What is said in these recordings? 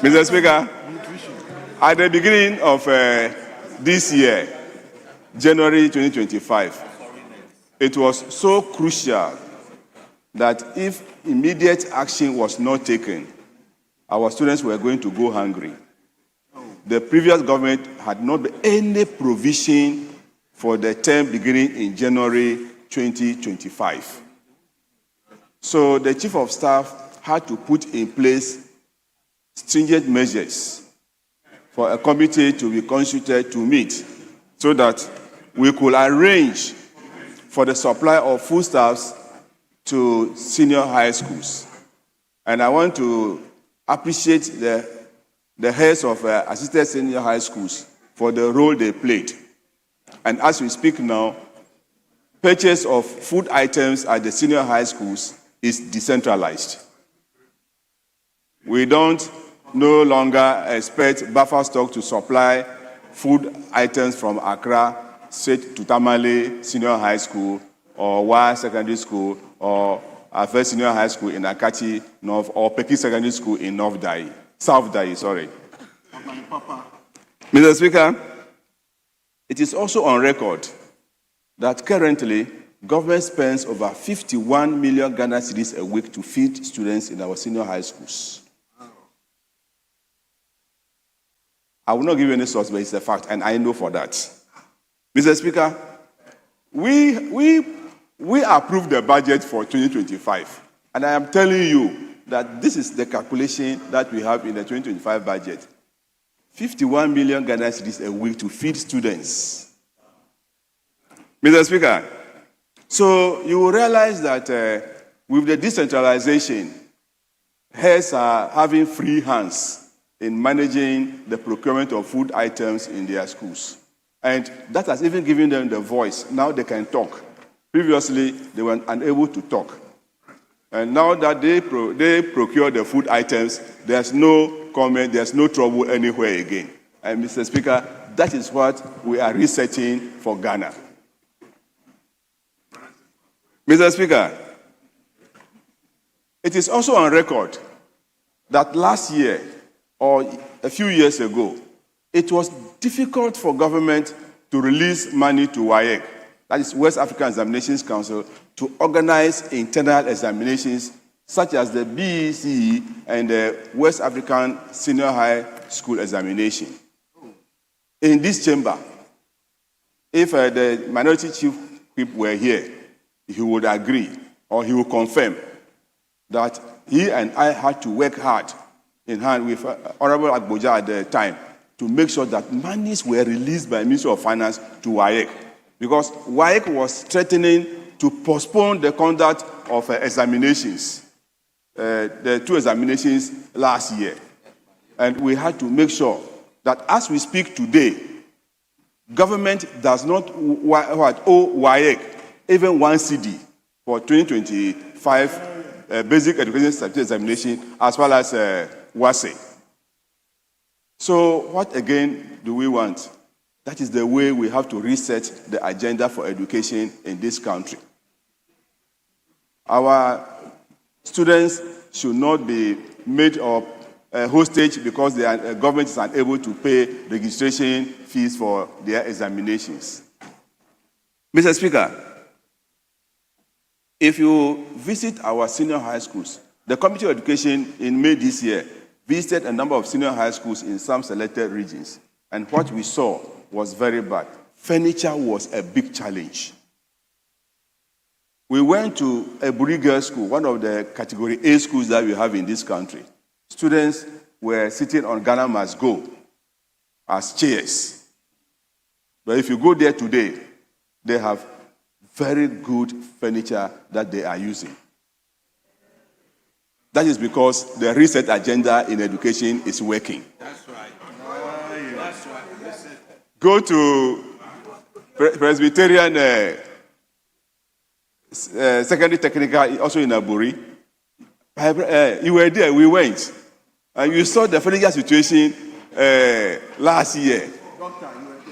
Mr. Speaker, at the beginning of this year, January 2025, it was so crucial that if immediate action was not taken, our students were going to go hungry. The previous government had not made any provision for the term beginning in January 2025. So the Chief of Staff had to put in place stringent measures for a committee to be constituted to meet so that we could arrange for the supply of foodstuffs to senior high schools. And I want to appreciate the heads of assisted senior high schools for the role they played. And as we speak now, purchase of food items at the senior high schools is decentralized. We don't no longer expect buffer stock to supply food items from Accra straight to Tamale Senior High School or Wa Secondary School or Afe Senior High School in Akachi North or Peki Secondary School in South Dai, sorry. Mr. Speaker, it is also on record that currently government spends over 51 million Ghana cedis a week to feed students in our senior high schools. I will not give you any source, but it's a fact, and I know for that. Mr. Speaker, we approved the budget for 2025, and I am telling you that this is the calculation that we have in the 2025 budget. 51 million Ghana cedis a week to feed students. Mr. Speaker, so you will realize that with the decentralization, heads are having free hands in managing the procurement of food items in their schools. And that has even given them the voice. Now they can talk. Previously, they were unable to talk. And now that they procure the food items, there's no comment, there's no trouble anywhere again. And Mr. Speaker, that is what we are resetting for Ghana. Mr. Speaker, it is also on record that last year, or a few years ago, it was difficult for government to release money to WAEC, that is West African Examinations Council, to organize internal examinations such as the BECE and the West African Senior High School Examination. In this chamber, if the minority chief whip were here, he would agree or he would confirm that he and I had to work hard in hand with Honorable Agboja at the time to make sure that monies were released by Ministry of Finance to WAEC, because WAEC was threatening to postpone the conduct of examinations, the two examinations last year. And we had to make sure that as we speak today, government does not owe WAEC even 1 CD for 2025 basic education certificate examination as well as WASE. So what again do we want? That is the way we have to reset the agenda for education in this country. Our students should not be made of hostage because the government is unable to pay registration fees for their examinations. Mr. Speaker, if you visit our senior high schools, the Committee of Education in May this year visited a number of senior high schools in some selected regions, and what we saw was very bad. Furniture was a big challenge. We went to Eburi Girls School, one of the Category A schools that we have in this country. Students were sitting on Ghana Must Go as chairs. But if you go there today, they have very good furniture that they are using. That is because the reset agenda in education is working. That's right. That's right. Go to Presbyterian Secondary Technical, also in Aburi. You were there, we went. And you saw the furniture situation last year.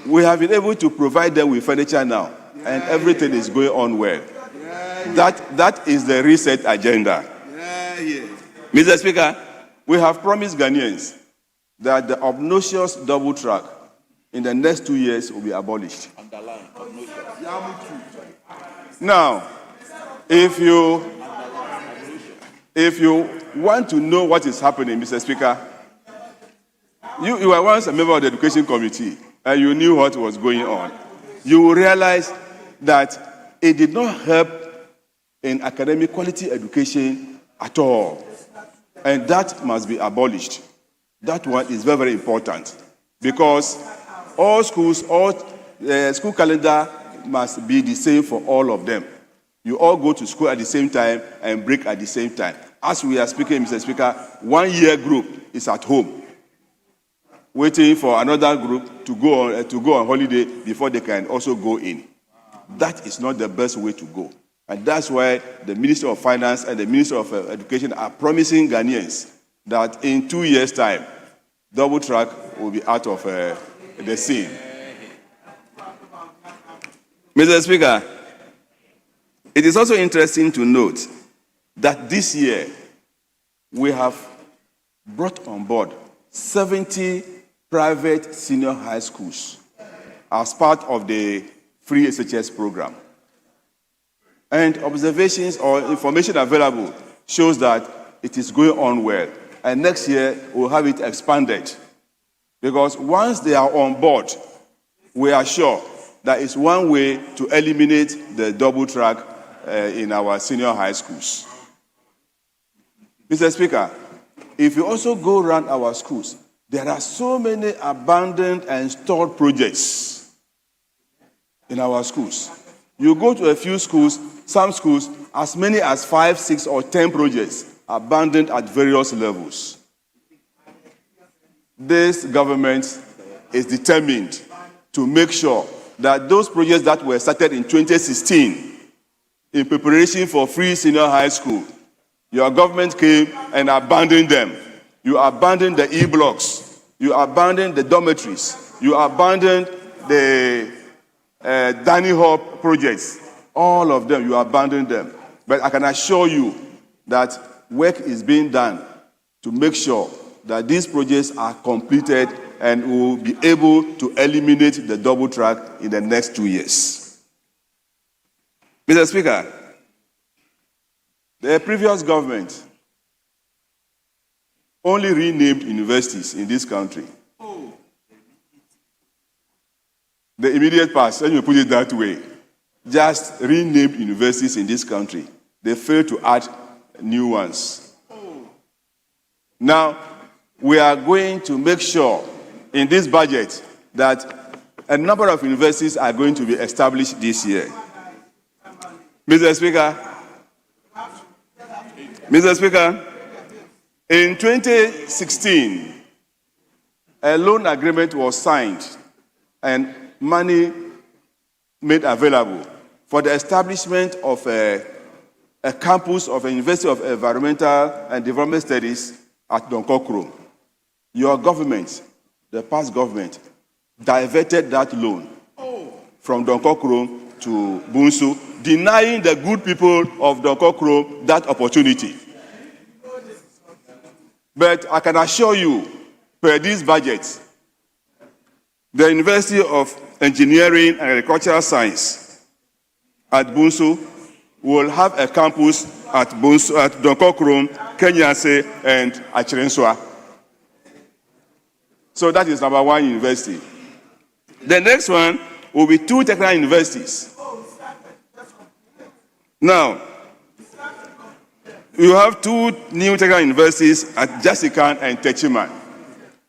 We have been able to provide them with furniture now, and everything is going on well. That is the reset agenda. Mr. Speaker, we have promised Ghanaians that the obnoxious double track in the next 2 years will be abolished. Underline, obnoxious. Now, if you want to know what is happening, Mr. Speaker, you were once a member of the Education Committee and you knew what was going on. You will realize that it did not help in academic quality education at all. And that must be abolished. That one is very, very important because all schools, school calendar must be the same for all of them. You all go to school at the same time and break at the same time. As we are speaking, Mr. Speaker, 1 year group is at home, waiting for another group to go on holiday before they can also go in. That is not the best way to go. And that's why the Minister of Finance and the Minister of Education are promising Ghanaians that in 2 years' time, double track will be out of the scene. Mr. Speaker, it is also interesting to note that this year we have brought on board 70 private senior high schools as part of the free SHS program. And observations or information available shows that it is going on well. And next year, we'll have it expanded. Because once they are on board, we are sure that it's one way to eliminate the double track in our senior high schools. Mr. Speaker, if you also go around our schools, there are so many abandoned and stalled projects in our schools. You go to a few schools, some schools, as many as 5, 6, or 10 projects abandoned at various levels. This government is determined to make sure that those projects that were started in 2016 in preparation for free senior high school, your government came and abandoned them. You abandoned the e-blocks. You abandoned the dormitories. You abandoned the dining hall projects. All of them, you abandoned them. But I can assure you that work is being done to make sure that these projects are completed and will be able to eliminate the double track in the next 2 years. Mr. Speaker, the previous government only renamed universities in this country. The immediate past, let me put it that way, just renamed universities in this country. They failed to add new ones. Now, we are going to make sure in this budget that a number of universities are going to be established this year. Mr. Speaker, in 2016, a loan agreement was signed and money made available for the establishment of a campus of a University of Environmental and Development Studies at Donkokro. Your government, the past government, diverted that loan from Donkokro to Bunsu, denying the good people of Donkokro that opportunity. But I can assure you, per this budget, the University of Engineering and Agricultural Science at Bunsu will have a campus at Bunsu, at Donkokro, Kenyase, and Achirenswa. So that is number one university. The next one will be 2 technical universities. Now, you have 2 new technical universities at Jasikan and Techiman.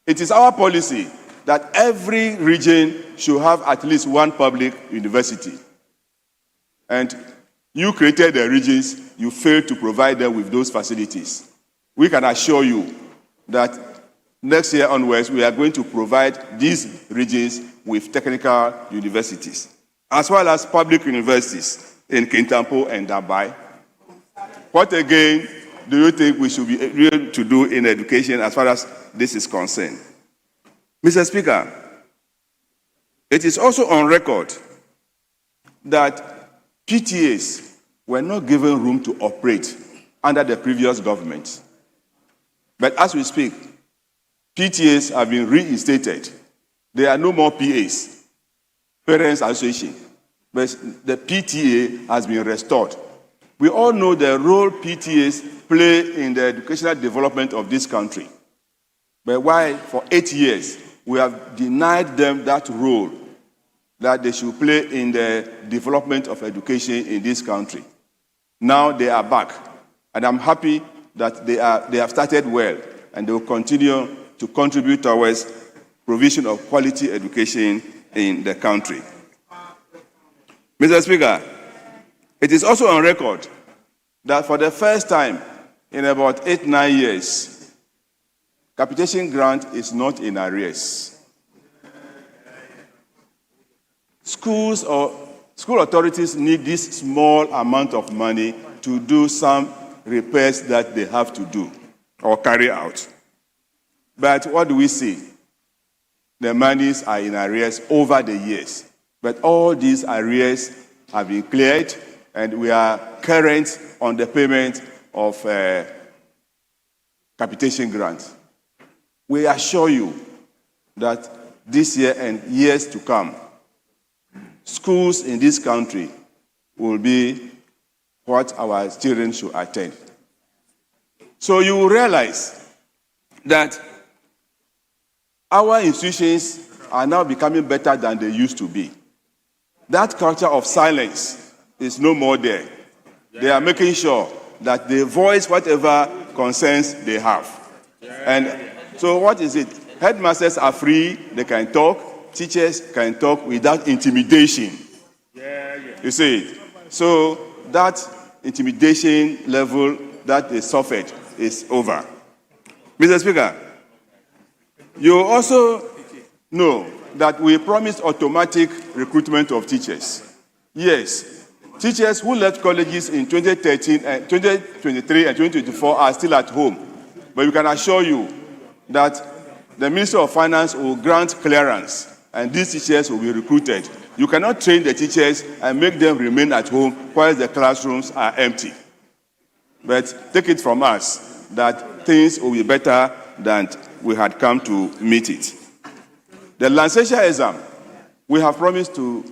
It is our policy that every region should have at least one public university. And you created the regions, you failed to provide them with those facilities. We can assure you that next year onwards, we are going to provide these regions with technical universities, as well as public universities in Kintampo and Dabai. What again do you think we should be able to do in education as far as this is concerned? Mr. Speaker, it is also on record that PTAs were not given room to operate under the previous government. But as we speak, PTAs have been reinstated. There are no more PAs, Parents Association, but the PTA has been restored. We all know the role PTAs play in the educational development of this country. But why, for 8 years, we have denied them that role that they should play in the development of education in this country. Now they are back, and I'm happy that they have started well, and they will continue to contribute towards provision of quality education in the country. Mr. Speaker, it is also on record that for the first time in about 8-9 years, capitation grant is not in arrears. School authorities need this small amount of money to do some repairs that they have to do or carry out. But what do we see? The monies are in arrears over the years. But all these arrears have been cleared, and we are current on the payment of capitation grants. We assure you that this year and years to come, schools in this country will be what our children should attend. So you will realize that our institutions are now becoming better than they used to be. That culture of silence is no more there. They are making sure that they voice whatever concerns they have. And so what is it? Headmasters are free, they can talk, teachers can talk without intimidation. You see it? So that intimidation level that they suffered is over. Mr. Speaker, you also know that we promised automatic recruitment of teachers. Yes, teachers who left colleges in 2013, 2023 and 2024 are still at home. But we can assure you that the Minister of Finance will grant clearance and these teachers will be recruited. You cannot train the teachers and make them remain at home while the classrooms are empty. But take it from us that things will be better than we had come to meet it. The licensure exam, we have promised to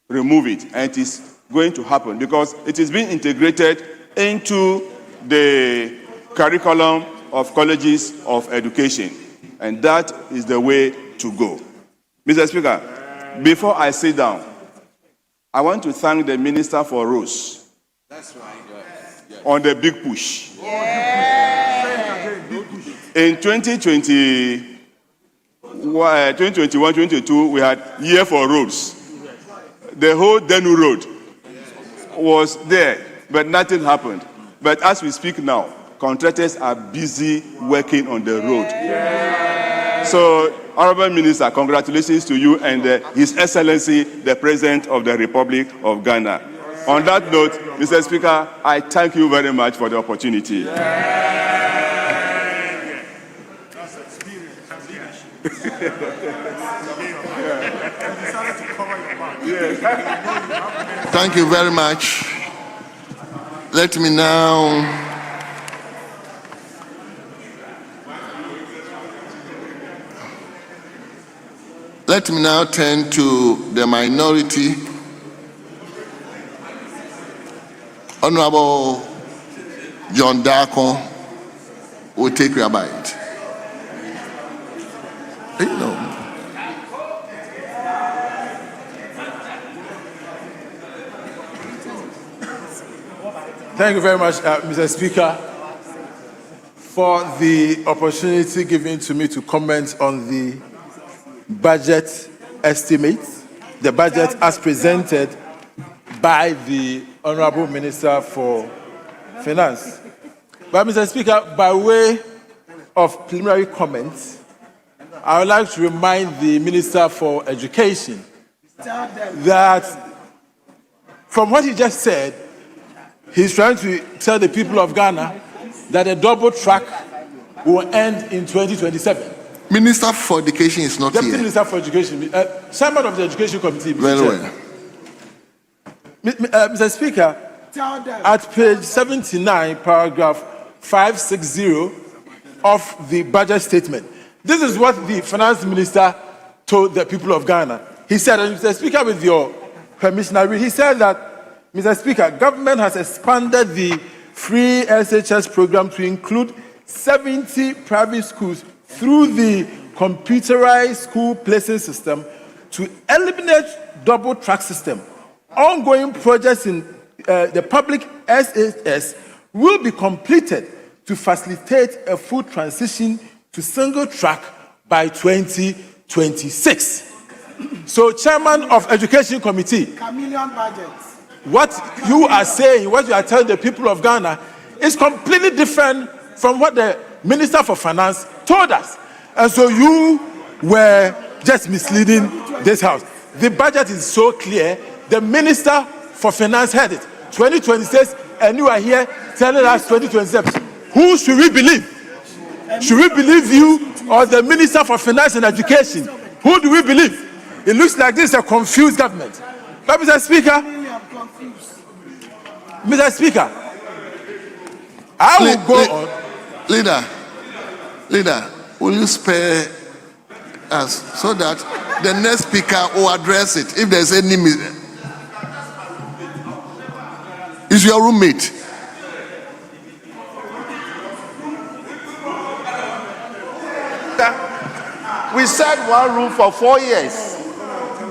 remove it, and it is going to happen because it is being integrated into the curriculum of colleges of education, and that is the way to go. Mr. Speaker, before I sit down, I want to thank the Minister for Roads on the big push. In 2021, 2022, we had Year for Roads. The whole Denu Road was there, but nothing happened. But as we speak now, contractors are busy working on the road. So, Honorable Minister, congratulations to you and His Excellency, the President of the Republic of Ghana. On that note, Mr. Speaker, I thank you very much for the opportunity. Thank you very much. Let me now turn to the minority. Honorable John Darko will take your bite. Thank you very much, Mr. Speaker, for the opportunity given to me to comment on the budget estimate, the budget as presented by the Honorable Minister for Finance. But, Mr. Speaker, by way of preliminary comments, I would like to remind the Minister for Education that from what he just said, he's trying to tell the people of Ghana that a double track will end in 2027. Minister for Education is not Deputy here. Minister for Education, chairman of the Education Committee. Very well. Mr. Speaker, at page 79, paragraph 560 of the budget statement, This is what the finance minister told the people of Ghana. He said, and Mr. Speaker, with your permission, he said that, Mr. Speaker, government has expanded the free SHS program to include 70 private schools through the computerized school placing system to eliminate double track system. Ongoing projects in the public SHS will be completed to facilitate a full transition to single track by 2026. So, Chairman of Education Committee, chameleon budgets. What you are saying, what you are telling the people of Ghana is completely different from what the Minister for Finance told us. And so you were just misleading this House. The budget is so clear. The Minister for Finance heard it. 2026, and you are here telling us 2027. Who should we believe? Should we believe you or the Minister for Finance and Education? Who do we believe? It looks like this is a confused government. But Mr. Speaker, I will go on. Leader, will you spare us so that the next speaker will address it if there's any is your roommate? We said one room for 4 years.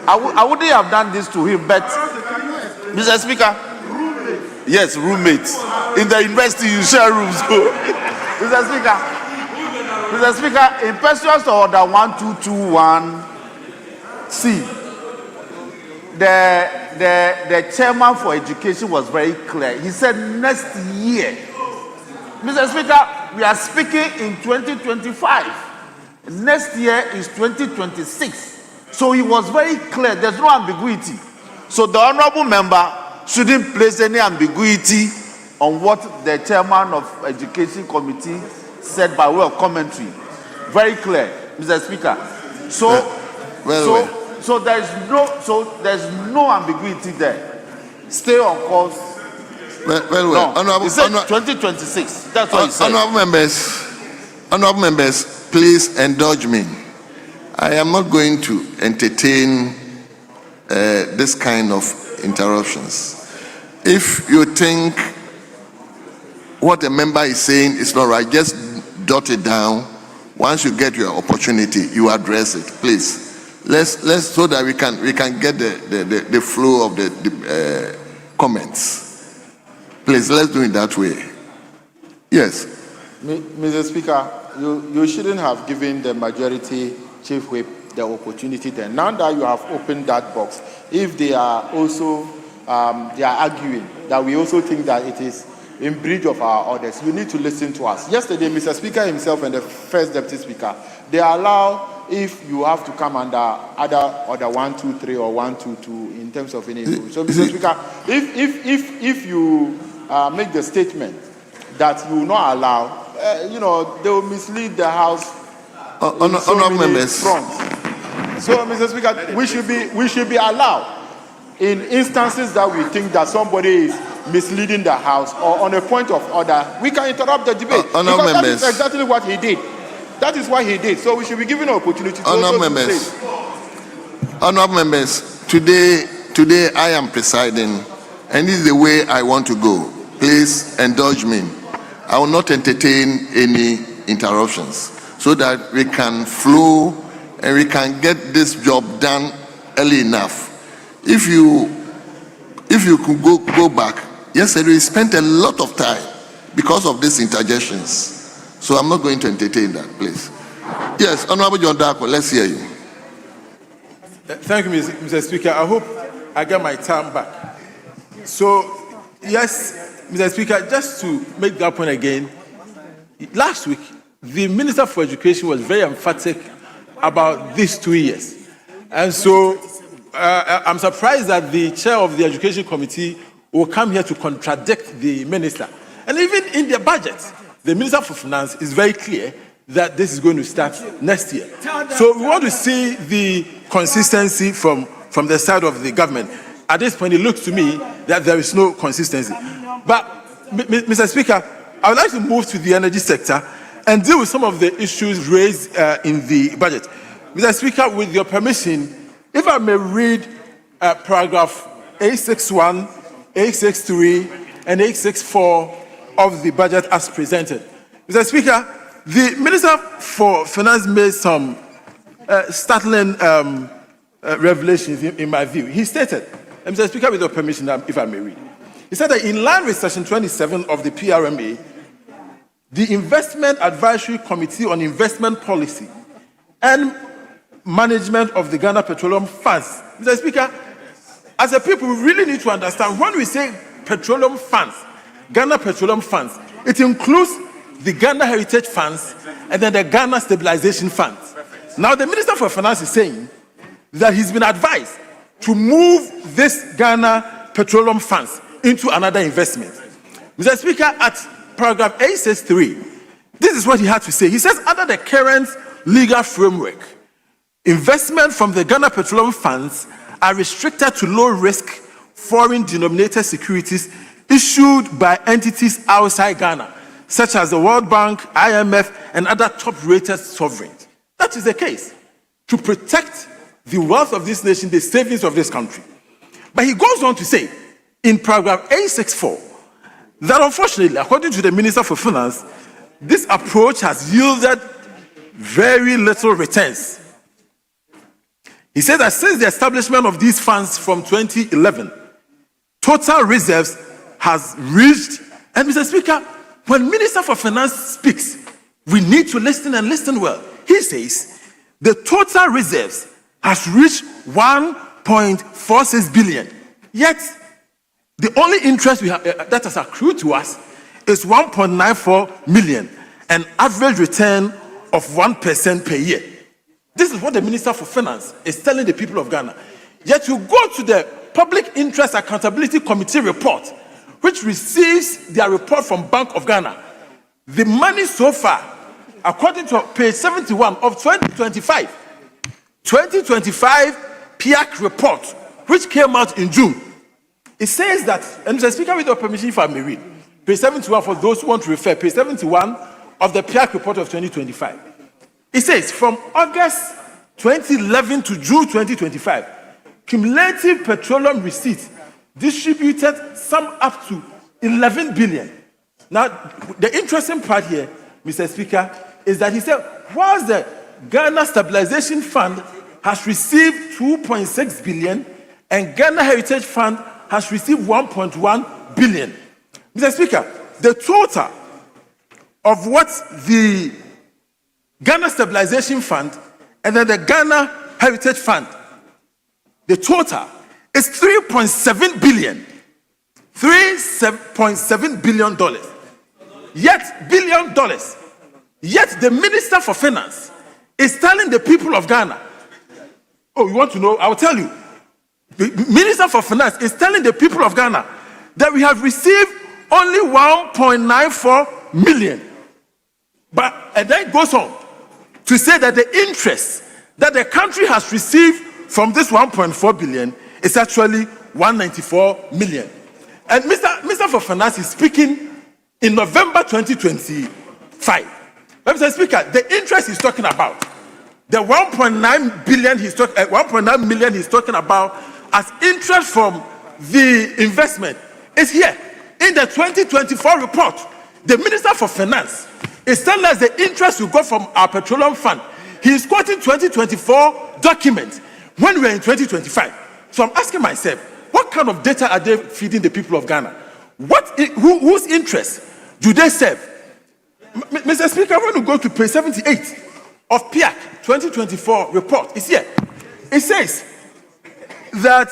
I wouldn't have done this to him, but Mr. Speaker, yes, roommates. In the university, you share rooms. Mr. Speaker, in pursuance to Order 1221C, the chairman for education was very clear. He said next year. Mr. Speaker, we are speaking in 2025. Next year is 2026. So he was very clear. There's no ambiguity. So the honorable member shouldn't place any ambiguity on what the chairman of Education Committee said by way of commentary. Very clear, Mr. Speaker. So there's no ambiguity there. Stay on course. Well. No, he said 2026. That's what he said. Honorable members, please indulge me. I am not going to entertain this kind of interruptions. If you think what a member is saying is not right, just jot it down. Once you get your opportunity, you address it, please. Let's so that we can get the flow of the comments. Please, let's do it that way. Yes. Mr. Speaker, you shouldn't have given the majority chief whip the opportunity then. Now that you have opened that box, if they are also they are arguing that we also think that it is in breach of our orders, you need to listen to us. Yesterday, Mr. Speaker himself and the first deputy speaker, they allow if you have to come under other order 123 or 122 in terms of any rule. So, Mr. Speaker, if you make the statement that you will not allow, they will mislead the House. Honorable members. So, Mr. Speaker, we should be allowed in instances that we think that somebody is misleading the House or on a point of order, we can interrupt the debate. Because that is exactly what he did. That is what he did. So we should be given an opportunity to Honorable members, today I am presiding, and this is the way I want to go. Please indulge me. I will not entertain any interruptions so that we can flow and we can get this job done early enough. If you could go back, yesterday we spent a lot of time because of these interjections. So I'm not going to entertain that, please. Yes, Honorable John Darko, let's hear you. Thank you, Mr. Speaker. I hope I get my time back. So, yes, Mr. Speaker, just to make that point again, last week, the Minister for Education was very emphatic about these 2 years. And so, I'm surprised that the chair of the Education Committee will come here to contradict the minister. And even in the budget, the Minister for Finance is very clear that this is going to start next year. So we want to see the consistency from the side of the government. At this point, it looks to me that there is no consistency. But, Mr. Speaker, I would like to move to the energy sector. and deal with some of the issues raised in the budget. Mr. Speaker, with your permission, if I may read paragraph 861, 863, and 864 of the budget as presented. Mr. Speaker, the Minister for Finance made some startling revelations in my view. He stated, and Mr. Speaker, with your permission, if I may read, he said that in line with Section 27 of the PRMA, the Investment Advisory Committee on Investment Policy and Management of the Ghana Petroleum Funds. Mr. Speaker, as a people, we really need to understand when we say petroleum funds, Ghana Petroleum Funds, it includes the Ghana Heritage Funds and then the Ghana Stabilization Funds. Now, the Minister for Finance is saying that he's been advised to move this Ghana Petroleum Funds into another investment. Mr. Speaker, at paragraph 863, this is what he had to say. He says, under the current legal framework, investment from the Ghana Petroleum Funds are restricted to low-risk foreign-denominated securities issued by entities outside Ghana, such as the World Bank, IMF, and other top-rated sovereigns. That is the case, to protect the wealth of this nation, the savings of this country. But he goes on to say, in paragraph 864, that unfortunately, according to the Minister for Finance, this approach has yielded very little returns. He said that since the establishment of these funds from 2011, total reserves has reached, and Mr. Speaker, when Minister for Finance speaks, we need to listen and listen well. He says the total reserves has reached 1.46 billion. Yet, the only interest we have, that has accrued to us is 1.94 million, an average return of 1% per year. This is what the Minister for Finance is telling the people of Ghana. Yet you go to the Public Interest Accountability Committee report, which receives their report from Bank of Ghana. The money so far, according to page 71 of 2025 PIAC report, which came out in June, it says that, and Mr. Speaker, with your permission, if I may read, page 71 for those who want to refer, page 71 of the PIAC report of 2025. It says, from August 2011 to June 2025, cumulative petroleum receipts distributed sum up to 11 billion. Now, the interesting part here, Mr. Speaker, is that he said, whilst the Ghana Stabilization Fund has received 2.6 billion and Ghana Heritage Fund has received 1.1 billion. Mr. Speaker, the total of what the Ghana Stabilization Fund and then the Ghana Heritage Fund, the total is $3.7 billion. $3.7 billion. Yet, $billion. Yet the Minister for Finance is telling the people of Ghana, oh, you want to know? I will tell you. The Minister for Finance is telling the people of Ghana that we have received only 1.94 million. And then it goes on to say that the interest that the country has received from this 1.4 billion is actually 194 million. And Mr. for Finance is speaking in November 2025. Mr. Speaker, the interest he's talking about, the 1.9 billion he's talking, 1.9 million he's talking about as interest from the investment is here in the 2024 report. The Minister for Finance is telling us the interest we got from our petroleum fund. He is quoting 2024 documents when we are in 2025. So I'm asking myself, what kind of data are they feeding the people of Ghana? Whose interest do they serve? Mr. Speaker, when we go to page 78 of PIAC 2024 report, it's here. It says that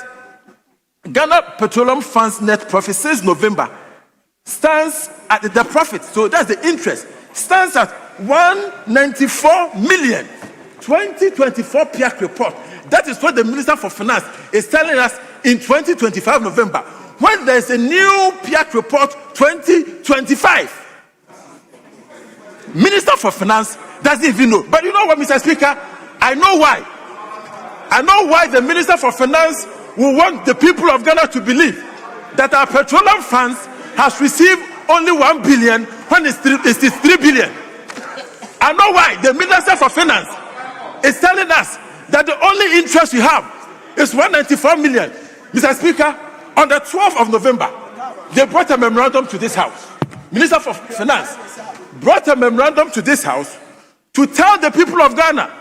Ghana Petroleum Fund's net profit since November stands at the profit, so that's the interest, stands at 194 million. 2024 PIAC report. That is what the Minister for Finance is telling us in 2025 November, when there is a new PIAC report 2025. Minister for Finance doesn't even know. But you know what, Mr. Speaker? I know why. I know why the Minister for Finance will want the people of Ghana to believe that our petroleum funds has received only 1 billion when it is 3 billion. I know why the Minister for Finance is telling us that the only interest we have is 194 million. Mr. Speaker, on the 12th of November, they brought a memorandum to this House. Minister for Finance brought a memorandum to this House to tell the people of Ghana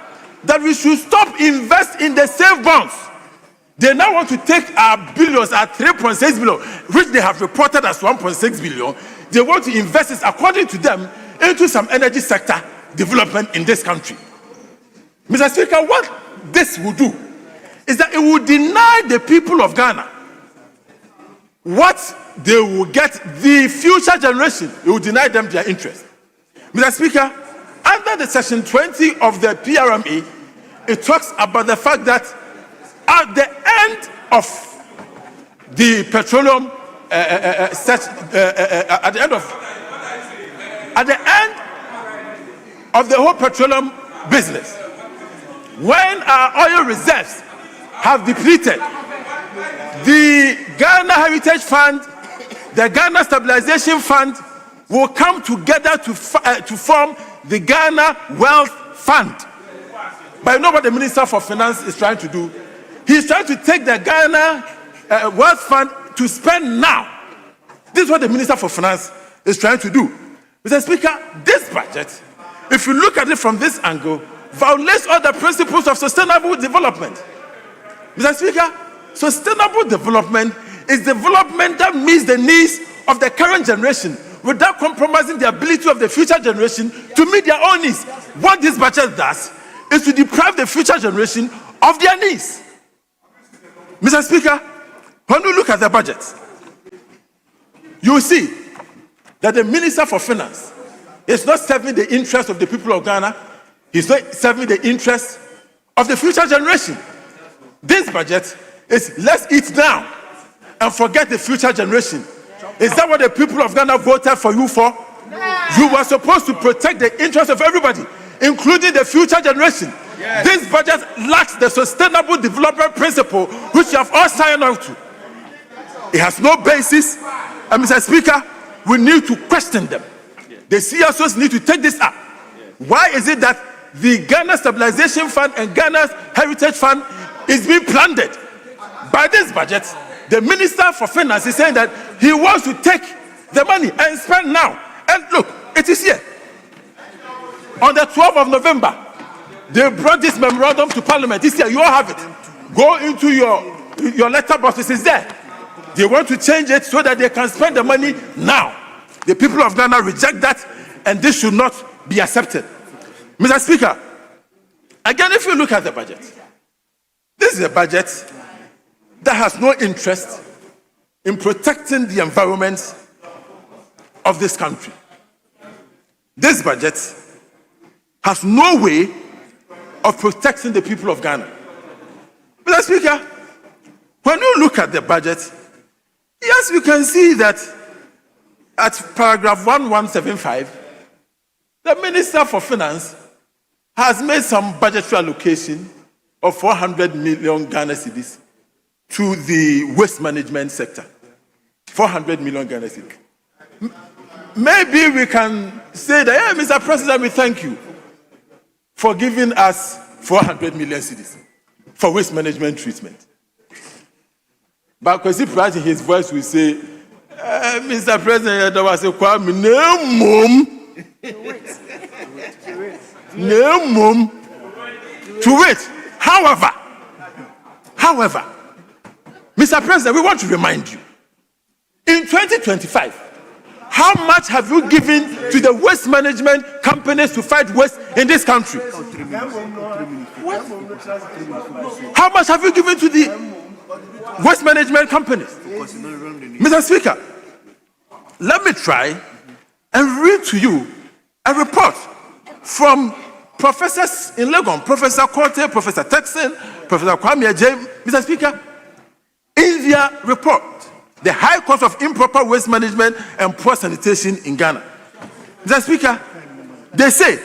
that we should stop investing in the safe bonds. They now want to take our billions, our 3.6 billion, which they have reported as 1.6 billion. They want to invest it, according to them, into some energy sector development in this country. Mr. Speaker, what this will do is that it will deny the people of Ghana what they will get, the future generation. It will deny them their interest. Mr. Speaker, under the section 20 of the PRMA, it talks about the fact that at the end of the petroleum, at the end of the whole petroleum business, when our oil reserves have depleted, the Ghana Heritage Fund, the Ghana Stabilization Fund will come together to form the Ghana Wealth Fund. But you know what the Minister for Finance is trying to do? He's trying to take the Ghana Wealth Fund to spend now. This is what the Minister for Finance is trying to do. Mr. Speaker, this budget, if you look at it from this angle, violates all the principles of sustainable development. Mr. Speaker, sustainable development is development that meets the needs of the current generation without compromising the ability of the future generation to meet their own needs. What this budget does is to deprive the future generation of their needs. Mr. Speaker, when you look at the budget, you will see that the Minister for Finance is not serving the interests of the people of Ghana. He's not serving the interests of the future generation. This budget is let's eat now and forget the future generation. Is that what the people of Ghana voted for you for? You were supposed to protect the interests of everybody, including the future generation. Yes. This budget lacks the sustainable development principle which you have all signed on to. It has no basis, and Mr. Speaker, we need to question them. The CSOs need to take this up. Why is it that the Ghana Stabilization Fund and Ghana's Heritage Fund is being plundered? By this budget, the Minister for Finance is saying that he wants to take the money and spend now. And look, it is here. On the 12th of November, they brought this memorandum to Parliament. It's here, you all have it. Go into your letterbox, it is there. They want to change it so that they can spend the money now. The people of Ghana reject that, and this should not be accepted. Mr. Speaker, again, if you look at the budget, this is a budget that has no interest in protecting the environment of this country. This budget has no way of protecting the people of Ghana. Mr. Speaker, when you look at the budget, yes, you can see that at paragraph 1175, the Minister for Finance has made some budgetary allocation of 400 million Ghana cedis to the waste management sector. 400 million Ghana cedis. Maybe we can say that, hey, Mr. President, we thank you for giving us 400 million cedis for waste management treatment. But Kwesi Pratt in his voice will say, Mr. President, there was a Kwame, no mum, to wait. However, Mr. President, we want to remind you, in 2025, how much have you given to the waste management companies to fight waste in this country? What? How much have you given to the waste management companies? Mr. Speaker, let me try and read to you a report from professors in Legon, Professor Korte, Professor Texan, Professor Kwame Ajay. Mr. Speaker, in their report, the high cost of improper waste management and poor sanitation in Ghana. Mr. Speaker, they say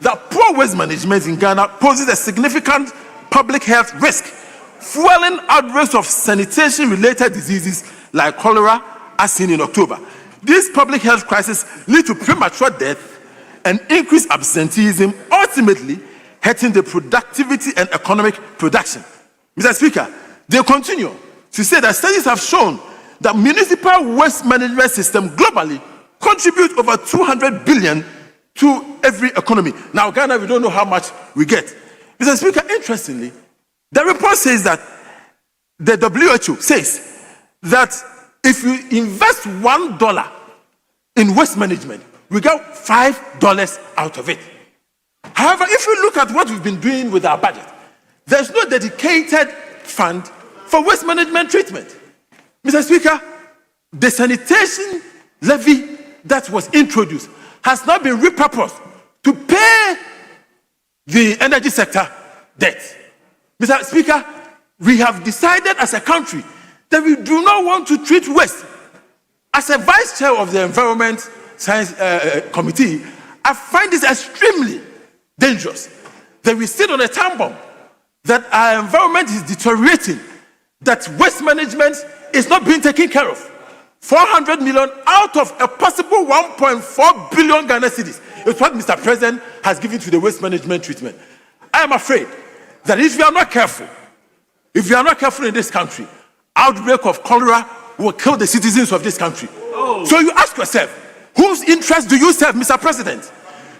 that poor waste management in Ghana poses a significant public health risk, fueling outbreaks of sanitation-related diseases like cholera, as seen in October. These public health crises lead to premature death and increased absenteeism, ultimately hurting the productivity and economic production. Mr. Speaker, they continue to say that studies have shown that municipal waste management system globally contribute over 200 billion to every economy. Now, Ghana, we don't know how much we get. Mr. Speaker, interestingly, the report says that the WHO says that if you invest $1 in waste management, we get $5 out of it. However, if you look at what we've been doing with our budget, there's no dedicated fund for waste management treatment. Mr. Speaker, the sanitation levy that was introduced has now been repurposed to pay the energy sector debt. Mr. Speaker, we have decided as a country that we do not want to treat waste. As a vice chair of the Environment Science Committee, I find this extremely dangerous that we sit on a time bomb, that our environment is deteriorating, that waste management is not being taken care of. 400 million out of a possible 1.4 billion Ghana cedis is what Mr. President has given to the waste management treatment. I am afraid that if we are not careful in this country, outbreak of cholera will kill the citizens of this country. So you ask yourself, whose interest do you serve, Mr. President?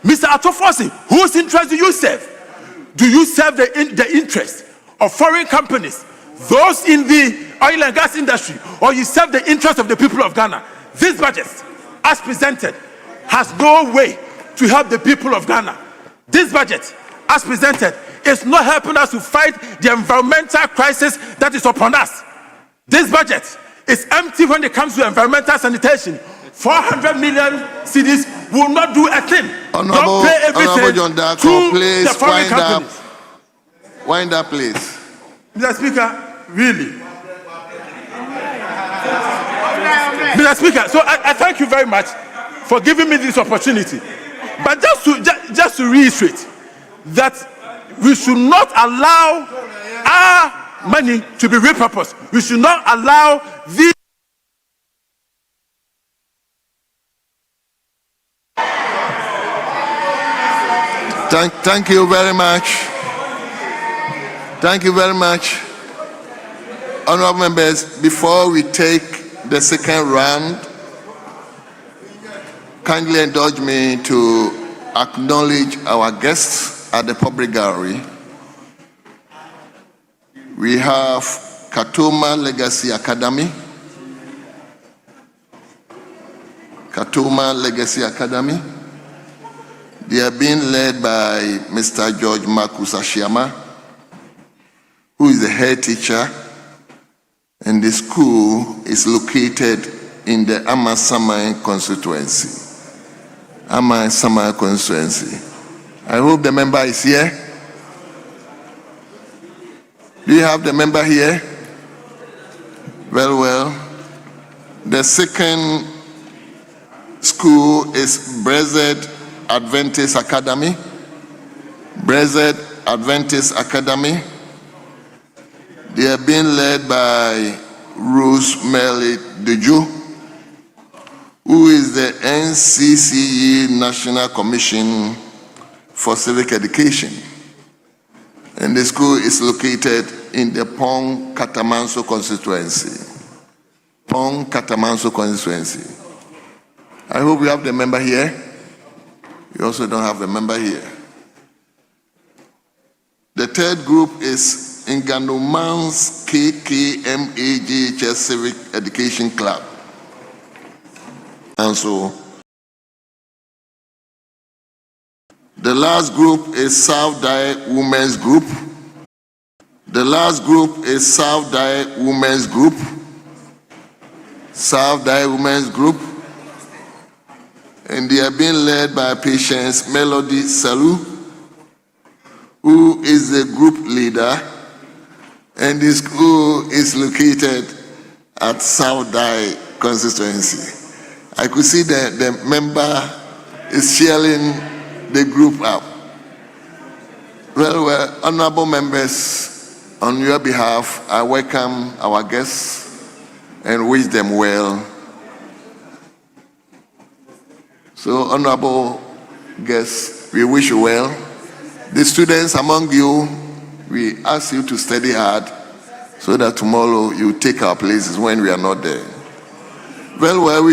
Mr. Atofosi, whose interest do you serve? Do you serve the interest of foreign companies, those in the oil and gas industry, or you serve the interest of the people of Ghana? This budget, as presented, has no way to help the people of Ghana. This budget, as presented, is not helping us to fight the environmental crisis that is upon us. This budget is empty when it comes to environmental sanitation. 400 million cedis will not do a thing. Don't pay everything John Darko, to please the foreign companies. Wind up, please. Mr. Speaker, really. Mr. Speaker, so I thank you very much for giving me this opportunity. But just to reiterate that we should not allow our money to be repurposed. We should not allow these. Thank you very much. Thank you very much. Honorable members, before we take the second round, kindly indulge me to acknowledge our guests at the public gallery. We have Katoma Legacy Academy. Katoma Legacy Academy. They are being led by Mr. George Marcus Ashiama, who is the head teacher, and the school is located in the Amasaman constituency. Amasaman constituency. I hope the member is here. Do you have the member here? Very well. The second school is Blessed Adventist Academy. Blessed Adventist Academy. They are being led by Rosemary Deju, who is the NCCE National Commission for Civic Education. And the school is located in the Pong Katamanso constituency. Pong Katamanso constituency. I hope we have the member here. We also don't have the member here. The third group is Nganomans KKMAGHS Civic Education Club. And so, the last group is South Dye Women's Group. The last group is South Dye Women's Group. South Dye Women's Group. And they are being led by Patience Melody Salu, who is the group leader, and the school is located at South Dye constituency. I could see the member is cheering the group up. Well, honorable members, on your behalf, I welcome our guests and wish them well. So, Honorable guests, we wish you well. The students among you, we ask you to study hard so that tomorrow you take our places when we are not there. Well,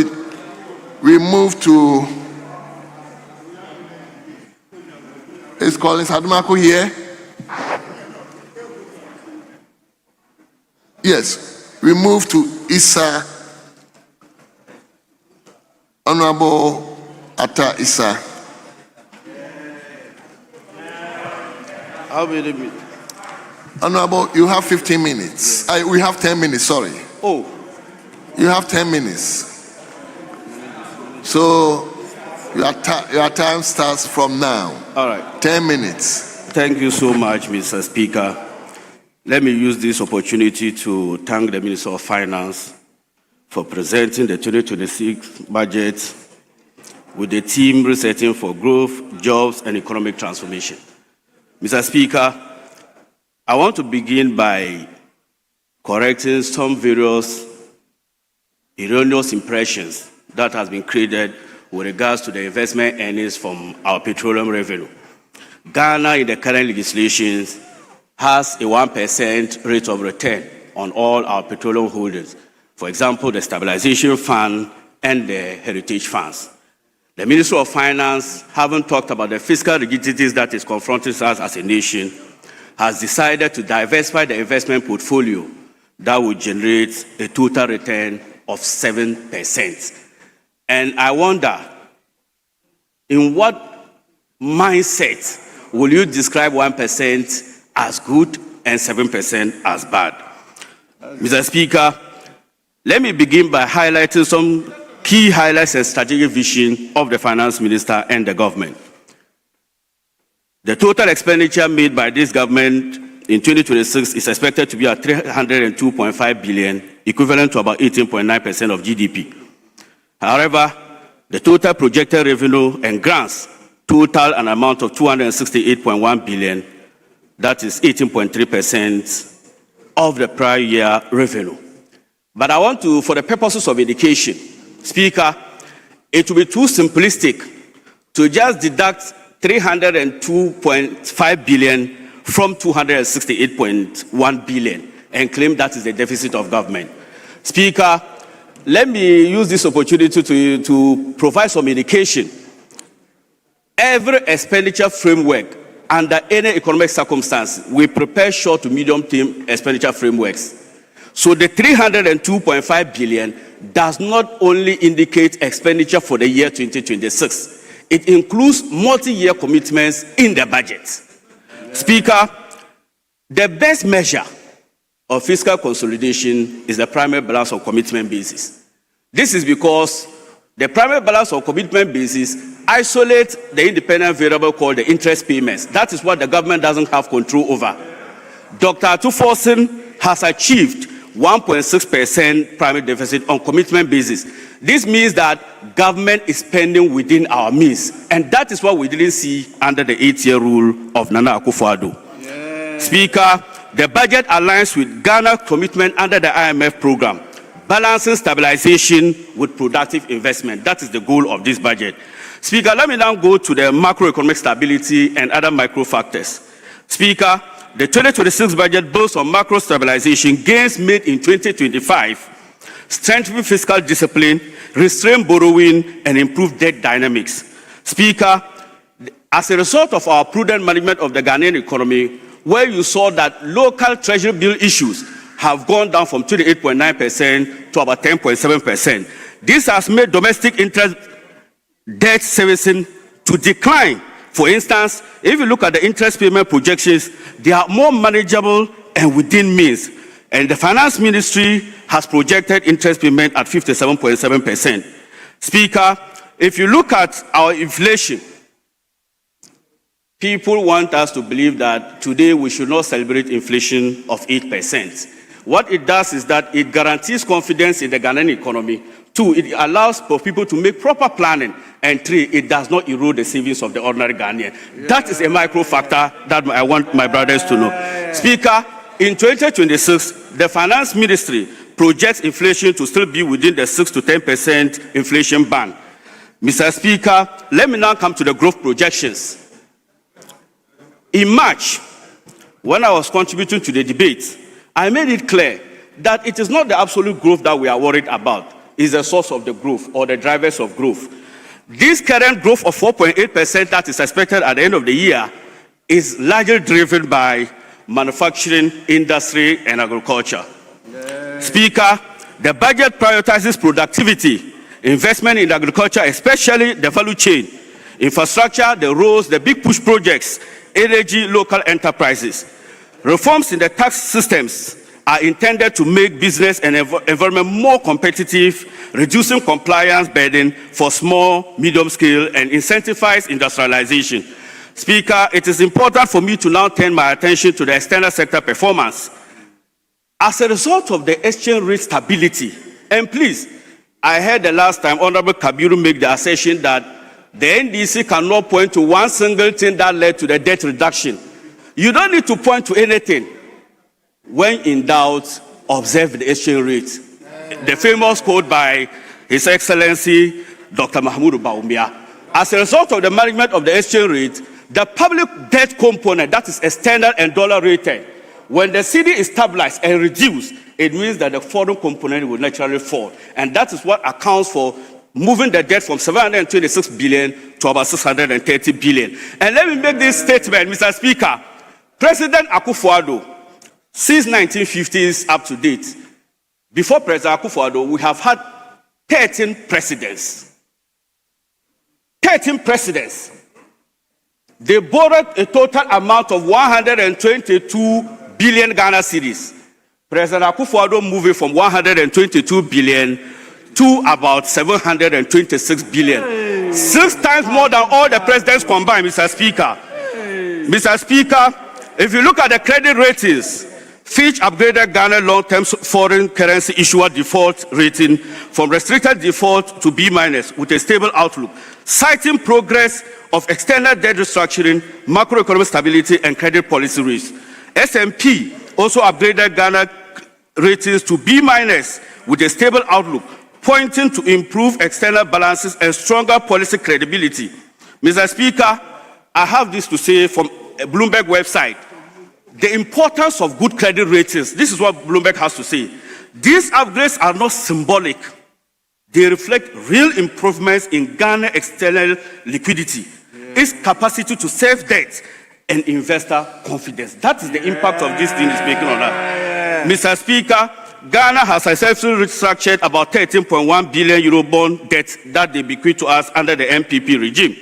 we move to... Is Collins Hadumako here? Yes, we move to Issa, Honorable Atta Issa. How many minutes? Honorable, you have 15 minutes. We have 10 minutes, sorry. Oh. You have 10 minutes. So your time starts from now. All right. 10 minutes. Thank you so much, Mr. Speaker. Let me use this opportunity to thank the Minister of Finance for presenting the 2026 budget with the team resetting for growth, jobs, and economic transformation. Mr. Speaker, I want to begin by correcting some various erroneous impressions that has been created with regards to the investment earnings from our petroleum revenue. Ghana, in the current legislation, has a 1% rate of return on all our petroleum holdings. For example, the Stabilization Fund and the Heritage Funds. The Ministry of Finance, having talked about the fiscal rigidities that is confronting us as a nation, has decided to diversify the investment portfolio that will generate a total return of 7%. And I wonder, in what mindset will you describe 1% as good and 7% as bad? Mr. Speaker, let me begin by highlighting some key highlights and strategic vision of the Finance Minister and the government. The total expenditure made by this government in 2026 is expected to be at 302.5 billion, equivalent to about 18.9% of GDP. However, the total projected revenue and grants total an amount of 268.1 billion, that is 18.3% of the prior year revenue. But I want to, for the purposes of education, Speaker, it will be too simplistic to just deduct 302.5 billion from 268.1 billion and claim that is the deficit of government. Speaker, let me use this opportunity to provide some indication. Every expenditure framework under any economic circumstance, we prepare short to medium term expenditure frameworks. So the 302.5 billion does not only indicate expenditure for the year 2026, it includes multi-year commitments in the budget. Speaker, the best measure of fiscal consolidation is the primary balance of commitment basis. This is because the primary balance of commitment basis isolates the independent variable called the interest payments. That is what the government doesn't have control over. Dr. Atuforsen has achieved 1.6% primary deficit on commitment basis. This means that government is spending within our means, and that is what we didn't see under the 8-year rule of Nana Akufo-Addo. Speaker, the budget aligns with Ghana's commitment under the IMF program, balancing stabilization with productive investment. That is the goal of this budget. Speaker, let me now go to the macroeconomic stability and other micro factors. Speaker, the 2026 budget builds on macro stabilization gains made in 2025, strengthening fiscal discipline, restrain borrowing, and improve debt dynamics. Speaker, as a result of our prudent management of the Ghanaian economy, where you saw that local treasury bill issues have gone down from 28.9% to about 10.7%. This has made domestic interest debt servicing to decline. For instance, if you look at the interest payment projections, they are more manageable and within means. And the Finance Ministry has projected interest payment at 57.7%. Speaker, if you look at our inflation, people want us to believe that today we should not celebrate inflation of 8%. What it does is that it guarantees confidence in the Ghanaian economy. 2, it allows for people to make proper planning. And 3, it does not erode the savings of the ordinary Ghanaian. That is a micro factor that I want my brothers to know. Speaker, in 2026, the Finance Ministry projects inflation to still be within the 6 to 10% inflation band. Mr. Speaker, let me now come to the growth projections. In March, when I was contributing to the debate, I made it clear that it is not the absolute growth that we are worried about. It's the source of the growth or the drivers of growth. This current growth of 4.8% that is expected at the end of the year is largely driven by manufacturing, industry, and agriculture. Speaker, the budget prioritizes productivity, investment in agriculture, especially the value chain, infrastructure, the roads, the big push projects, energy, local enterprises. Reforms in the tax systems are intended to make business and environment more competitive, reducing compliance burden for small, medium scale, and incentivize industrialization. Speaker, it is important for me to now turn my attention to the external sector performance. As a result of the exchange rate stability, and please, I heard the last time Honorable Kabiru make the assertion that the NDC cannot point to one single thing that led to the debt reduction. You don't need to point to anything. When in doubt, observe the exchange rate. The famous quote by His Excellency Dr. Mahmoud Bawumia. As a result of the management of the exchange rate, the public debt component, that is external and dollar rated, when the cedi is stabilized and reduced, it means that the foreign component will naturally fall. And that is what accounts for moving the debt from 726 billion to about 630 billion. And let me make this statement, Mr. Speaker. President Akufo-Addo, since 1950s up to date, before President Akufo-Addo, we have had 13 presidents. 13 presidents. They borrowed a total amount of 122 billion Ghana cedis. President Akufo-Addo moving from 122 billion to about 726 billion. 6 times more than all the presidents combined, Mr. Speaker. Mr. Speaker, if you look at the credit ratings, Fitch upgraded Ghana long-term foreign currency issuer default rating from restricted default to B- with a stable outlook, citing progress of external debt restructuring, macroeconomic stability, and credit policy risks. S&P also upgraded Ghana ratings to B- with a stable outlook, pointing to improved external balances and stronger policy credibility. Mr. Speaker, I have this to say from a Bloomberg website. The importance of good credit ratings, this is what Bloomberg has to say. These upgrades are not symbolic. They reflect real improvements in Ghana external liquidity, its capacity to save debt, and investor confidence. That is the impact of this thing is making on us. Mr. Speaker, Ghana has successfully restructured about 13.1 billion euro bond debt that they bequeathed to us under the MPP regime.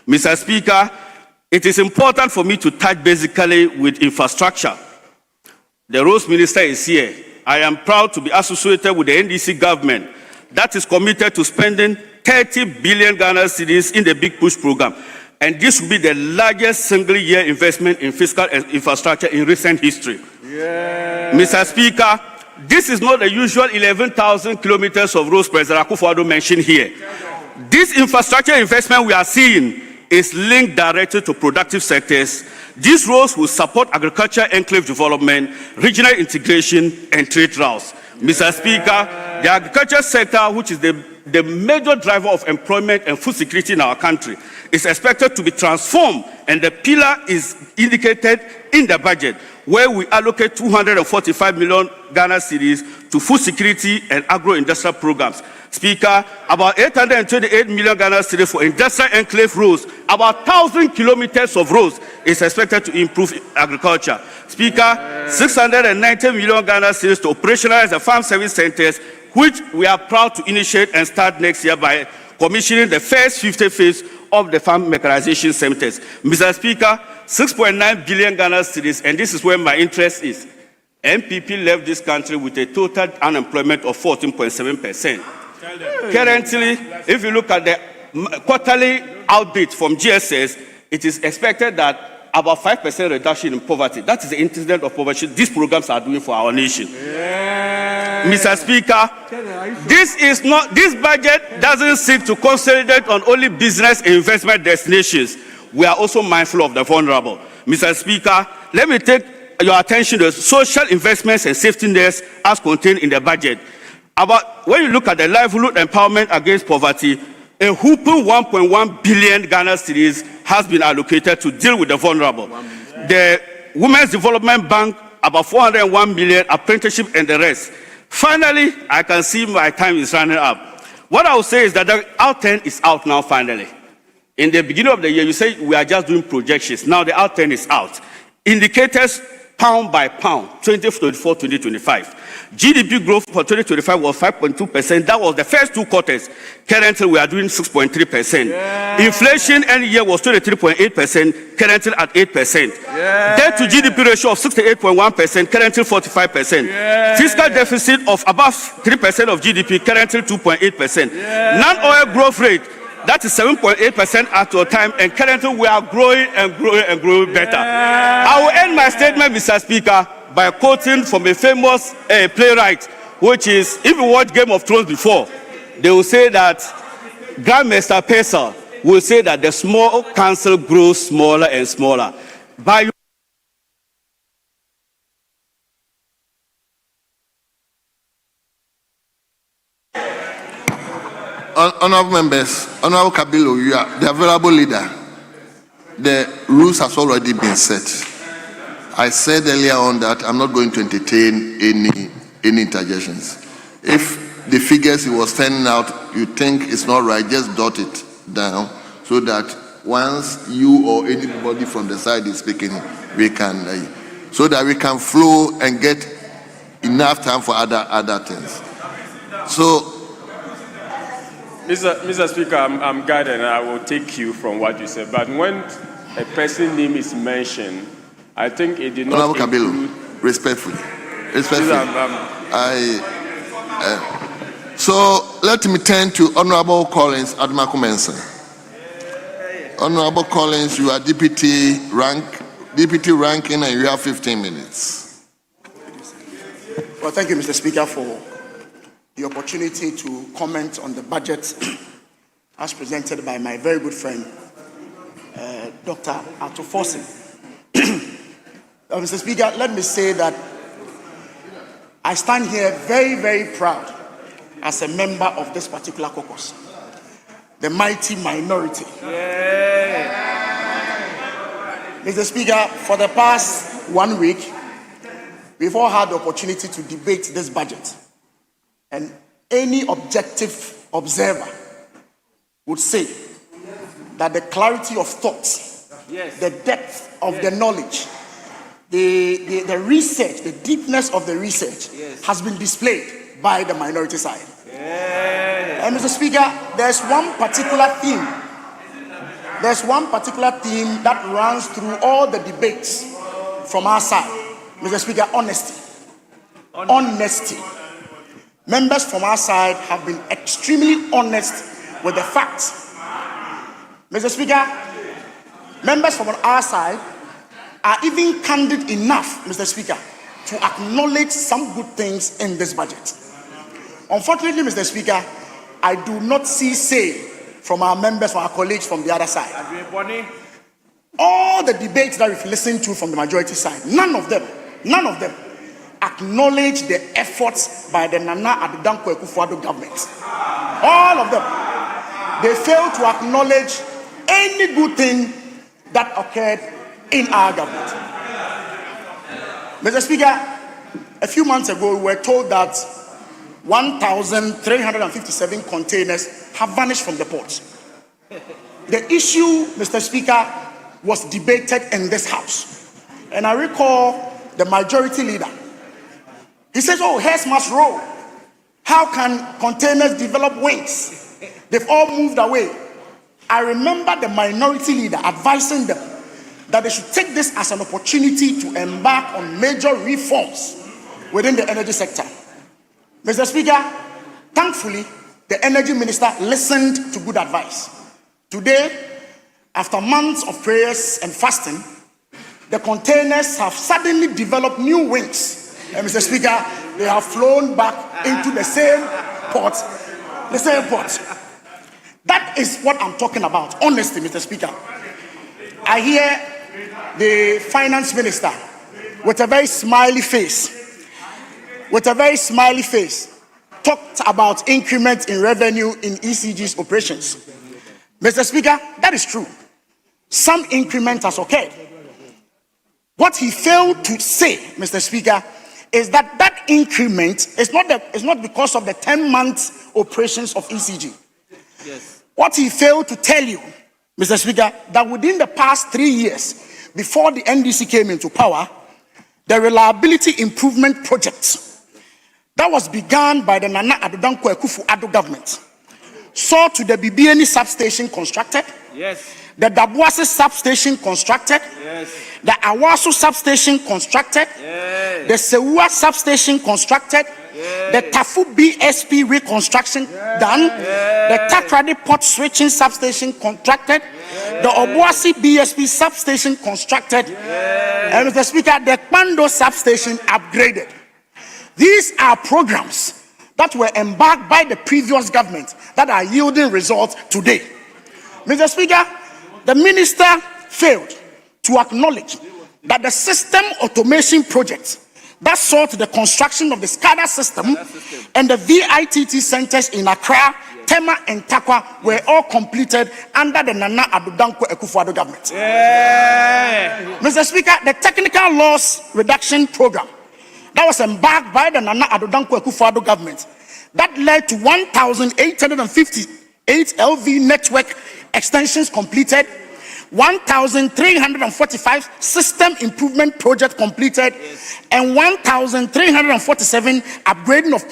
Mr. Speaker, it is important for me to touch basically with infrastructure. The roads minister is here. I am proud to be associated with the NDC government that is committed to spending 30 billion Ghana cedis in the Big Push program. And this will be the largest single-year investment in fiscal infrastructure in recent history. Mr. Speaker, this is not the usual 11,000 kilometers of roads President Akufo-Addo mentioned here. This infrastructure investment we are seeing is linked directly to productive sectors. These roads will support agriculture, enclave development, regional integration, and trade routes. Mr. Speaker, the agriculture sector, which is the major driver of employment and food security in our country, is expected to be transformed, and the pillar is indicated in the budget, where we allocate 245 million Ghana cedis to food security and agro-industrial programs. Speaker, about 828 million Ghana cedis for industrial enclave roads, about 1,000 kilometers of roads is expected to improve agriculture. Speaker, 690 million Ghana cedis to operationalize the farm service centers, which we are proud to initiate and start next year by commissioning the first 50 phase of the farm mechanization centers. Mr. Speaker, 6.9 billion Ghana cedis, and this is where my interest is. MPP left this country with a total unemployment of 14.7%. Currently, if you look at the quarterly outbeat from GSS, it is expected that about 5% reduction in poverty. That is the incident of poverty these programs are doing for our nation. Mr. Speaker, this budget doesn't seek to consolidate on only business and investment destinations. We are also mindful of the vulnerable. Mr. Speaker, let me take your attention to social investments and safety nets as contained in the budget. When you look at the livelihood empowerment against poverty, a whopping 1.1 billion Ghana cedis has been allocated to deal with the vulnerable. The Women's Development Bank, about 401 million, apprenticeship and the rest. Finally, I can see my time is running up. What I will say is that the out-turn is out now finally. In the beginning of the year, you say we are just doing projections. Now the out-turn is out. Indicators pound by pound, 2024, 2025. GDP growth for 2025 was 5.2%. That was the first 2 quarters. Currently, we are doing 6.3%. Yeah. Inflation end year was 23.8%, currently at 8%. Yeah. Debt to GDP ratio of 68.1%, currently 45%. Yeah. Fiscal deficit of above 3% of GDP, currently 2.8%. Yeah. Non-oil growth rate, that is 7.8% at your time, and currently we are growing and growing and growing better. Yeah. I will end my statement, Mr. Speaker, by quoting from a famous playwright, which is, if you watch Game of Thrones before, they will say that Grandmaster Pesa will say that the small council grows smaller and smaller. By Honorable members, Honorable Kabilo, you are the available leader. The rules has already been set. I said earlier on that I'm not going to entertain any interjections. If the figures he was sending out, you think it's not right, just dot it down so that once you or anybody from the side is speaking, we can, so that we can flow and get enough time for other things. So, Mr. Speaker, I'm guided and I will take you from what you said. But when a person's name is mentioned, I think it did not Honorable Kabilo, respectfully. So let me turn to Honorable Collins Admakumensa. Honorable Collins, you are deputy ranking, and you have 15 minutes. Well, thank you, Mr. Speaker, for the opportunity to comment on the budget as presented by my very good friend, Dr. Ato Forson. Mr. Speaker, let me say that I stand here very, very proud as a member of this particular caucus, the mighty minority. Yeah. Mr. Speaker, for the past 1 week, we've all had the opportunity to debate this budget. And any objective observer would say that the clarity of thoughts, yes, the depth of the knowledge, the research, the deepness of the research, yes, has been displayed by the minority side. Yeah. And Mr. Speaker, there's one particular theme that runs through all the debates from our side. Mr. Speaker, honesty. Members from our side have been extremely honest with the facts. Mr. Speaker, members from our side are even candid enough, Mr. Speaker, to acknowledge some good things in this budget. Unfortunately, Mr. Speaker, I do not see say from our members, from our colleagues from the other side. All the debates that we've listened to from the majority side, none of them acknowledge the efforts by the Nana Addo Akufo-Addo government. All of them. They fail to acknowledge any good thing that occurred in our government. Mr. Speaker, a few months ago, we were told that 1,357 containers have vanished from the ports. The issue, Mr. Speaker, was debated in this house. And I recall the majority leader. He says, oh, heads must roll. How can containers develop wings? They've all moved away. I remember the minority leader advising them that they should take this as an opportunity to embark on major reforms within the energy sector. Mr. Speaker, thankfully, the energy minister listened to good advice. Today, after months of prayers and fasting, the containers have suddenly developed new wings. And Mr. Speaker, they have flown back into the same port. That is what I'm talking about, honestly, Mr. Speaker. I hear the finance minister with a very smiley face, talked about increment in revenue in ECG's operations. Mr. Speaker, that is true. Some increment has occurred. What he failed to say, Mr. Speaker, is that that increment is not because of the 10-month operations of ECG. Yes. What he failed to tell you, Mr. Speaker, that within the past 3 years, before the NDC came into power, the reliability improvement project that was begun by the Nana Addo Dankwa Akufo-Addo government saw to the Bibiani substation constructed. Yes. The Dabuase substation constructed. Yes. The Awaso substation constructed. Yes. The Sewa substation constructed. Yes. The Tafu BSP reconstruction done. The Takrady port switching substation constructed. The Obuasi BSP substation constructed. And Mr. Speaker, the Kpando substation upgraded. These are programs that were embarked by the previous government that are yielding results today. Mr. Speaker, the minister failed to acknowledge that the system automation project that saw to the construction of the SCADA system and the VITT centers in Accra, Tema, and Takwa were all completed under the Nana Addo Dankwa Akufo-Addo government. Mr. Speaker, the technical loss reduction program that was embarked by the Nana Addo Dankwa Akufo-Addo government that led to 1,858 LV network extensions completed, 1,345 system improvement projects completed, and 1,347 upgrading of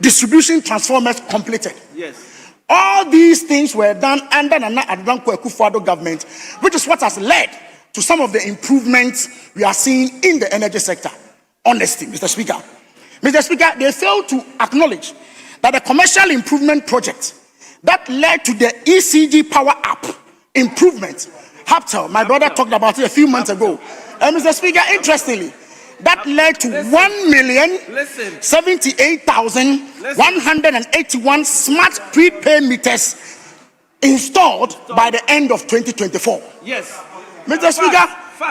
distribution transformers completed. Yes. All these things were done under Nana Addo Dankwa Akufo-Addo government, which is what has led to some of the improvements we are seeing in the energy sector. Honesty, Mr. Speaker. Mr. Speaker, they failed to acknowledge that the commercial improvement project that led to the ECG Power App improvement, Haptel, my brother talked about it a few months ago. And Mr. Speaker, interestingly, that led to 1,078,181 smart prepaid meters installed by the end of 2024. Yes. Mr. Speaker,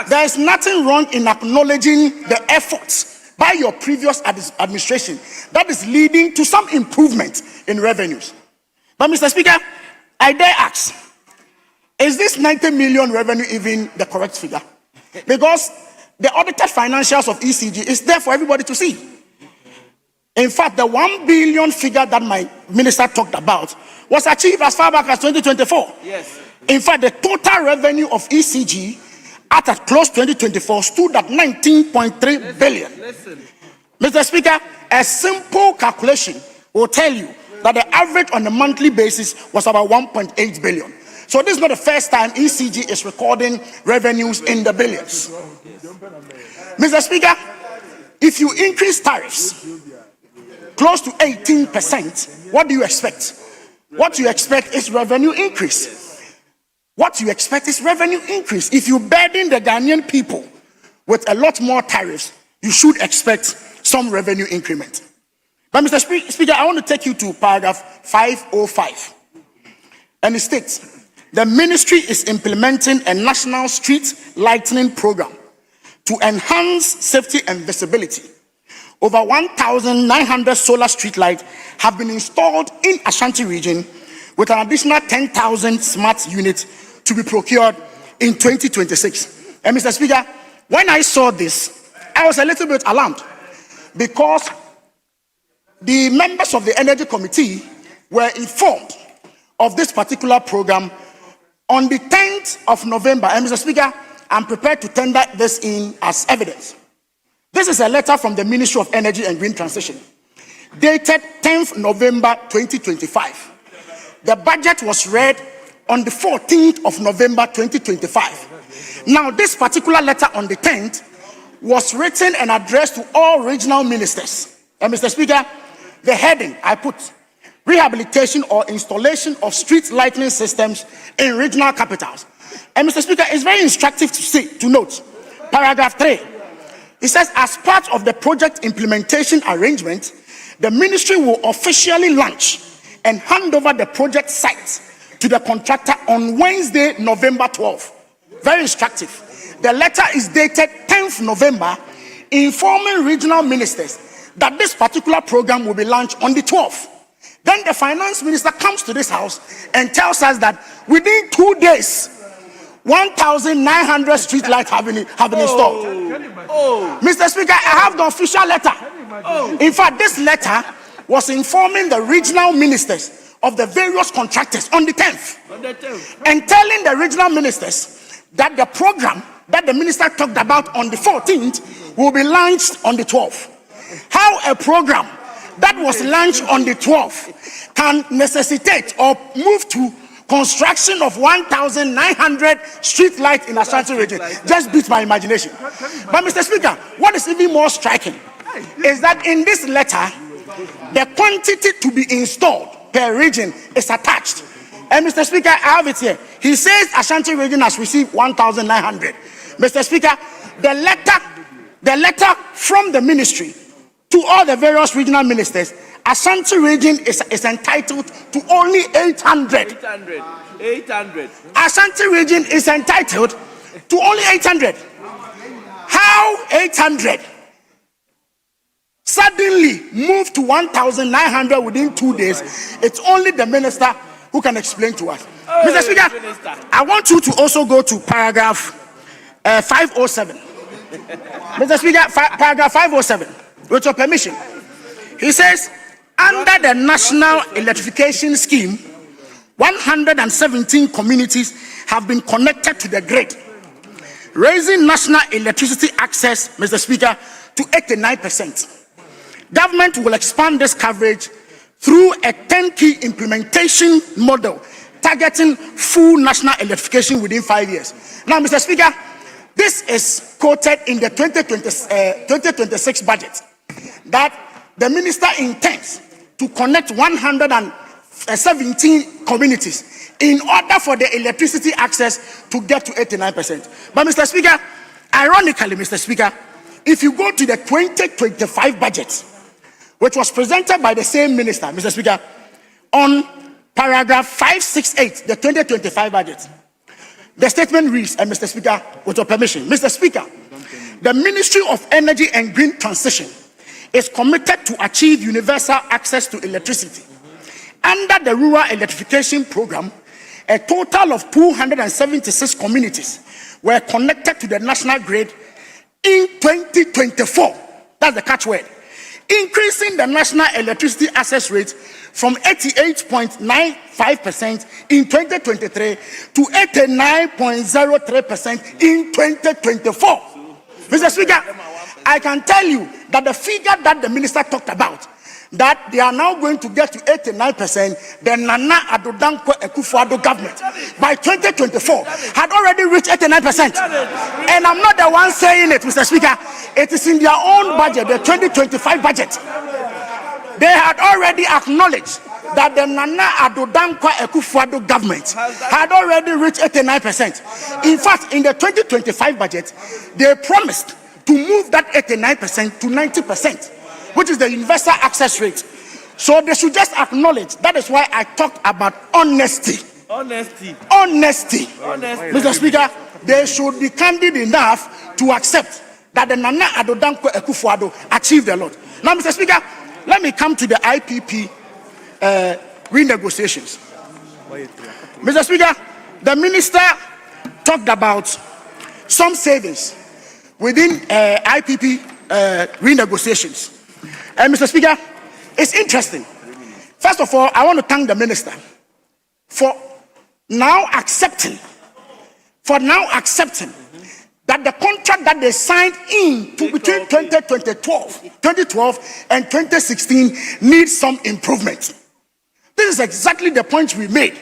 there is nothing wrong in acknowledging the efforts by your previous administration that is leading to some improvement in revenues. But Mr. Speaker, I dare ask, is this 90 million revenue even the correct figure? Because the audited financials of ECG is there for everybody to see. In fact, the 1 billion figure that my minister talked about was achieved as far back as 2024. Yes. In fact, the total revenue of ECG at close 2024 stood at 19.3 billion. Mr. Speaker, a simple calculation will tell you that the average on a monthly basis was about 1.8 billion. So this is not the first time ECG is recording revenues in the billions. Mr. Speaker, if you increase tariffs close to 18%, what do you expect? What you expect is revenue increase. What you expect is revenue increase. If you burden the Ghanaian people with a lot more tariffs, you should expect some revenue increment. But Mr. Speaker, I want to take you to paragraph 505. And it states, the ministry is implementing a national street lighting program to enhance safety and visibility. Over 1,900 solar street lights have been installed in Ashanti region, with an additional 10,000 smart units to be procured in 2026. And Mr. Speaker, when I saw this, I was a little bit alarmed because the members of the Energy Committee were informed of this particular program on the 10th of November. And Mr. Speaker, I'm prepared to tender this in as evidence. This is a letter from the Ministry of Energy and Green Transition, dated 10th November 2025. The budget was read on the 14th of November 2025. Now, this particular letter on the 10th was written and addressed to all regional ministers. And Mr. Speaker, the heading I put, rehabilitation or installation of street lighting systems in regional capitals. And Mr. Speaker, it's very instructive to note, paragraph 3. It says, as part of the project implementation arrangement, the ministry will officially launch and hand over the project site to the contractor on Wednesday, November 12th. Very instructive. The letter is dated 10th November, informing regional ministers that this particular program will be launched on the 12th. Then the finance minister comes to this house and tells us that within 2 days, 1,900 street lights have been installed. Mr. Speaker, I have the official letter. In fact, this letter was informing the regional ministers of the various contractors on the 10th. And telling the regional ministers that the program that the minister talked about on the 14th will be launched on the 12th. How a program that was launched on the 12th can necessitate or move to construction of 1,900 street lights in Ashanti region just beats my imagination. But Mr. Speaker, what is even more striking is that in this letter, the quantity to be installed per region is attached. And Mr. Speaker, I have it here. He says Ashanti region has received 1,900. Mr. Speaker, the letter from the ministry to all the various regional ministers, Ashanti region is entitled to only 800. 800. Ashanti region is entitled to only 800. How 800 suddenly moved to 1,900 within 2 days? It's only the minister who can explain to us. Mr. Speaker, I want you to also go to paragraph 507. Mr. Speaker, paragraph 507, with your permission. He says, under the National Electrification Scheme, 117 communities have been connected to the grid, raising national electricity access, Mr. Speaker, to 89%. Government will expand this coverage through a 10-key implementation model targeting full national electrification within 5 years. Now, Mr. Speaker, this is quoted in the 2026 budget that the minister intends to connect 117 communities in order for the electricity access to get to 89%. But Mr. Speaker, ironically, Mr. Speaker, if you go to the 2025 budget, which was presented by the same minister, Mr. Speaker, on paragraph 568, the 2025 budget, the statement reads, and Mr. Speaker, with your permission, Mr. Speaker, the Ministry of Energy and Green Transition is committed to achieve universal access to electricity. Under the Rural Electrification Program, a total of 276 communities were connected to the national grid in 2024. That's the catchword. Increasing the national electricity access rate from 88.95% in 2023 to 89.03% in 2024. Mr. Speaker, I can tell you that the figure that the minister talked about, that they are now going to get to 89%, the Nana Addo Dankwa Akufo-Addo government by 2024 had already reached 89%. And I'm not the one saying it, Mr. Speaker. It is in their own budget, the 2025 budget. They had already acknowledged that the Nana Addo Dankwa Akufo-Addo government had already reached 89%. In fact, in the 2025 budget, they promised to move that 89% to 90%, which is the universal access rate. So they should just acknowledge. That is why I talked about honesty. Honesty. Mr. Speaker, they should be candid enough to accept that the Nana Addo Dankwa Akufo-Addo achieved a lot. Now, Mr. Speaker, let me come to the IPP renegotiations. Mr. Speaker, the minister talked about some savings within IPP renegotiations. And Mr. Speaker, it's interesting. First of all, I want to thank the minister for now accepting that the contract that they signed between 2012 and 2016 needs some improvement. This is exactly the point we made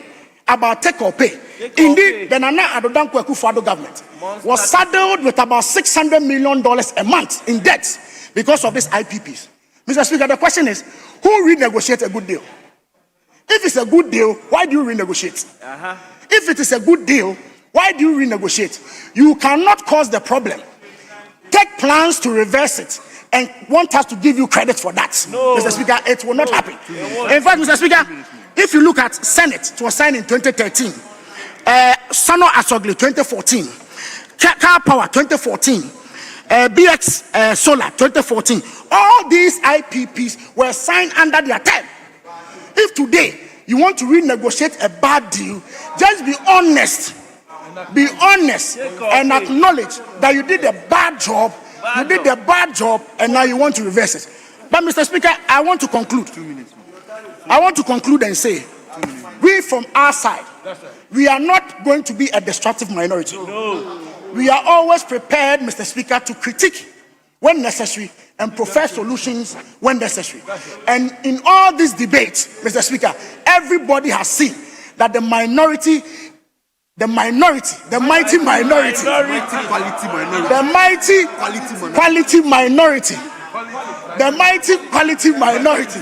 about take or pay. Indeed, the Nana Addo Dankwa Akufo-Addo government was saddled with about $600 million a month in debt because of these IPPs. Mr. Speaker, the question is, who renegotiates a good deal? If it's a good deal, why do you renegotiate? If it is a good deal, why do you renegotiate? You cannot cause the problem, take plans to reverse it, and want us to give you credit for that. No. Mr. Speaker, it will not happen. In fact, Mr. Speaker, if you look at Senate, it was signed in 2013. Sano Asogli, 2014. Car Power, 2014. BX Solar, 2014. all these IPPs were signed under their term. If today you want to renegotiate a bad deal, just be honest. Be honest and acknowledge that you did a bad job. You did a bad job and now you want to reverse it. But Mr. Speaker, I want to conclude. I want to conclude and say, we from our side, we are not going to be a destructive minority. We are always prepared, Mr. Speaker, to critique when necessary and profess solutions when necessary. And in all these debates, Mr. Speaker, everybody has seen that the mighty quality minority.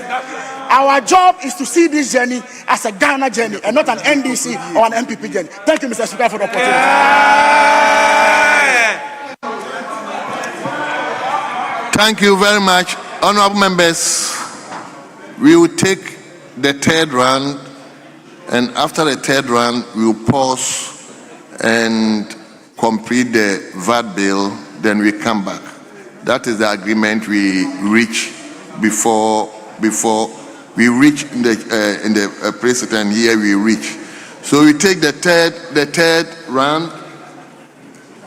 Our job is to see this journey as a Ghana journey and not an NDC or an MPP journey. Thank you, Mr. Speaker, for the opportunity. Thank you very much. Honorable members, we will take the third round, and after the third round, we will pause and complete the VAT bill, then we come back. That is the agreement we reach before we reach in the precedent here we reach. So we take the third round,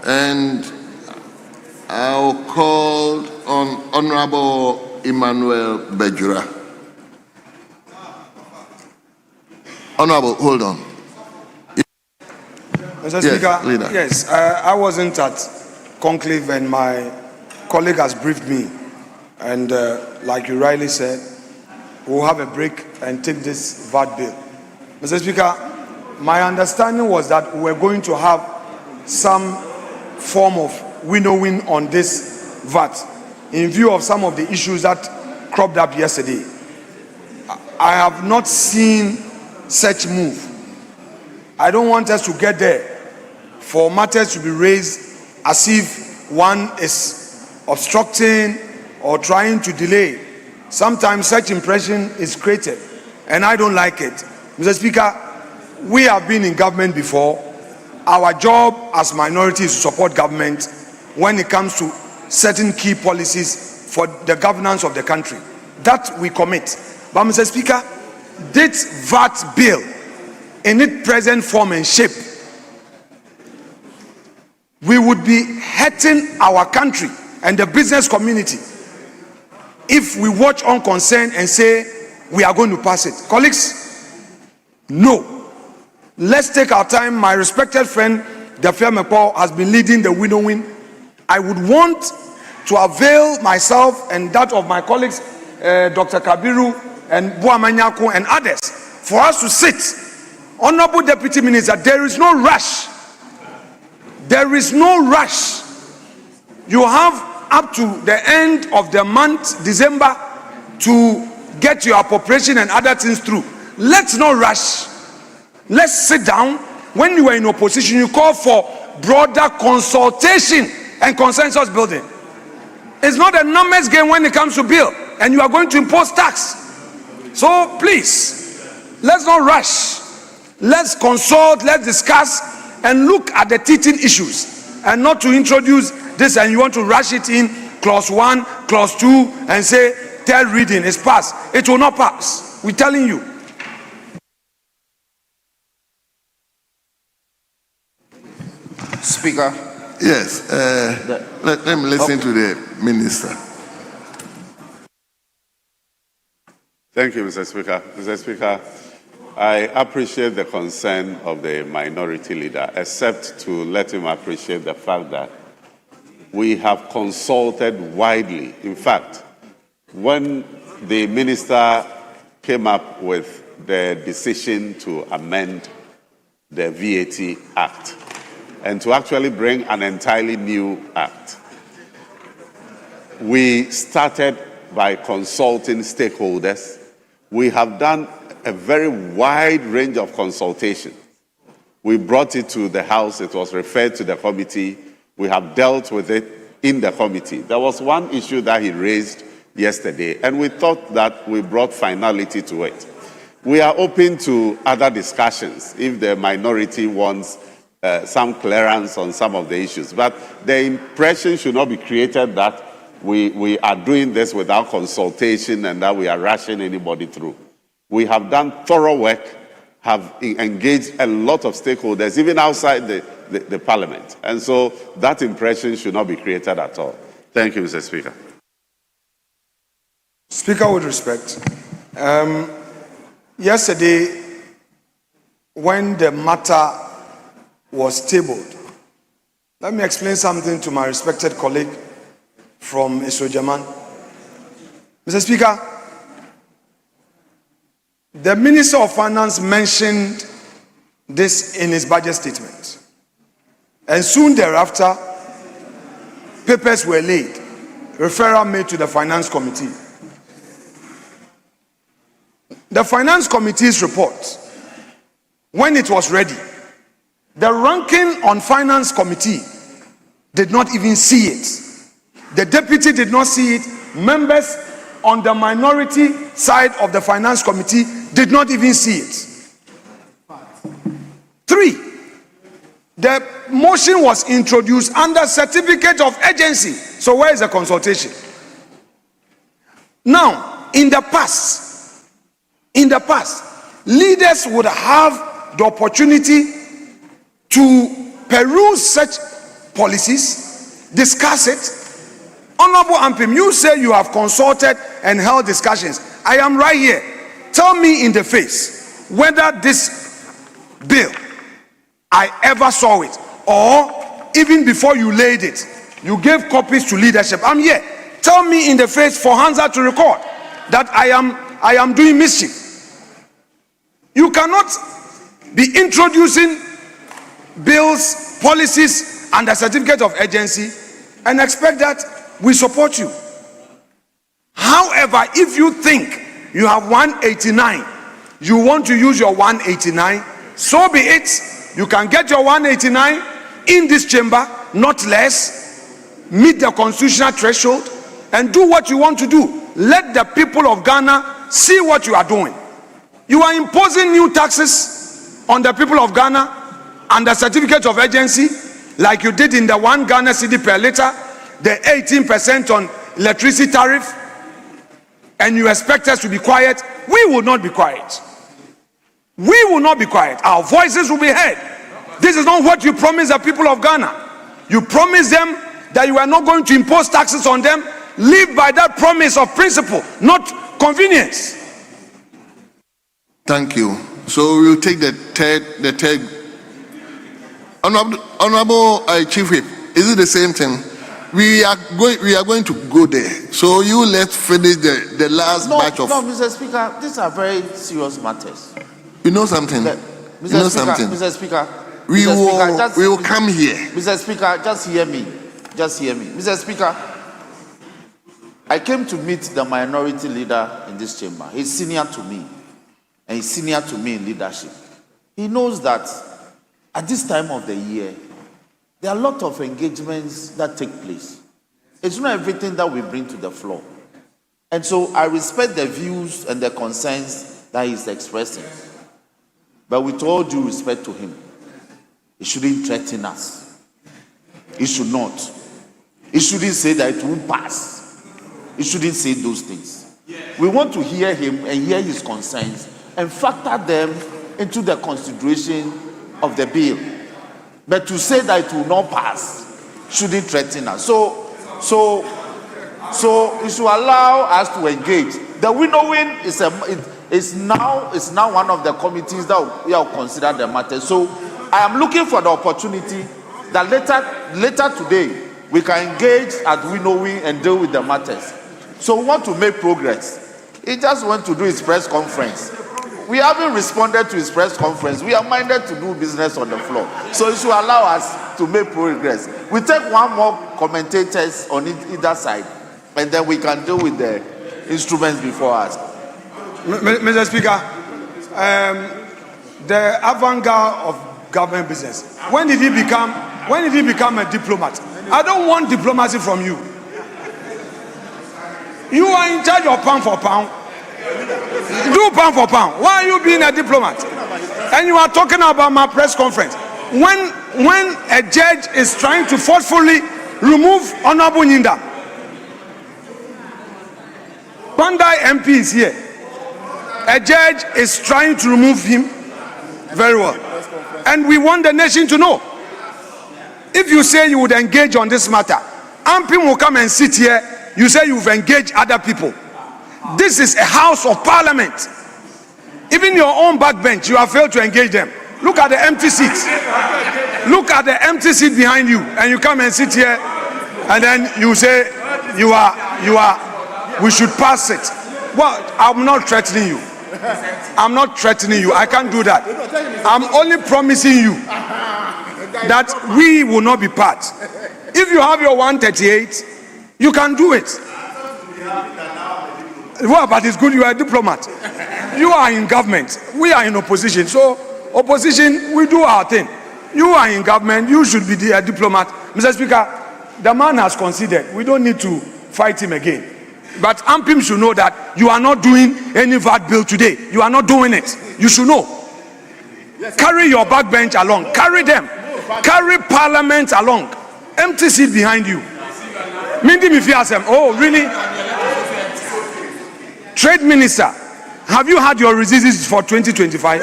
and I'll call on Honorable Emmanuel Bejura. Honorable, hold on. Mr. Speaker, leader. Yes, I wasn't at conclave and my colleague has briefed me. And like you rightly said, we'll have a break and take this VAT bill. Mr. Speaker, my understanding was that we're going to have some form of winnowing on this VAT in view of some of the issues that cropped up yesterday. I have not seen such move. I don't want us to get there for matters to be raised as if one is obstructing or trying to delay. Sometimes such impression is created, and I don't like it. Mr. Speaker, we have been in government before. Our job as minorities is to support government when it comes to certain key policies for the governance of the country. That we commit. But Mr. Speaker, this VAT bill in its present form and shape, we would be hurting our country and the business community if we watch unconcerned and say we are going to pass it. Colleagues, no. Let's take our time. My respected friend, Dafia Mepo, has been leading the winnowing. I would want to avail myself and that of my colleagues, Dr. Kabiru and Buamanyako and others, for us to sit. Honorable Deputy Minister, there is no rush. There is no rush. You have up to the end of the month, December, to get your appropriation and other things through. Let's not rush. Let's sit down. When you were in opposition, you called for broader consultation and consensus building. It's not a numbers game when it comes to bill, and you are going to impose tax. So please, let's not rush. Let's consult, let's discuss, and look at the teaching issues, and not to introduce this and you want to rush it in clause 1, clause 2, and say third reading is passed. It will not pass. We're telling you. Speaker. Yes. Let me listen to the minister. Thank you, Mr. Speaker. Mr. Speaker, I appreciate the concern of the minority leader, except to let him appreciate the fact that we have consulted widely. In fact, when the minister came up with the decision to amend the VAT Act and to actually bring an entirely new act, we started by consulting stakeholders. We have done a very wide range of consultation. We brought it to the House. It was referred to the committee. We have dealt with it in the committee. There was one issue that he raised yesterday, and we thought that we brought finality to it. We are open to other discussions if the minority wants some clearance on some of the issues. But the impression should not be created that we are doing this without consultation and that we are rushing anybody through. We have done thorough work, have engaged a lot of stakeholders, even outside the Parliament. And so that impression should not be created at all. Thank you, Mr. Speaker. Speaker, with respect, yesterday, when the matter was tabled, let me explain something to my respected colleague from Isojaman. Mr. Speaker, the Minister of Finance mentioned this in his budget statement. And soon thereafter, papers were laid, referral made to the Finance Committee. The Finance Committee's report, when it was ready, the ranking on Finance Committee did not even see it. The deputy did not see it. Members on the minority side of the Finance Committee did not even see it. 3, the motion was introduced under certificate of urgency. So where is the consultation? Now, in the past, leaders would have the opportunity to peruse such policies, discuss it. Honorable Ampim, you say you have consulted and held discussions. I am right here. Tell me in the face whether this bill, I ever saw it, or even before you laid it, you gave copies to leadership. I'm here. Tell me in the face for Hansa to record that I am doing mischief. You cannot be introducing bills, policies under certificate of urgency and expect that we support you. However, if you think you have 189, you want to use your 189, so be it. You can get your 189 in this chamber, not less, meet the constitutional threshold, and do what you want to do. Let the people of Ghana see what you are doing. You are imposing new taxes on the people of Ghana under certificate of urgency, like you did in the 1 Ghana cedi per litre, the 18% on electricity tariff, and you expect us to be quiet. We will not be quiet. We will not be quiet. Our voices will be heard. This is not what you promised the people of Ghana. You promised them that you are not going to impose taxes on them. Live by that promise of principle, not convenience. Thank you. So we'll take the third. Honorable Chief Whip, is it the same thing? We are going to go there. So you let's finish the last batch of. No, Mr. Speaker, these are very serious matters. You know something? Mr. Speaker, we will come here. Mr. Speaker, just hear me. Mr. Speaker, I came to meet the minority leader in this chamber. He's senior to me, and he's senior to me in leadership. He knows that at this time of the year, there are a lot of engagements that take place. It's not everything that we bring to the floor. And so I respect the views and the concerns that he's expressing. But with all due respect to him, he shouldn't threaten us. He should not. He shouldn't say that it won't pass. He shouldn't say those things. We want to hear him and hear his concerns and factor them into the consideration of the bill. But to say that it will not pass shouldn't threaten us. So you should allow us to engage. The winnowing is now one of the committees that we will consider the matter. So I am looking for the opportunity that later today we can engage at winnowing and deal with the matters. So we want to make progress. He just went to do his press conference. We haven't responded to his press conference. We are minded to do business on the floor. So it should allow us to make progress. We take one more commentators on either side, and then we can deal with the instruments before us. Mr. Speaker, the avant-garde of government business. When did he become a diplomat? I don't want diplomacy from you. You are in charge of pound for pound. Do pound for pound. Why are you being a diplomat? And you are talking about my press conference. When a judge is trying to forcefully remove Honorable Nyinda, Pandai MP is here. A judge is trying to remove him. Very well. And we want the nation to know. If you say you would engage on this matter, Ampim will come and sit here. You say you've engaged other people. This is a house of parliament. Even your own backbench, you have failed to engage them. Look at the empty seats. Look at the empty seat behind you, and you come and sit here, and then you say we should pass it. Well, I'm not threatening you. I'm not threatening you. I can't do that. I'm only promising you that we will not be part. If you have your 138, you can do it. Well, but it's good you are a diplomat. You are in government. We are in opposition. So, opposition, we do our thing. You are in government. You should be a diplomat. Mr. Speaker, the man has conceded. We don't need to fight him again. But Ampim should know that you are not doing any VAT bill today. You are not doing it. You should know. Carry your backbench along. Carry them. Carry parliament along. Empty seat behind you. Oh, really? Trade Minister, have you had your releases for 2025?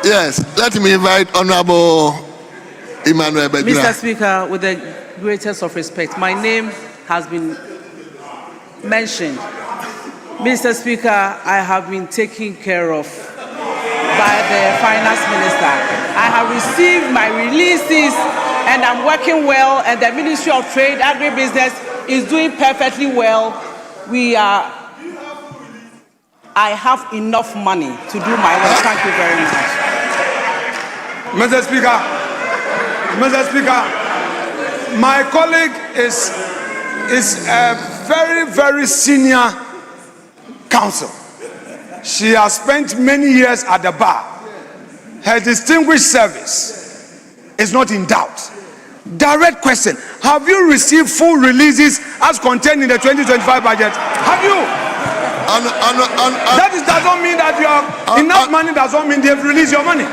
Yes, let me invite Honorable Emmanuel Begula. Mr. Speaker, with the greatest of respect, my name has been mentioned. Mr. Speaker, I have been taken care of by the Finance Minister. I have received my releases and I'm working well, and the Ministry of Trade, Agribusiness is doing perfectly well. I have enough money to do my work. Thank you very much. Mr. Speaker, my colleague is a very, very senior counsel. She has spent many years at the bar. Her distinguished service is not in doubt. Direct question: have you received full releases as contained in the 2025 budget? Have you? That does not mean that you have enough money. Does not mean they've released your money.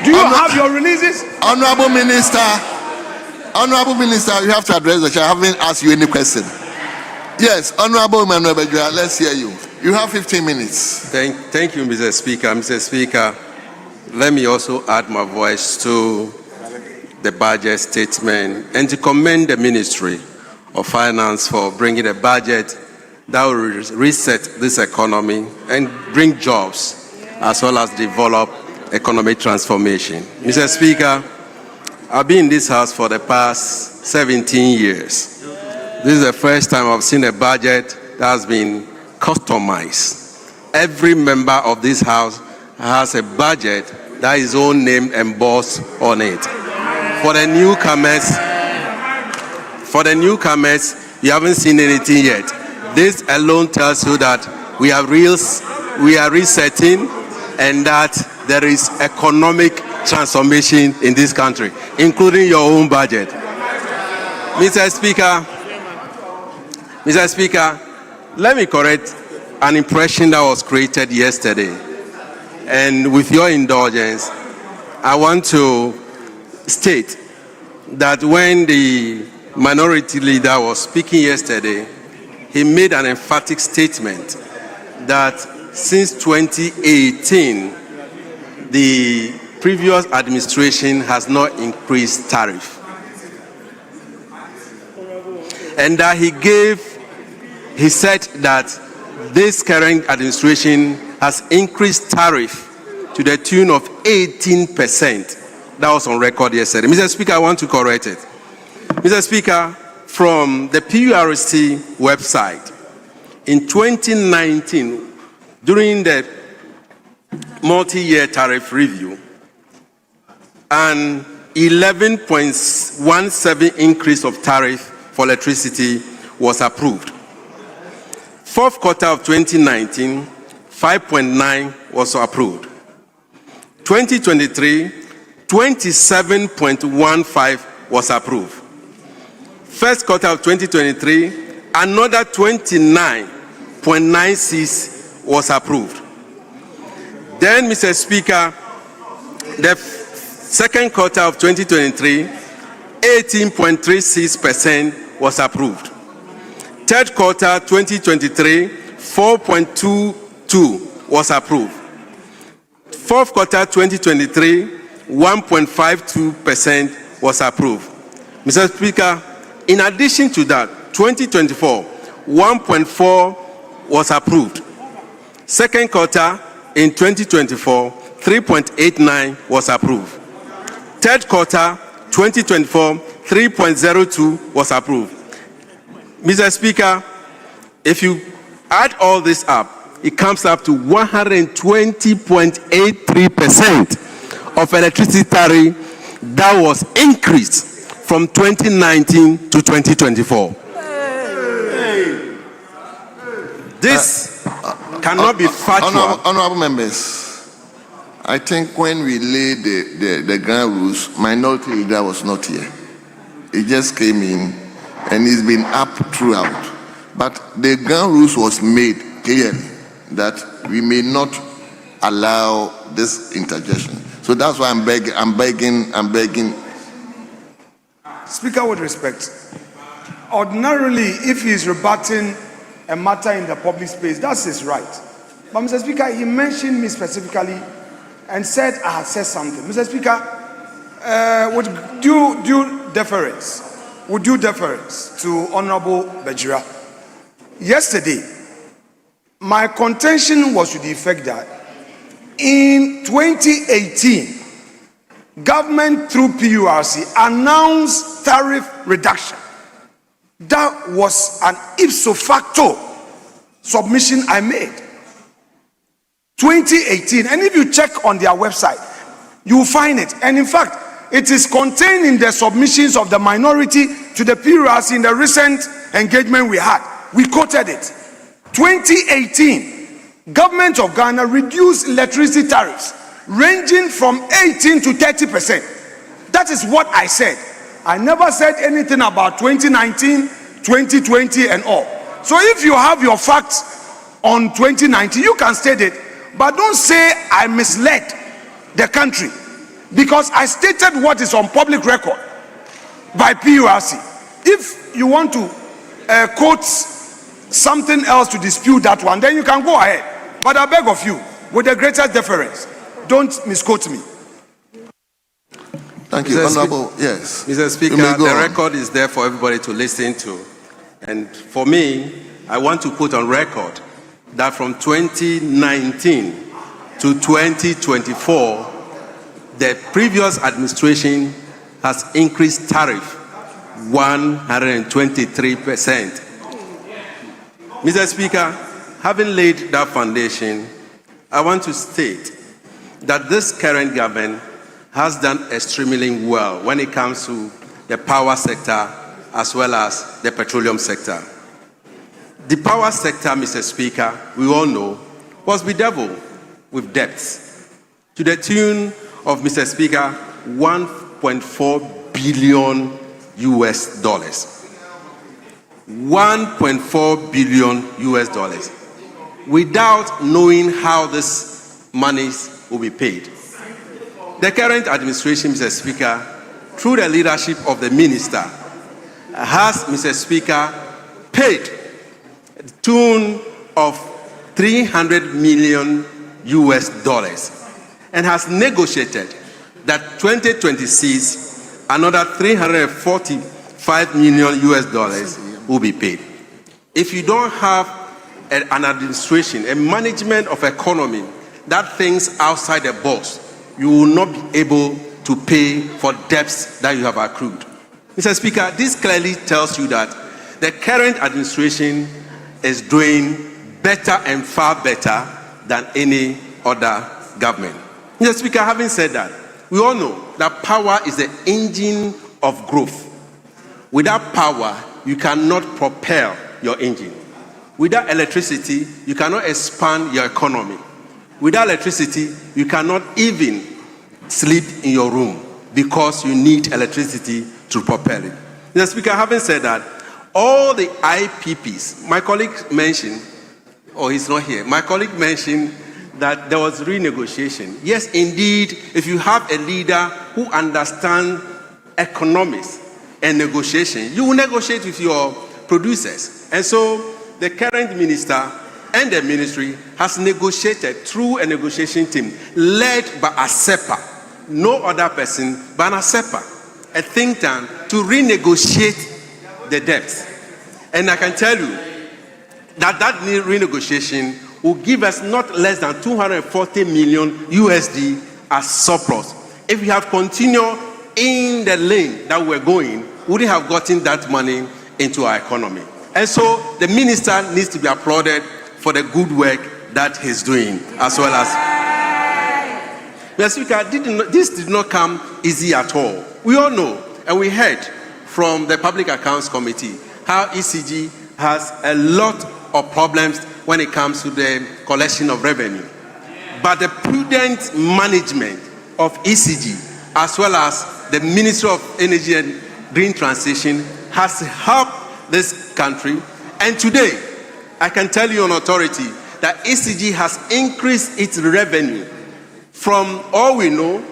Do you have your releases? Honorable Minister, you have to address the chair. I haven't asked you any question. Yes, Honorable Emmanuel Begula, let's hear you. You have 15 minutes. Thank you, Mr. Speaker. Mr. Speaker, let me also add my voice to the budget statement and to commend the Ministry of Finance for bringing a budget that will reset this economy and bring jobs as well as develop economic transformation. Mr. Speaker, I've been in this house for the past 17 years. This is the first time I've seen a budget that has been customized. Every member of this house has a budget that his own name embossed on it. For the newcomers, you haven't seen anything yet. This alone tells you that we are resetting and that there is economic transformation in this country, including your own budget. Mr. Speaker, let me correct an impression that was created yesterday. And with your indulgence, I want to state that when the minority leader was speaking yesterday, he made an emphatic statement that since 2018, the previous administration has not increased tariff. And that he said that this current administration has increased tariff to the tune of 18%. That was on record yesterday. Mr. Speaker, I want to correct it. Mr. Speaker, from the PURC website, in 2019, during the multi-year tariff review, an 11.17 increase of tariff for electricity was approved. Fourth quarter of 2019, 5.9 was approved. 2023, 27.15 was approved. First quarter of 2023, another 29.96 was approved. Then, Mr. Speaker, the second quarter of 2023, 18.36% was approved. Third quarter 2023, 4.22 was approved. Fourth quarter 2023, 1.52% was approved. Mr. Speaker, in addition to that, 2024, 1.4 was approved. Second quarter in 2024, 3.89 was approved. Third quarter 2024, 3.02 was approved. Mr. Speaker, if you add all this up, it comes up to 120.83% of electricity tariff that was increased from 2019 to 2024. This cannot be factual. Honorable members, I think when we laid the ground rules, minority leader was not here. He just came in and he's been up throughout. But the ground rules was made clearly that we may not allow this interjection. So that's why I'm begging. Speaker, with respect, ordinarily, if he is rebutting a matter in the public space, that's his right. But Mr. Speaker, he mentioned me specifically and said I had said something. Mr. Speaker, with due deference to Honorable Bajira, yesterday, my contention was to the effect that in 2018, government through PURC announced tariff reduction. That was an ipso facto submission I made. 2018, and if you check on their website, you will find it. And in fact, it is contained in the submissions of the minority to the PURC in the recent engagement we had. We quoted it. 2018, government of Ghana reduced electricity tariffs ranging from 18 to 30%. That is what I said. I never said anything about 2019, 2020 and all. So if you have your facts on 2019, you can state it, but don't say I misled the country, because I stated what is on public record by PURC. If you want to quote something else to dispute that one, then you can go ahead. But I beg of you, with the greatest deference, don't misquote me. Thank you, Honorable. Yes. Mr. Speaker, the record is there for everybody to listen to. And for me, I want to put on record that from 2019 to 2024, the previous administration has increased tariff 123%. Mr. Speaker, having laid that foundation, I want to state that this current government has done extremely well when it comes to the power sector as well as the petroleum sector. The power sector, Mr. Speaker, we all know, was bedeviled with debts to the tune of, Mr. Speaker, $1.4 billion US dollars. $1.4 billion US dollars, without knowing how this monies will be paid. The current administration, Mr. Speaker, through the leadership of the minister, has, Mr. Speaker, paid a tune of $300 million US dollars and has negotiated that 2026 another $345 million US dollars will be paid. If you don't have an administration, a management of economy that thinks outside the box, you will not be able to pay for debts that you have accrued. Mr. Speaker, this clearly tells you that the current administration is doing better and far better than any other government. Mr. Speaker, having said that, we all know that power is the engine of growth. Without power, you cannot propel your engine. Without electricity, you cannot expand your economy. Without electricity, you cannot even sleep in your room because you need electricity to propel it. Mr. Speaker, having said that, all the IPPs, my colleague mentioned, he's not here, my colleague mentioned that there was renegotiation. Yes, indeed, if you have a leader who understands economics and negotiation, you will negotiate with your producers. And so the current minister and the ministry has negotiated through a negotiation team led by ASEPA, no other person but ASEPA, a think tank, to renegotiate the debts. And I can tell you that renegotiation will give us not less than 240 million USD as surplus. If we have continued in the lane that we're going, we wouldn't have gotten that money into our economy. And so the minister needs to be applauded for the good work that he's doing, as well as... Mr. Speaker, this did not come easy at all. We all know, and we heard from the Public Accounts Committee, how ECG has a lot of problems when it comes to the collection of revenue. But the prudent management of ECG, as well as the Ministry of Energy and Green Transition, has helped this country. And today, I can tell you on authority that ECG has increased its revenue from, all we know,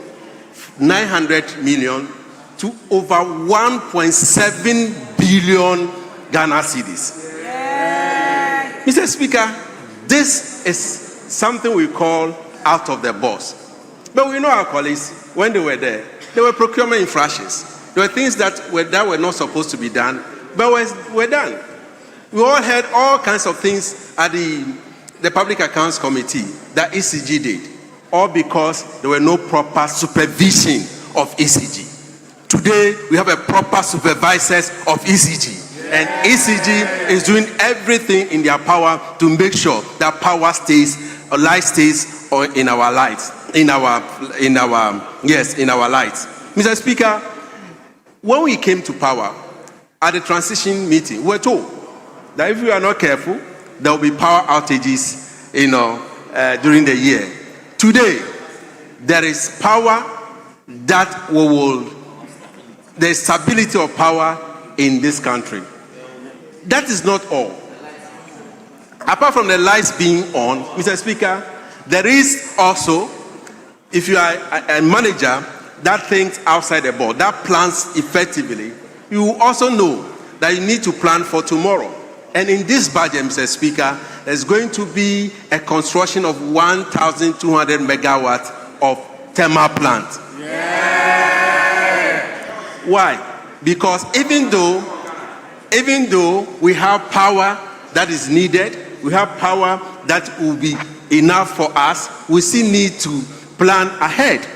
900 million to over 1.7 billion Ghana cedis. Mr. Speaker, this is something we call out of the box. But we know our colleagues, when they were there were procurement infractions. There were things that were not supposed to be done, but were done. We all heard all kinds of things at the Public Accounts Committee that ECG did, all because there were no proper supervision of ECG. Today, we have a proper supervisors of ECG. And ECG is doing everything in their power to make sure that power stays, or light stays in our lights, in our lights. Mr. Speaker, when we came to power at the transition meeting, we were told that if we are not careful, there will be power outages, during the year. Today, there is power that there is stability of power in this country. That is not all. Apart from the lights being on, Mr. Speaker, there is also, if you are a manager that thinks outside the box, that plans effectively, you will also know that you need to plan for tomorrow. And in this budget, Mr. Speaker, there's going to be a construction of 1,200 megawatts of thermal plant. Yeah. Why? Because even though we have power that is needed, we have power that will be enough for us, we still need to plan ahead.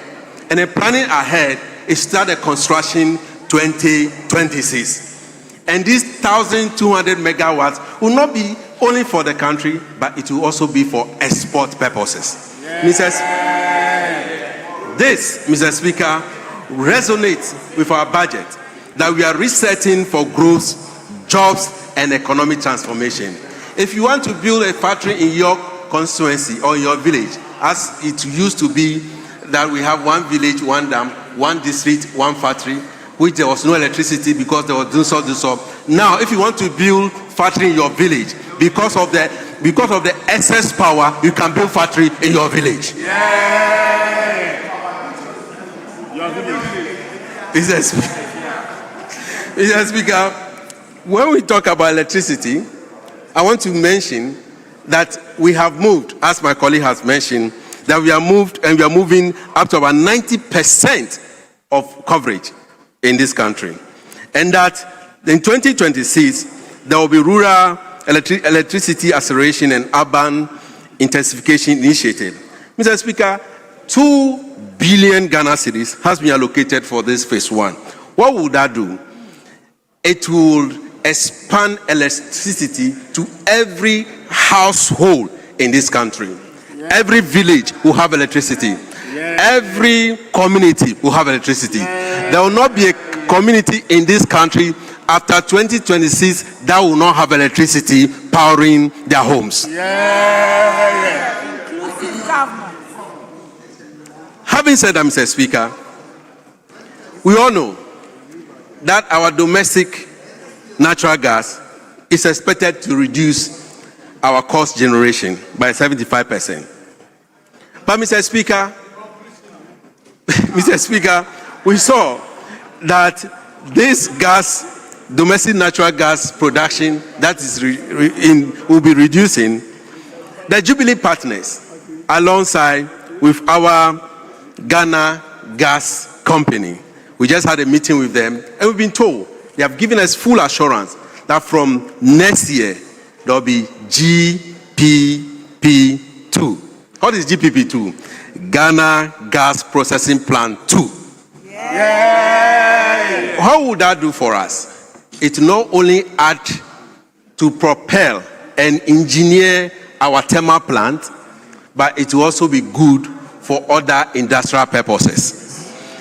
And the planning ahead is start the construction 2026. And this 1,200 megawatts will not be only for the country, but it will also be for export purposes. This, Mr. Speaker, resonates with our budget that we are resetting for growth, jobs, and economic transformation. If you want to build a factory in your constituency or your village, as it used to be that we have one village, one dam, one district, one factory, which there was no electricity because there was do so. Now, if you want to build factory in your village, because of the excess power, you can build factory in your village. Yeah. Your village. Mr. Speaker, when we talk about electricity, I want to mention that we have moved, as my colleague has mentioned, that we are moving up to about 90% of coverage in this country. And that in 2026, there will be rural electricity acceleration and urban intensification initiative. Mr. Speaker, 2 billion Ghana cedis has been allocated for this phase one. What will that do? It will expand electricity to every household in this country. Yeah. Every village will have electricity. Yeah. Every community will have electricity. Yeah. There will not be a community in this country after 2026 that will not have electricity powering their homes. Yeah. Inclusive government. Having said that, Mr. Speaker, we all know that our domestic natural gas is expected to reduce our cost generation by 75%. But Mr. Speaker, we saw that this gas domestic natural gas production that is will be reducing, the Jubilee partners, alongside with our Ghana Gas Company, we just had a meeting with them, and we've been told, they have given us full assurance that from next year, there will be GPP2. What is GPP2? Ghana Gas Processing Plant 2. Yeah. How would that do for us? It not only add to propel and engineer our thermal plant, but it will also be good for other industrial purposes.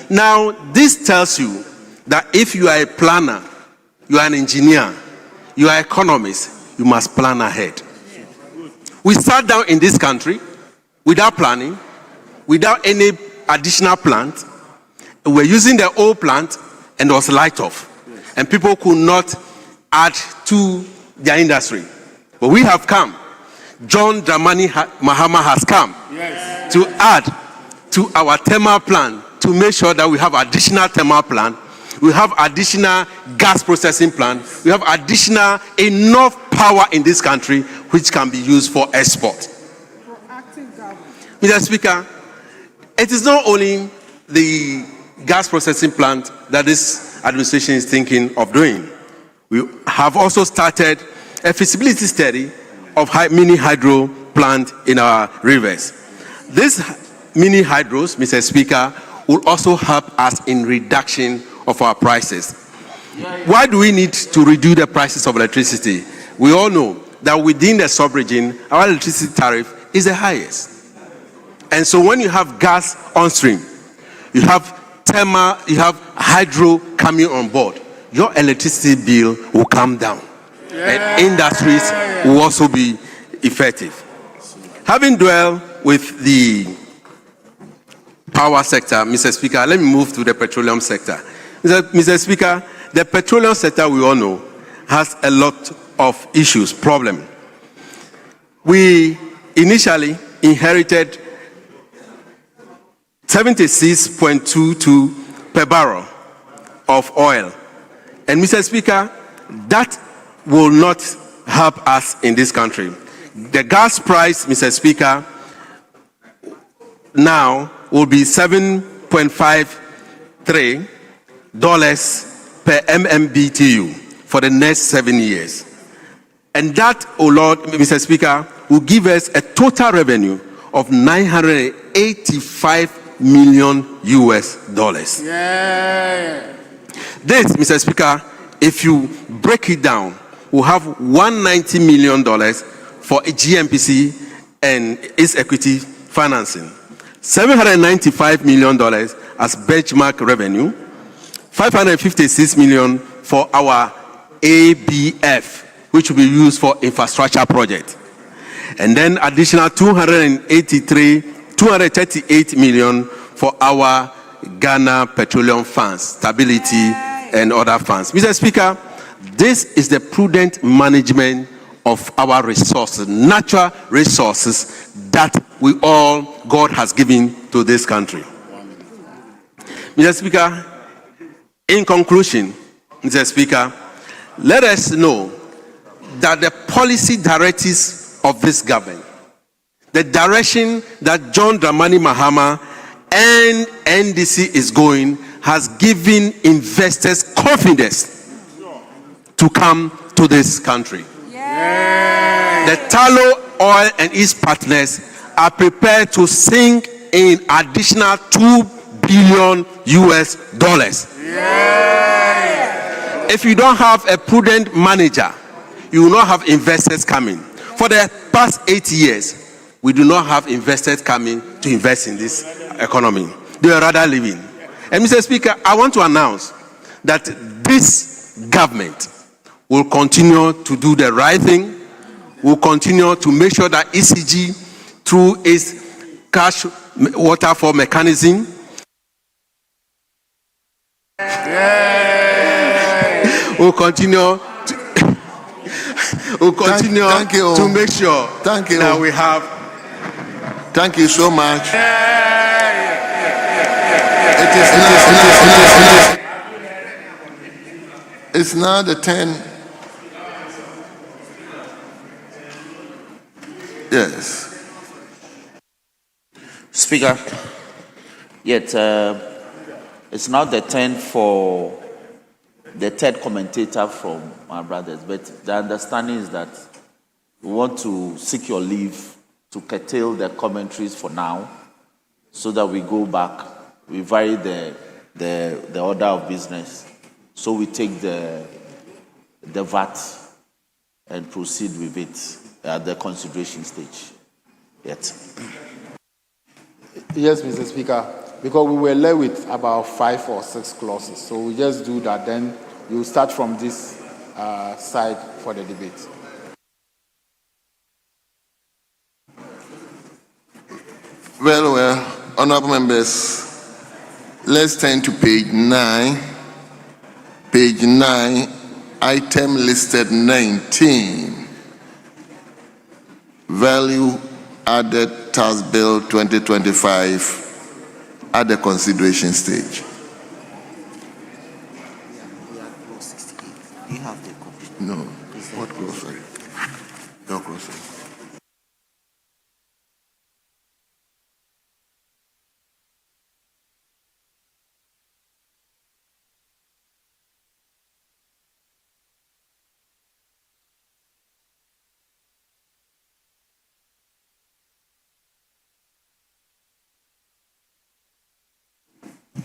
Now, this tells you that if you are a planner, you are an engineer, you are an economist, you must plan ahead. We sat down in this country without planning, without any additional plant. We were using the old plant and it was light off. And people could not add to their industry. But we have come. John Dramani Mahama has come to add to our thermal plant to make sure that we have additional thermal plant, we have additional gas processing plant, we have additional enough power in this country which can be used for export. Mr. Speaker, it is not only the gas processing plant that this administration is thinking of doing. We have also started a feasibility study of mini hydro plant in our rivers. These mini hydros, Mr. Speaker, will also help us in reduction of our prices. Why do we need to reduce the prices of electricity? We all know that within the sub-region, our electricity tariff is the highest. And so when you have gas on stream, you have thermal, you have hydro coming on board, your electricity bill will come down. And industries will also be effective. Having dwelled with the power sector, Mr. Speaker, let me move to the petroleum sector. Mr. Speaker, the petroleum sector, we all know, has a lot of issues, problem. We initially inherited 76.22 per barrel of oil. And Mr. Speaker, that will not help us in this country. The gas price, Mr. Speaker, now will be $7.53 per MMBTU for the next 7 years. And that, oh Lord, Mr. Speaker, will give us a total revenue of $985 million US. This, Mr. Speaker, if you break it down, we'll have $190 million for a GMPC and its equity financing, $795 million as benchmark revenue, $556 million for our ABF, which will be used for infrastructure projects, and then additional $238 million for our Ghana Petroleum Funds, stability and other funds. Mr. Speaker, this is the prudent management of our resources, natural resources that God has given to this country. Mr. Speaker, in conclusion, Mr. Speaker, let us know that the policy directives of this government, the direction that John Dramani Mahama and NDC is going, has given investors confidence to come to this country. The Tullow Oil and its partners are prepared to sink in additional $2 billion US. If you don't have a prudent manager, you will not have investors coming. For the past 8 years, we do not have investors coming to invest in this economy. They are rather leaving. And Mr. Speaker, I want to announce that this government will continue to do the right thing, will continue to make sure that ECG, through its cash waterfall mechanism, will continue to make sure that we have. Thank you so much. It's now the 10. Yes. Speaker, yet it's now the turn for the third commentator from my brothers, but the understanding is that we want to seek your leave to curtail the commentaries for now, so that we go back, we vary the order of business, so we take the VAT and proceed with it at the consideration stage. Yes. Yes, Mr. Speaker, because we were left with about 5 or 6 clauses. So we just do that, then you start from this side for the debate. Well, honorable members, let's turn to page 9. Page 9, item listed 19. Value added tax bill 2025 at the consideration stage. No. What grocery? No grocery.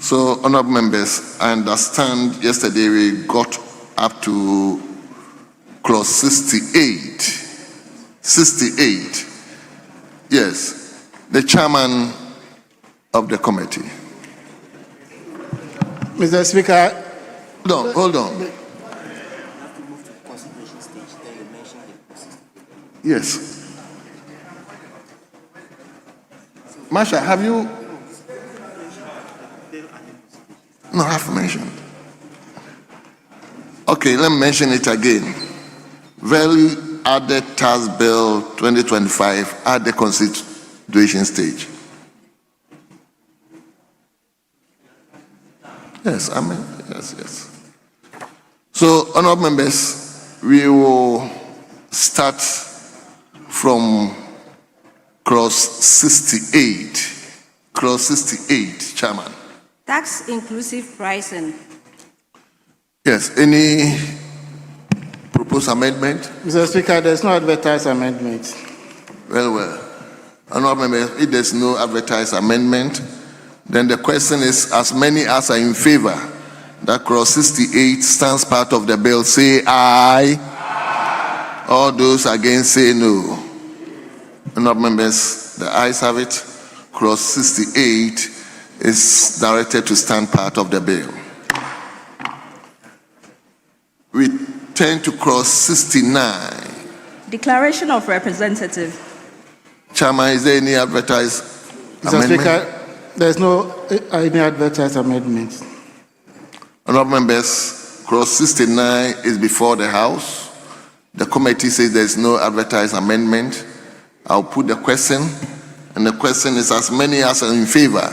So, honorable members, I understand yesterday we got up to clause 68. 68. Yes. The chairman of the committee. Mr. Speaker. Hold on. Yes. Masha, have you? No, I've mentioned. Okay, let me mention it again. Value added tax bill 2025 at the consideration stage. Yes, I mean, yes. So, honorable members, we will start from clause 68. Clause 68, Chairman. Tax inclusive pricing. Yes, any proposed amendment? Mr. Speaker, there's no advertised amendment. Well. Honorable members, if there's no advertised amendment, then the question is, as many as are in favor that clause 68 stands part of the bill, say aye. Aye. All those against say no. Honorable members, the ayes have it. Clause 68 is directed to stand part of the bill. We turn to clause 69. Declaration of representative. Chairman, is there any advertised amendment? Mr. Speaker, there's no any advertised amendment. Honorable members, clause 69 is before the House. The committee says there's no advertised amendment. I'll put the question, and the question is, as many as are in favor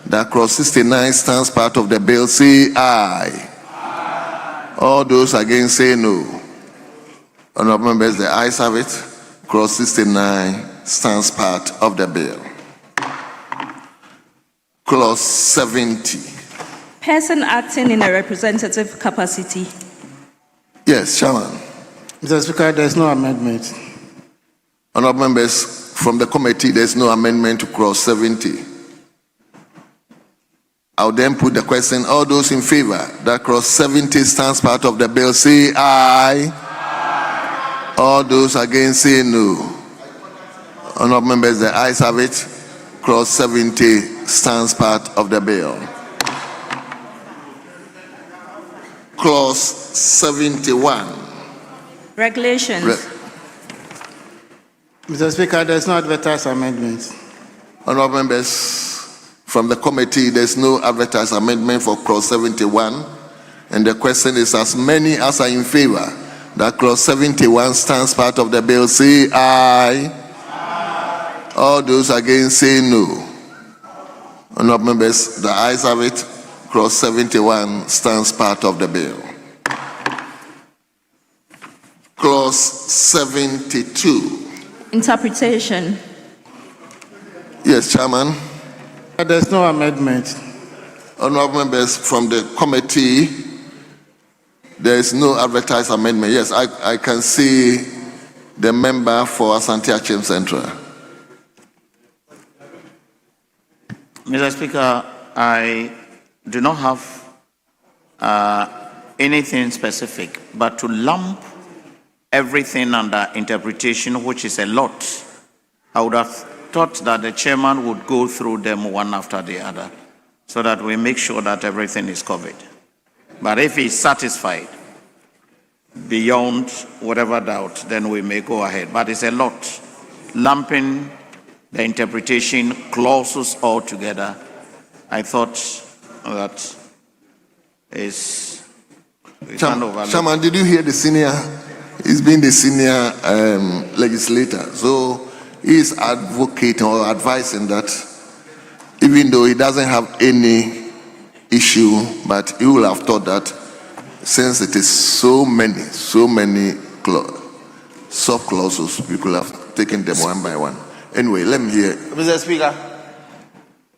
that clause 69 stands part of the bill, say aye. Aye. All those against say no. Honorable members, the ayes have it. Clause 69 stands part of the bill. Clause 70. Person acting in a representative capacity. Yes, Chairman. Mr. Speaker, there's no amendment. Honorable members, from the committee, there's no amendment to clause 70. I'll then put the question, all those in favor that clause 70 stands part of the bill, say aye. Aye. All those against say no. Honorable members, the ayes have it. Clause 70 stands part of the bill. Clause 71. Regulations. Mr. Speaker, there's no advertised amendment. Honorable members, from the committee, there's no advertised amendment for clause 71. And the question is, as many as are in favor that clause 71 stands part of the bill, say aye. Aye. All those against say no. Honorable members, the ayes have it. Clause 71 stands part of the bill. cross 72. Interpretation. Yes, Chairman. There's no amendment. Honorable members from the committee, there is no advertised amendment. Yes, I can see the member for Asante Achem Central. Mr. Speaker, I do not have anything specific, but to lump everything under interpretation, which is a lot, I would have thought that the chairman would go through them one after the other so that we make sure that everything is covered. But if he's satisfied beyond whatever doubt, then we may go ahead. But it's a lot. Lumping the interpretation clauses all together, I thought that is Chairman, did you hear the senior? He's been the senior legislator. So he's advocating or advising that even though he doesn't have any issue, but he will have thought that since it is so many sub-clauses, we could have taken them one by one. Anyway, let me hear. Mr. Speaker,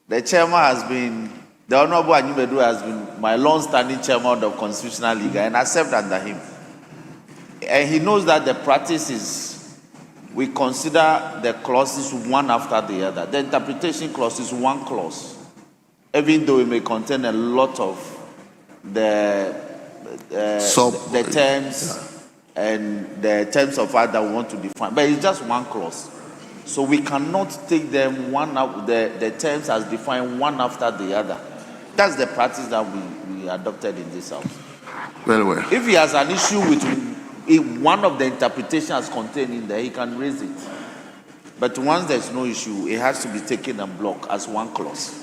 the chairman has been, the Honorable Anyubedu has been my long-standing chairman of the Constitutional League, and I served under him. And he knows that the practice is we consider the clauses one after the other. The interpretation clause is one clause, even though it may contain a lot of the terms and the terms of art that we want to define, but it's just one clause. So we cannot take them the terms as defined one after the other. That's the practice that we adopted in this house. Very well. If he has an issue with one of the interpretations contained in there, he can raise it. But once there's no issue, it has to be taken en bloc as one clause.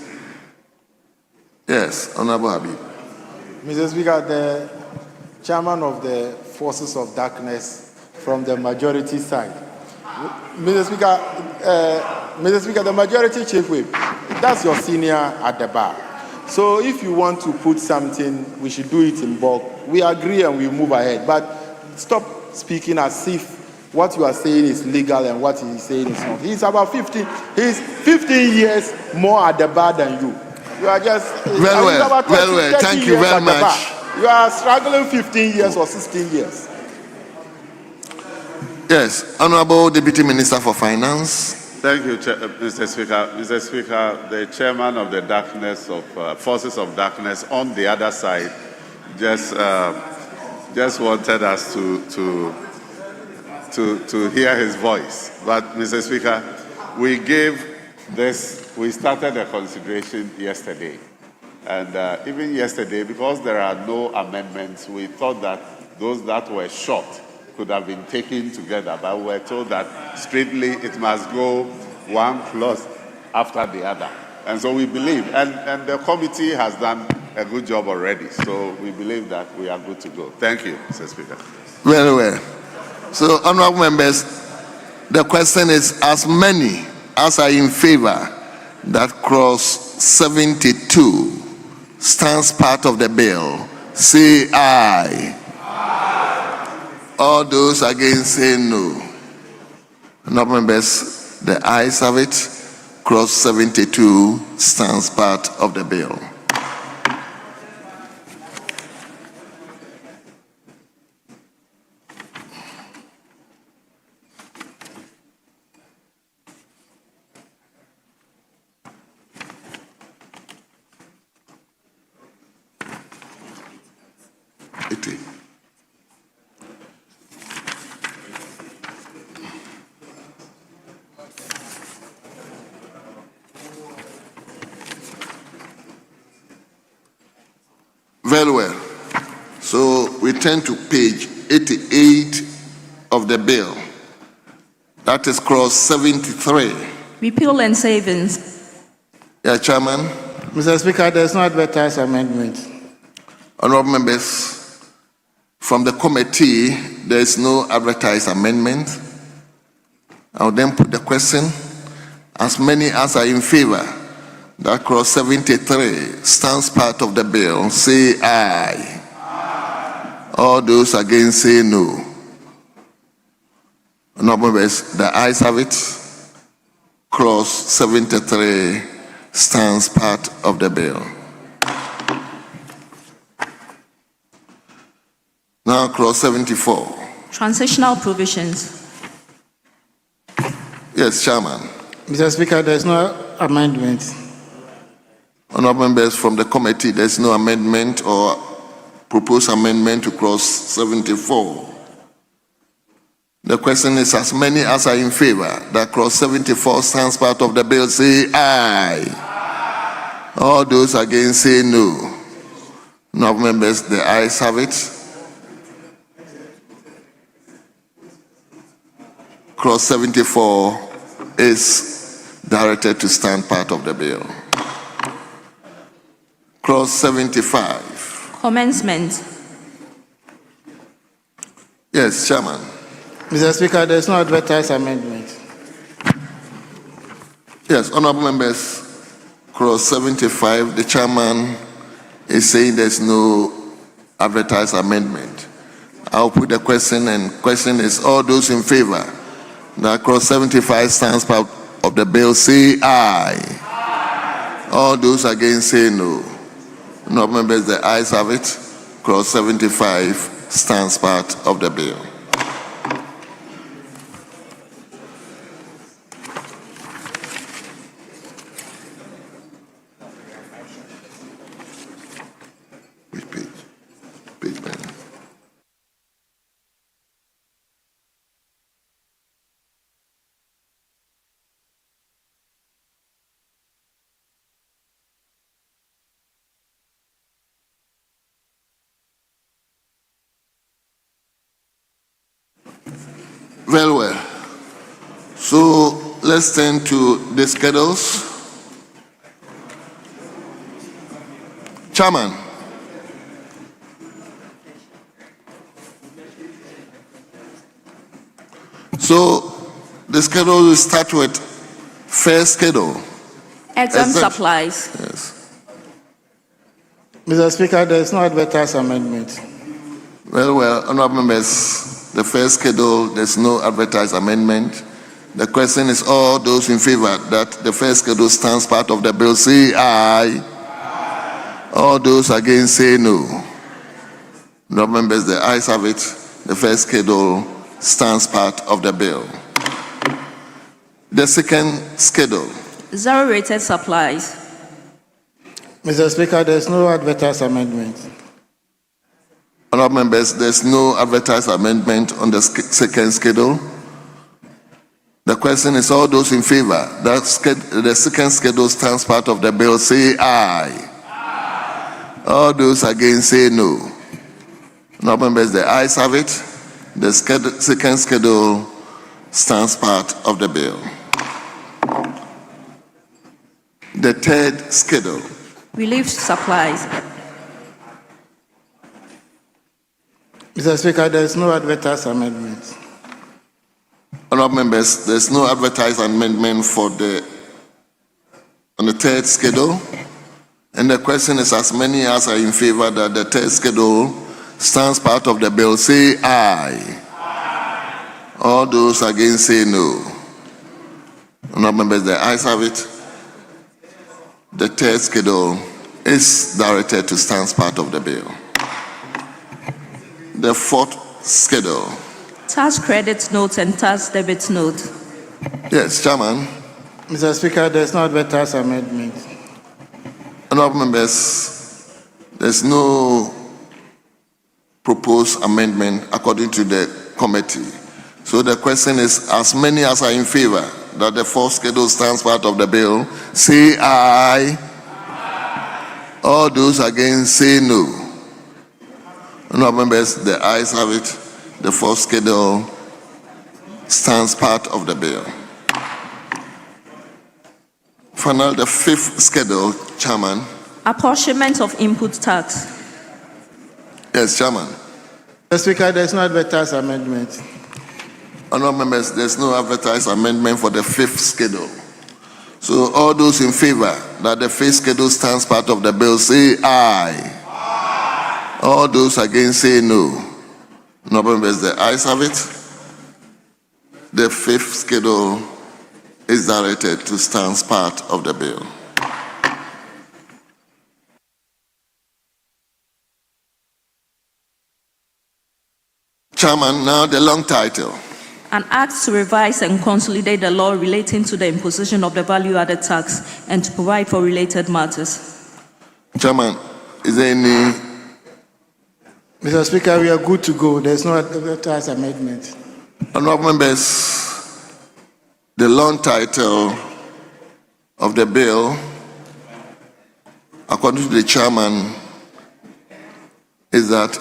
Yes, Honorable Habib. Mr. Speaker, the chairman of the Forces of Darkness from the majority side. Mr. Speaker, the majority chief whip, that's your senior at the bar. So if you want to put something, we should do it in bulk. We agree and we move ahead. But stop speaking as if what you are saying is legal and what he's saying is not. He's 15 years more at the bar than you. You are just... Well, thank you very much. You are struggling 15 years or 16 years. Yes, Honorable Deputy Minister for Finance. Thank you, Mr. Speaker. Mr. Speaker, the chairman of the darkness of Forces of Darkness on the other side just wanted us to hear his voice. But, Mr. Speaker, we started the consideration yesterday. And even yesterday, because there are no amendments, we thought that those that were short could have been taken together, but we were told that strictly it must go one clause after the other. And so we believe, and the committee has done a good job already, so we believe that we are good to go. Thank you, Mr. Speaker. Very well. So, honorable members, the question is, as many as are in favor that cross 72 stands part of the bill, say aye. All those against say no. Honorable members, the ayes have it. Cross 72 stands part of the bill. Very well. So we turn to page 88 of the bill. That is cross 73. Repeal and savings. Yeah, Chairman. Mr. Speaker, there's no advertised amendment. Honorable members, from the committee, there is no advertised amendment. I'll then put the question. As many as are in favor that cross 73 stands part of the bill, say aye. All those against say no. Honorable members, the ayes have it. Clause 73 stands part of the bill. Now, clause 74. Transitional provisions. Yes, Chairman. Mr. Speaker, there is no amendment. Honorable members from the committee, there is no amendment or proposed amendment to clause 74. The question is, as many as are in favor that clause 74 stands part of the bill, say aye. All those against say no. Honorable members, the ayes have it. Clause 74 is directed to stand part of the bill. Clause 75. Commencement. Yes, Chairman. Mr. Speaker, there is no advertised amendment. Yes, honorable members, clause 75, the chairman is saying there's no advertised amendment. I'll put the question, and question is, all those in favor that clause 75 stands part of the bill, say aye. All those against say no. Honorable members, the ayes have it. Clause 75 stands part of the bill. Which page? Page 9. Very well. So let's turn to the schedules. Chairman. So the schedule will start with first schedule. Exam supplies. Yes. Mr. Speaker, there is no advertised amendment. Very well, honorable members. The first schedule, there's no advertised amendment. The question is, all those in favor that the first schedule stands part of the bill, say aye. All those against say no. Honorable members, the ayes have it. The first schedule stands part of the bill. The second schedule. Zero rated supplies. Mr. Speaker, there is no advertised amendment. Honorable members, there's no advertised amendment on the second schedule. The question is, all those in favor that the second schedule stands part of the bill, say aye. All those against say no. Honorable members, the ayes have it. The second schedule stands part of the bill. The third schedule. Relief supplies. Mr. Speaker, there is no advertised amendment. Honorable members, there's no advertised amendment on the third schedule. And the question is, as many as are in favor that the third schedule stands part of the bill, say aye. All those against say no. Honorable members, the ayes have it. The third schedule is directed to stand part of the bill. The fourth schedule. Tax credit note and tax debit note. Yes, Chairman. Mr. Speaker, there is no advertised amendment. Honorable members, there's no proposed amendment according to the committee. So the question is, as many as are in favor that the fourth schedule stands part of the bill, say aye. All those against say no. Honorable members, the ayes have it. The fourth schedule stands part of the bill. Finally, the fifth schedule, Chairman. Apportionment of input tax. Yes, Chairman. Mr. Speaker, there is no advertised amendment. Honorable members, there's no advertised amendment for the fifth schedule. So all those in favor that the fifth schedule stands part of the bill, say aye. All those against say no. Honorable members, the ayes have it. the fifth schedule is directed to stand as part of the bill. Chairman, now the long title. An act to revise and consolidate the law relating to the imposition of the value-added tax and to provide for related matters. Chairman, is there any? Mr. Speaker, we are good to go. There's no advertised amendment. Honorable members, the long title of the bill, according to the chairman, is that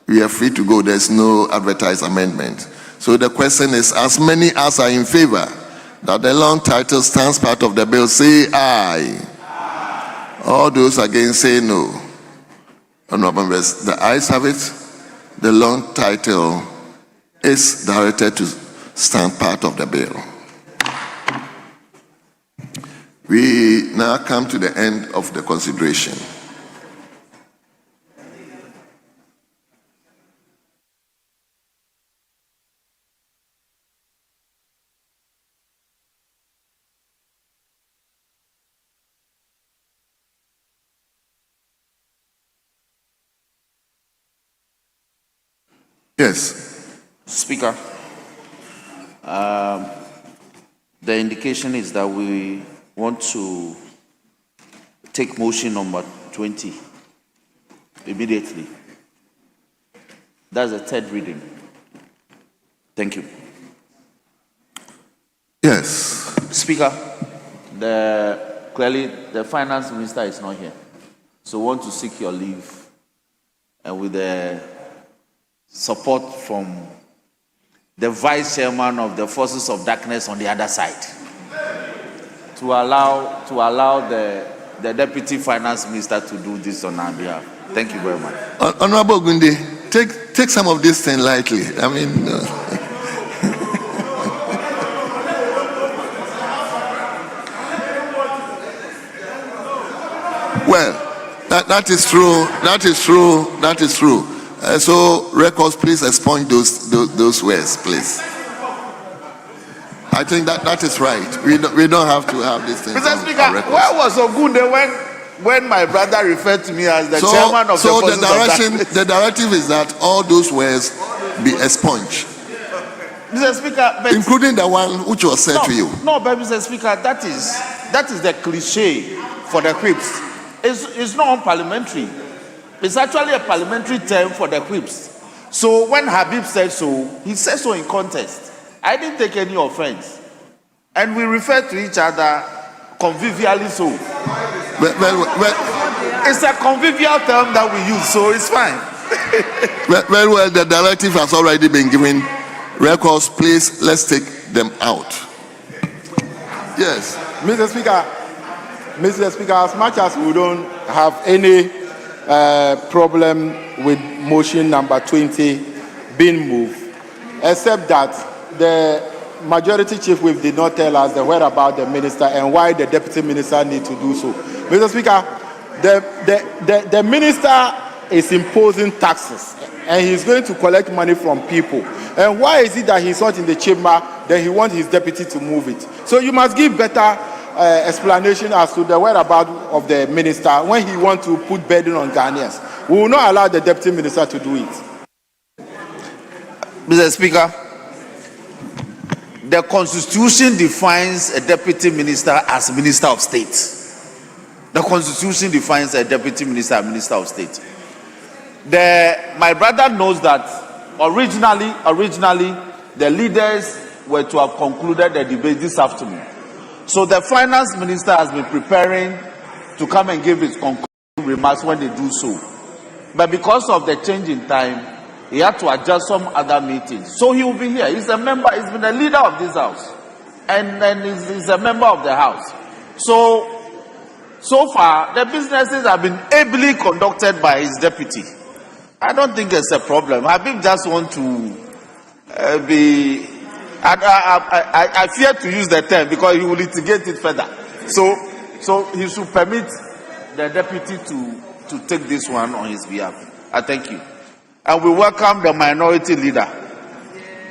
we are free to go. There's no advertised amendment. So the question is, as many as are in favor that the long title stands part of the bill, say aye. All those against say no. Honorable members, the ayes have it. The long title is directed to stand part of the bill. We now come to the end of the consideration. Yes. Speaker, the indication is that we want to take motion number 20 immediately. That's the third reading. Thank you. Yes. Speaker, clearly the finance minister is not here. So we want to seek your leave and with the support from the vice chairman of the forces of darkness on the other side to allow the deputy finance minister to do this on our behalf. Thank you very much. Honorable Gunde, take some of this thing lightly. I mean, well, that is true. That is true. That is true. So, records, please expunge those words, please. I think that is right. We don't have to have this thing. Mr. Speaker, where was Ogunde when my brother referred to me as the chairman of the forces of darkness? The directive is that all those words be expunged. Mr. Speaker, but including the one which was said to you. No, but Mr. Speaker, that is the cliche for the whips. It's not unparliamentary. It's actually a parliamentary term for the whips. So when Habib said so, he said so in context. I didn't take any offense. And we refer to each other convivially so. It's a convivial term that we use, so it's fine. Very well, the directive has already been given. Records, please, let's take them out. Yes. Mr. Speaker, as much as we don't have any problem with motion number 20 being moved, except that the majority chief whip did not tell us the whereabouts the minister and why the deputy minister need to do so. Mr. Speaker, the minister is imposing taxes and he's going to collect money from people. And why is it that he's not in the chamber, then he wants his deputy to move it? So you must give better explanation as to the whereabouts of the minister when he wants to put burden on Ghanaians. We will not allow the deputy minister to do it. Mr. Speaker, the Constitution defines a deputy minister as Minister of State. The Constitution defines a deputy minister as Minister of State. My brother knows that originally the leaders were to have concluded the debate this afternoon. So the finance minister has been preparing to come and give his concluding remarks when they do so. But because of the change in time, he had to adjust some other meetings. So he will be here. He's a member, he's been a leader of this house. And then he's a member of the house. So far, the businesses have been ably conducted by his deputy. I don't think it's a problem. Habib just want to be... I fear to use the term because he will litigate it further. So he should permit the deputy to take this one on his behalf. I thank you. And we welcome the minority leader.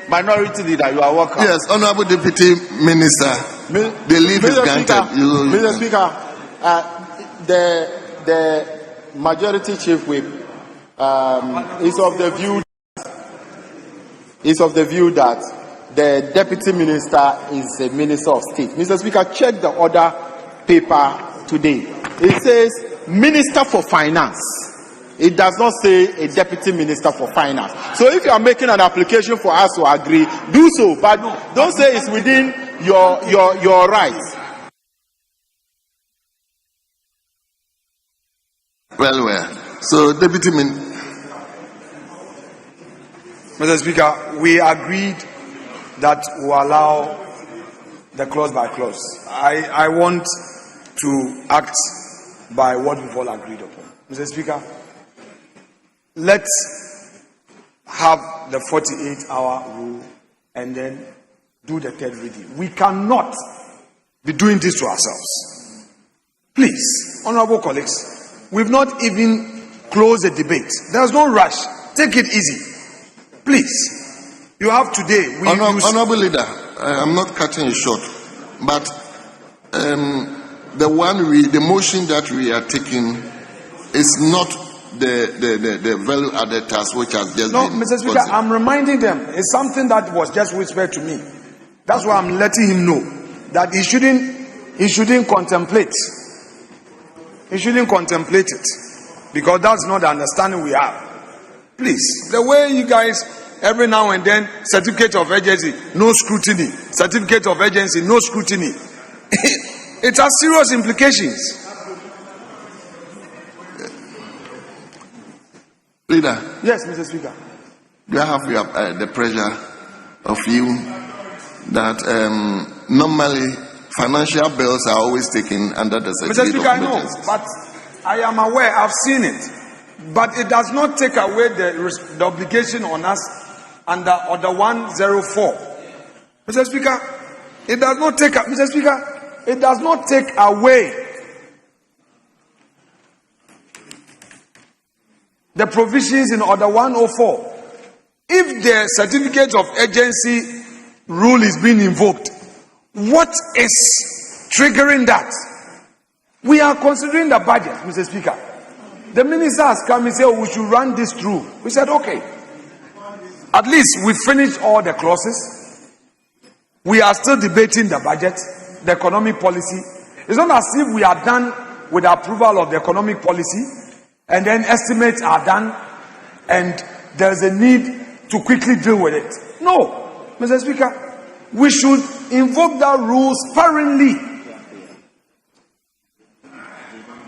Minority Leader, you are welcome. Yes, Honorable Deputy Minister. The leave is granted. Mr. Speaker, the Majority Chief Whip is of the view that the Deputy Minister is a Minister of State. Mr. Speaker, check the order paper today. It says Minister for Finance. It does not say a Deputy Minister for Finance. So if you are making an application for us to agree, do so, but don't say it's within your rights. Well. So, Deputy Mr. Speaker, we agreed that we allow the clause by clause. I want to act by what we've all agreed upon. Mr. Speaker, let's have the 48-hour rule and then do the third reading. We cannot be doing this to ourselves. Please, honorable colleagues, we've not even closed the debate. There's no rush. Take it easy. Please. You have today. Honorable Leader, I'm not cutting you short, but the motion that we are taking is not the value added tax which has just been. Mr. Speaker, I'm reminding them. It's something that was just whispered to me. That's why I'm letting him know that he shouldn't contemplate. He shouldn't contemplate it, because that's not the understanding we have. Please, the way you guys every now and then, certificate of urgency, no scrutiny. Certificate of urgency, no scrutiny. It has serious implications. Leader. Yes, Mr. Speaker. Do I have the pressure of you that normally financial bills are always taken under the certificate Mr. Speaker, of I know, emergency? but I am aware, I've seen it. But it does not take away the obligation on us under Order 104. Mr. Speaker, it does not take away the provisions in Order 104. If the certificate of urgency rule is being invoked, what is triggering that? We are considering the budget, Mr. Speaker. The minister has come and said, we should run this through. We said, okay. At least we finished all the clauses. We are still debating the budget, the economic policy. It's not as if we are done with the approval of the economic policy and then estimates are done and there's a need to quickly deal with it. No, Mr. Speaker, we should invoke that rule sparingly.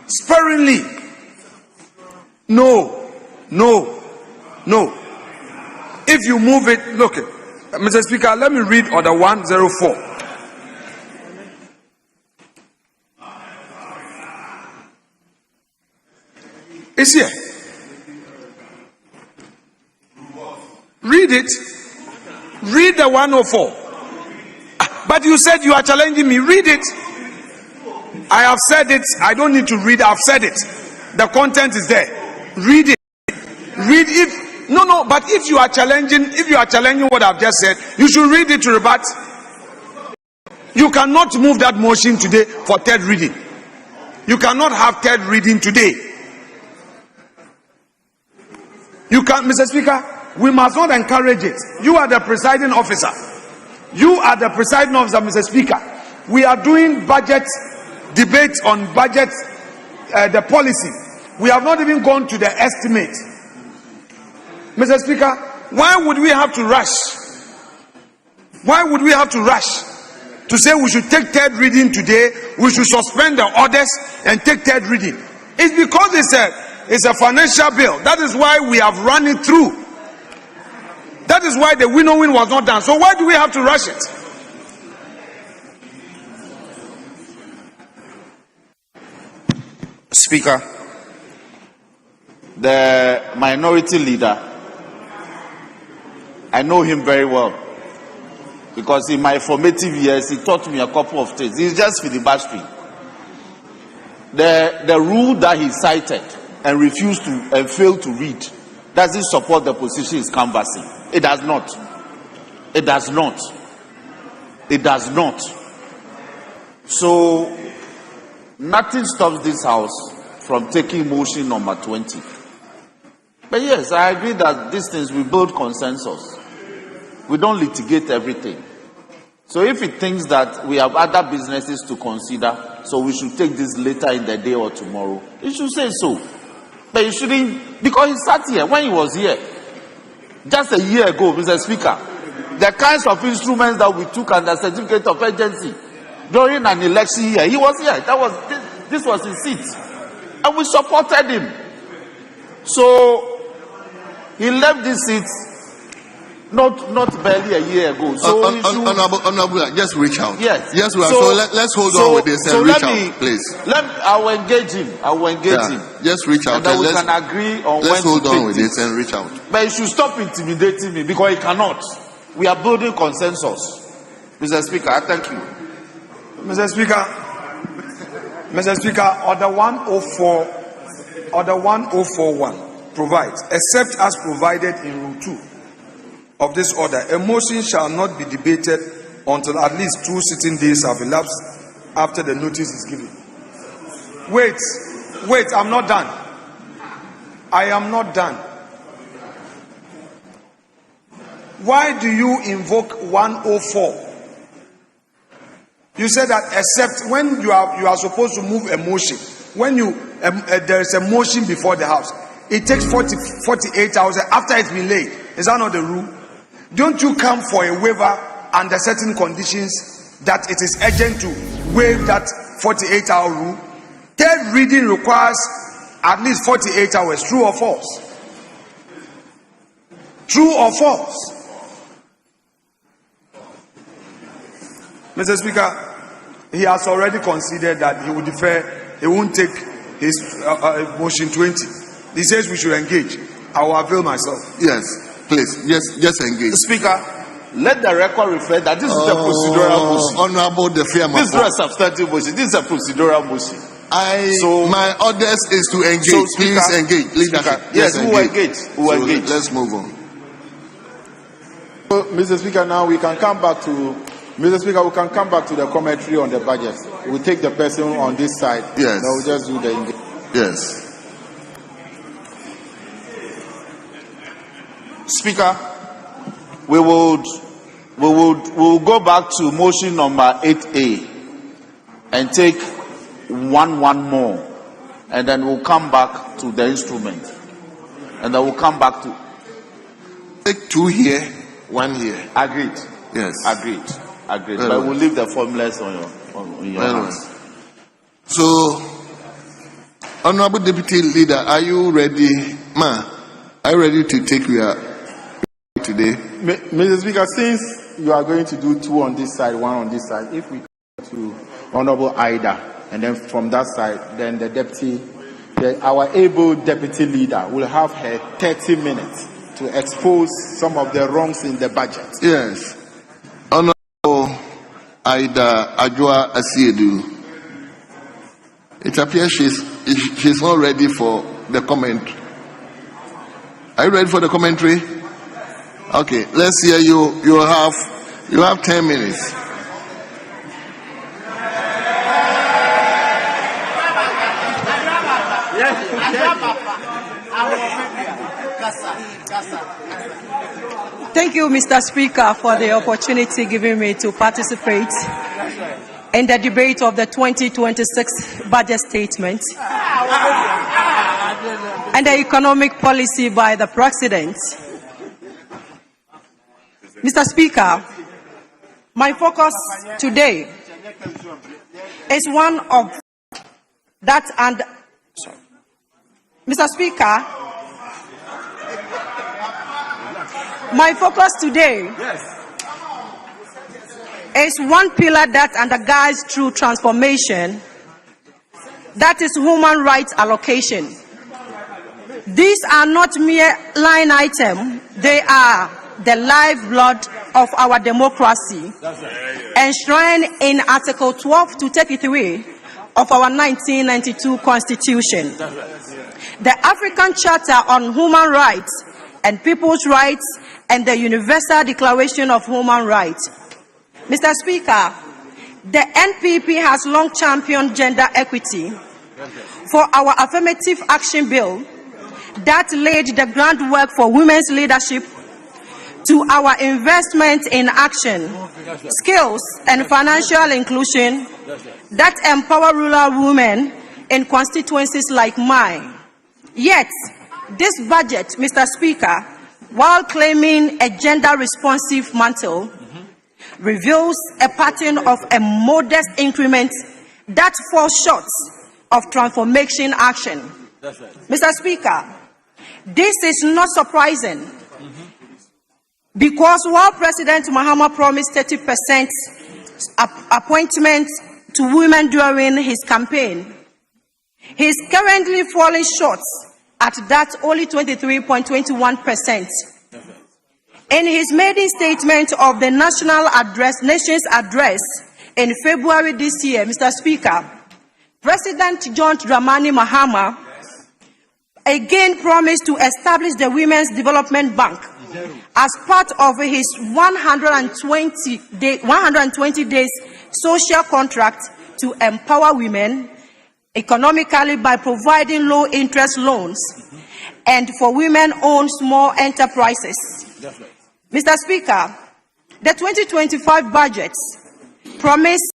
Sparingly. No. If you move it, look, Mr. Speaker, let me read Order 104. It's here. Read it. Read the 104. But you said you are challenging me. Read it. I have said it. I don't need to read. I've said it. The content is there. Read it. Read it. No, but if you are challenging what I've just said, you should read it to rebut. You cannot move that motion today for third reading. You cannot have third reading today. You can't, Mr. Speaker, we must not encourage it. You are the presiding officer. You are the presiding officer, Mr. Speaker. We are doing budget debate on budget, the policy. We have not even gone to the estimate. Mr. Speaker, why would we have to rush? Why would we have to rush to say we should take third reading today, we should suspend the orders and take third reading? It's because it's a financial bill. That is why we have run it through. That is why the winnowing was not done. So why do we have to rush it? Speaker, the minority leader, I know him very well because in my formative years he taught me a couple of things. He's just filibustering. The rule that he cited and refused to and failed to read doesn't support the position he's canvassing. It does not. It does not. It does not. So, nothing stops this House from taking motion number 20. But yes, I agree that these things we build consensus. We don't litigate everything. So if it thinks that we have other businesses to consider, so we should take this later in the day or tomorrow, it should say so. But you shouldn't, because he sat here when he was here, just a year ago, Mr. Speaker, the kinds of instruments that we took under certificate of urgency during an election year, he was here. This was his seat. And we supported him. So he left this seat not barely a year ago. So Honorable, just reach out. Yes. Yes, let's hold on with this and reach out, please. I will engage him. Just reach out. And then we can agree on when to take Let's hold on with this and reach out. But he should stop intimidating me because he cannot. We are building consensus. Mr. Speaker, I thank you. Mr. Speaker, Order 1041 provides, except as provided in Rule 2 of this order, a motion shall not be debated until at least 2 sitting days have elapsed after the notice is given. Wait, I'm not done. I am not done. Why do you invoke 104? You said that except when you are supposed to move a motion, when there is a motion before the House, it takes 48 hours after it's been laid. Is that not the rule? Don't you come for a waiver under certain conditions that it is urgent to waive that 48-hour rule? Third reading requires at least 48 hours. True or false? True or false? Mr. Speaker, he has already considered that he would defer, he won't take his motion 20. He says we should engage. I will avail myself. Yes, please, just engage. Speaker, let the record reflect that this is a procedural motion. Honorable This is not a substantive motion. This is a procedural motion. My orders is to engage. So, Speaker, please engage. Leadership. Yes, we will engage. We will engage. Let's move on. So, Mr. Speaker, now we can come back to the commentary on the budget. We'll take the person on this side. Yes. Now we'll just do the engagement. Yes. Speaker, we will go back to motion number 8A and take one more, and then we'll come back to the instrument, and then we'll come back to take 2 here, 1 here. Agreed. Yes. Agreed. But we'll leave the formulas on your hands. So, Honorable Deputy Leader, are you ready? Are you ready to take your today? Mr. Speaker, since you are going to do 2 on this side, 1 on this side, if we go to Honorable Ida, and then from that side, then our able Deputy Leader will have her 30 minutes to expose some of the wrongs in the budget. Yes. Honorable Ida Ajua Asiedu. It appears she's not ready for the commentary. Are you ready for the commentary? Okay, let's hear you. You have 10 minutes. Thank you, Mr. Speaker, for the opportunity given me to participate in the debate of the 2026 budget statement and the economic policy by the President. Mr. Speaker, my focus today is one of that and Mr. Speaker, my focus today is one pillar that underlies true transformation, that is human rights allocation. These are not mere line items, they are the lifeblood of our democracy, enshrined in Article 12 to 33 of our 1992 Constitution. The African Charter on Human Rights and People's Rights and the Universal Declaration of Human Rights. Mr. Speaker, the NPP has long championed gender equity. For our affirmative action bill that laid the groundwork for women's leadership, to our investment in action, skills, and financial inclusion that empower rural women in constituencies like mine. Yet, this budget, Mr. Speaker, while claiming a gender-responsive mantle, reveals a pattern of a modest increment that falls short of transformation action. Mr. Speaker, this is not surprising because while President Mahama promised 30% appointment to women during his campaign, he is currently falling short at that only 23.21%. In his maiden statement of the nation's address in February this year, Mr. Speaker, President John Dramani Mahama again promised to establish the Women's Development Bank as part of his 120 days social contract to empower women economically by providing low-interest loans and for women-owned small enterprises. Mr. Speaker, the 2025 budget promised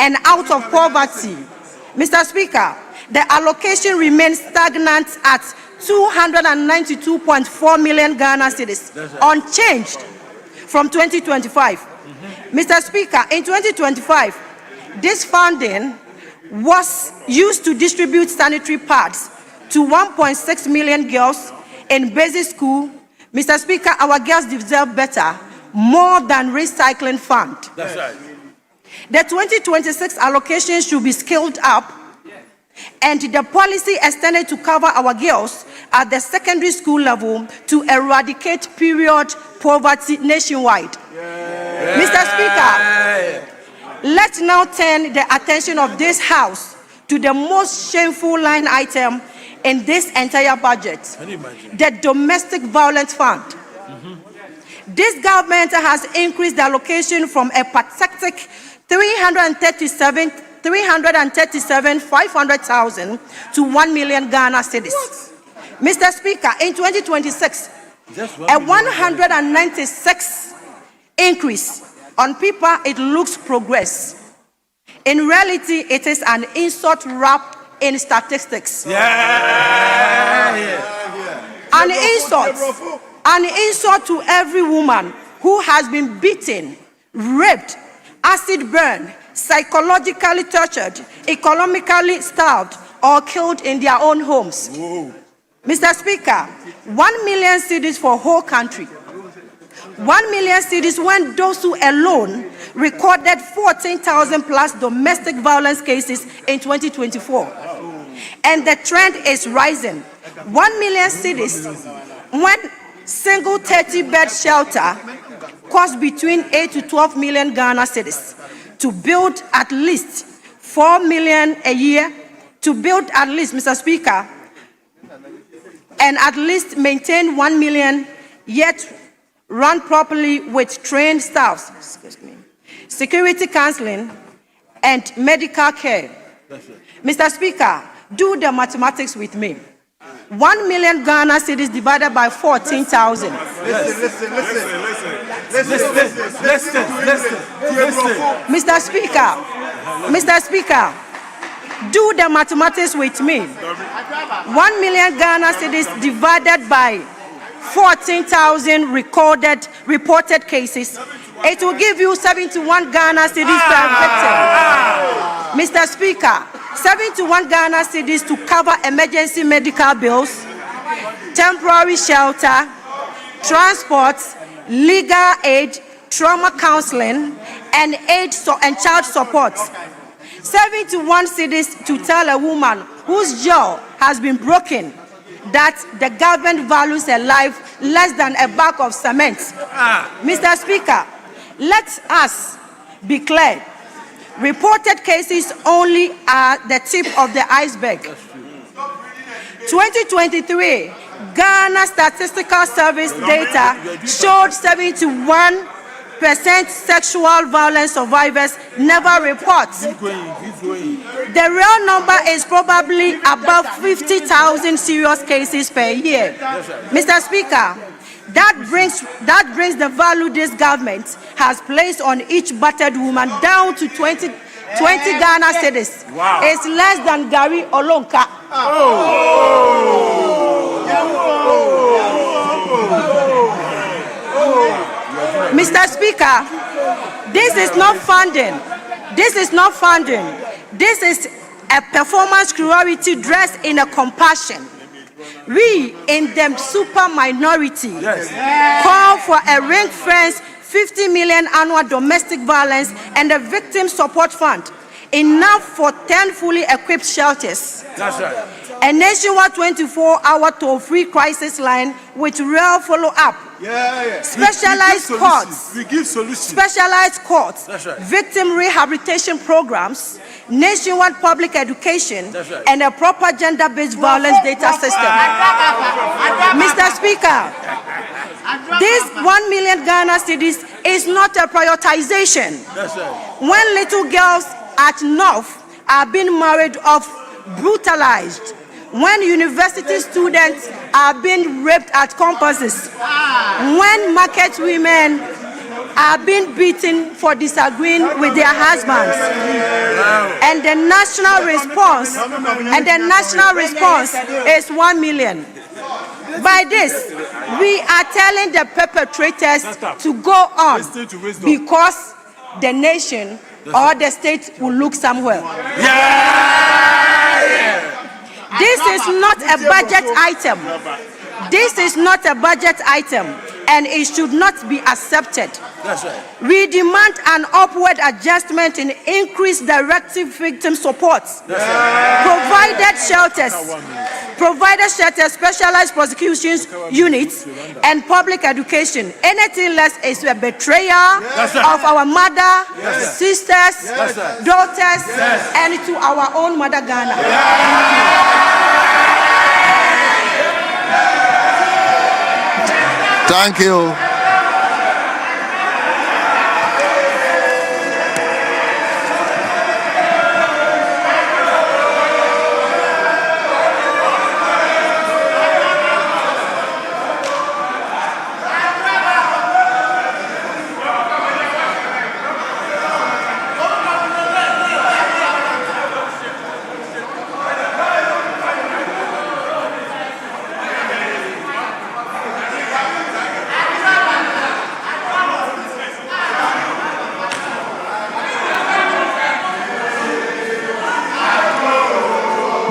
and out of poverty. Mr. Speaker, the allocation remains stagnant at 292.4 million Ghana cedis, unchanged from 2025. Mr. Speaker, in 2025, this funding was used to distribute sanitary pads to 1.6 million girls in basic school. Mr. Speaker, our girls deserve better, more than recycling fund. That's right. The 2026 allocation should be scaled up and the policy extended to cover our girls at the secondary school level to eradicate period poverty nationwide. Mr. Speaker, let's now turn the attention of this House to the most shameful line item in this entire budget, the Domestic Violence Fund. This government has increased the allocation from a pathetic 337,500,000 to 1 million Ghana cedis. Mr. Speaker, in 2026, a 196 increase. On paper, it looks progress. In reality, it is an insult wrapped in statistics. An insult to every woman who has been beaten, raped, acid burned, psychologically tortured, economically starved, or killed in their own homes. Mr. Speaker, 1 million cedis for whole country. 1 million cedis when those who alone recorded 14,000 plus domestic violence cases in 2024. And the trend is rising. 1 million cedis when single 30-bed shelter costs between 8 to 12 million Ghana cedis. To build at least 4 million a year, to build at least, Mr. Speaker, and at least maintain 1 million, yet run properly with trained staffs, security counseling, and medical care. Mr. Speaker, do the mathematics with me. 1 million Ghana cedis divided by 14,000. Listen. Mr. Speaker, do the mathematics with me. 1 million Ghana cedis divided by 14,000 reported cases. It will give you 71 Ghana cedis per victim. Mr. Speaker, 71 Ghana cedis to cover emergency medical bills, temporary shelter, transport, legal aid, trauma counseling, and child support. 71 cedis to tell a woman whose jaw has been broken that the government values her life less than a bag of cement. Mr. Speaker, let us be clear. Reported cases only are the tip of the iceberg. 2023 Ghana Statistical Service data showed 71% sexual violence survivors never report. The real number is probably above 50,000 serious cases per year. Mr. Speaker, that brings the value this government has placed on each battered woman down to 20 Ghana cedis. Wow. It's less than Gary Olonka. Mr. Speaker, this is not funding. This is not funding. This is a performance cruelty dressed in a compassion. We in the super minority call for a ring-fenced 50 million annual domestic violence and a victim support fund, enough for 10 fully equipped shelters. That's right. A nationwide 24-hour toll-free crisis line with real follow-up. Specialized courts. We give solutions. Specialized courts. That's right. Victim rehabilitation programs, nationwide public education, That's right. and a proper gender-based violence data system. Mr. Speaker, this 1 million Ghana cedis is not a prioritization. That's right. When little girls at North are being married off, brutalized, when university students are being raped at campuses, when market women are being beaten for disagreeing with their husbands, and the national response is 1 million. By this, we are telling the perpetrators to go on because the nation or the state will look somewhere. This is not a budget item. This is not a budget item, and it should not be accepted. That's right. We demand an upward adjustment in increased directive victim support. Provided shelters, specialized prosecutions units, and public education. Anything less is a betrayal of our mother, sisters, daughters, and to our own mother Ghana. Thank you.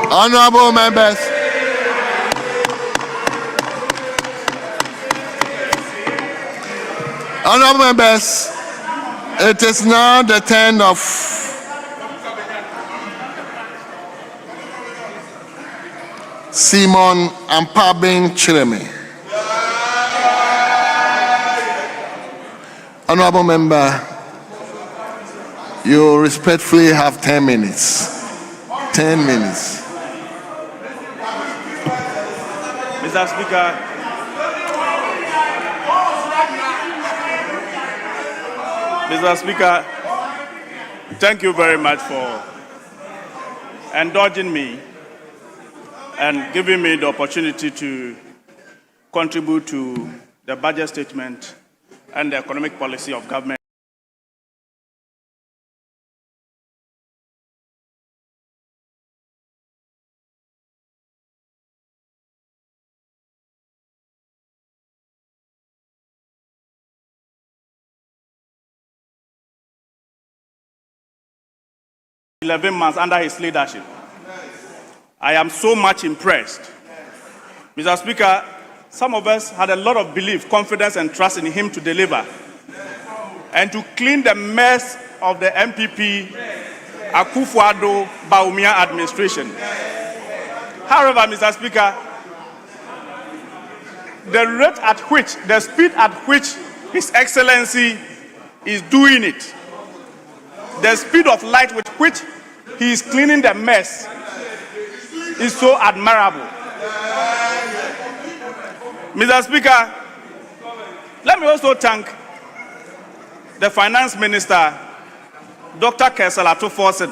Honorable members, it is now the turn of Simon Ampabin Chireme. Honorable member, you respectfully have 10 minutes. 10 minutes. Mr. Speaker, thank you very much for indulging me and giving me the opportunity to contribute to the budget statement and the economic policy of government. "11 months under his leadership. I am so much impressed. Mr. Speaker, some of us had a lot of belief, confidence, and trust in him to deliver and to clean the mess of the MPP Akufo-Addo Bawumia administration. However, Mr. Speaker, the rate at which, the speed at which His Excellency is doing it, the speed of light with which he is cleaning the mess is so admirable. Mr. Speaker, let me also thank the Finance Minister, Dr. Kesala Tuforsen,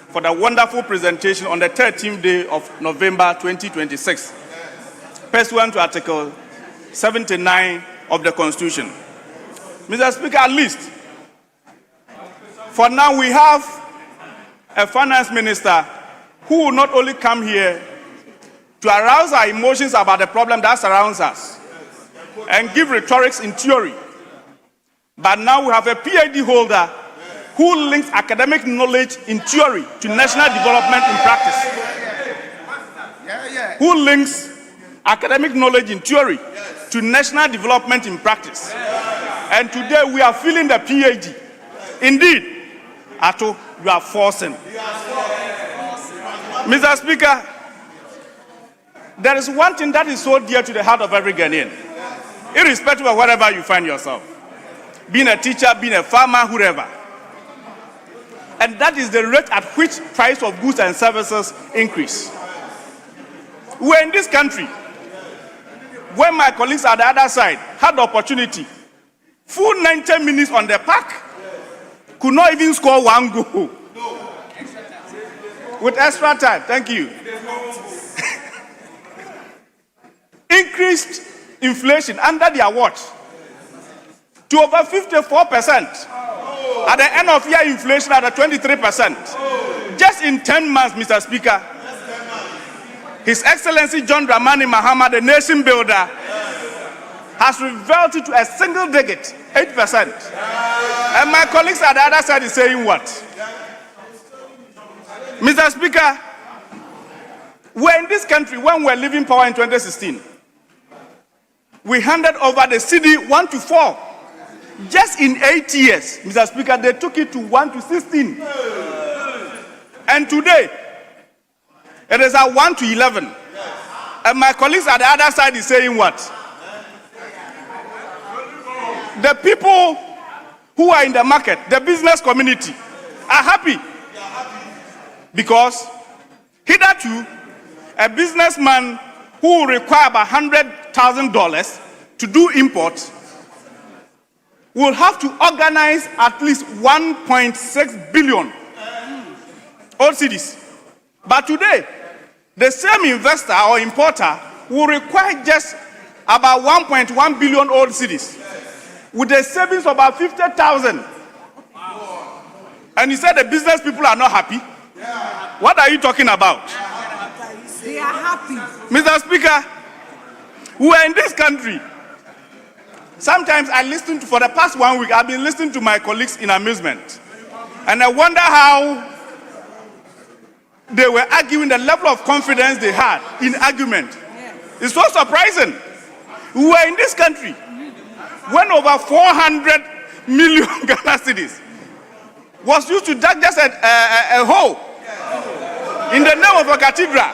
for the wonderful presentation on the 13th day of November 2026, pursuant to Article 79 of the Constitution. Mr. Speaker, at least, for now we have a Finance Minister who will not only come here to arouse our emotions about the problem that surrounds us and give rhetorics in theory, but now we have a PhD holder who links academic knowledge in theory to national development in practice. Who links academic knowledge in theory to national development in practice. And today we are feeling the PhD. Indeed, Ato, you are forcing. Mr. Speaker, there is one thing that is so dear to the heart of every Ghanaian, irrespective of wherever you find yourself, being a teacher, being a farmer, whoever. And that is the rate at which price of goods and services increase. We're in this country, when my colleagues at the other side had the opportunity, full 90 minutes on the park, could not even score one goal. With extra time, thank you. Increased inflation under their watch to over 54%. At the end of year, inflation at 23%. Just in 10 months, Mr. Speaker, His Excellency John Dramani Mahama, the nation builder, has reverted to a single digit, 8%. And my colleagues at the other side is saying what? Mr. Speaker, we're in this country when we're leaving power in 2016. We handed over the CD 1 to 4. Just in 8 years, Mr. Speaker, they took it to 1 to 16. And today, it is at 1 to 11. And my colleagues at the other side is saying what? The people who are in the market, the business community, are happy. Because hitherto, a businessman who will require about $100,000 to do import will have to organize at least 1.6 billion old cedis. But today, the same investor or importer will require just about 1.1 billion old cedis with a savings of about 50,000. And he said the business people are not happy. What are you talking about? They are happy. Mr. Speaker, we are in this country. Sometimes I listen to, for the past 1 week, I've been listening to my colleagues in amusement. And I wonder how they were arguing, the level of confidence they had in argument. It's so surprising. We were in this country when over 400 million Ghana cedis was used to dig just a hole in the name of a cathedral.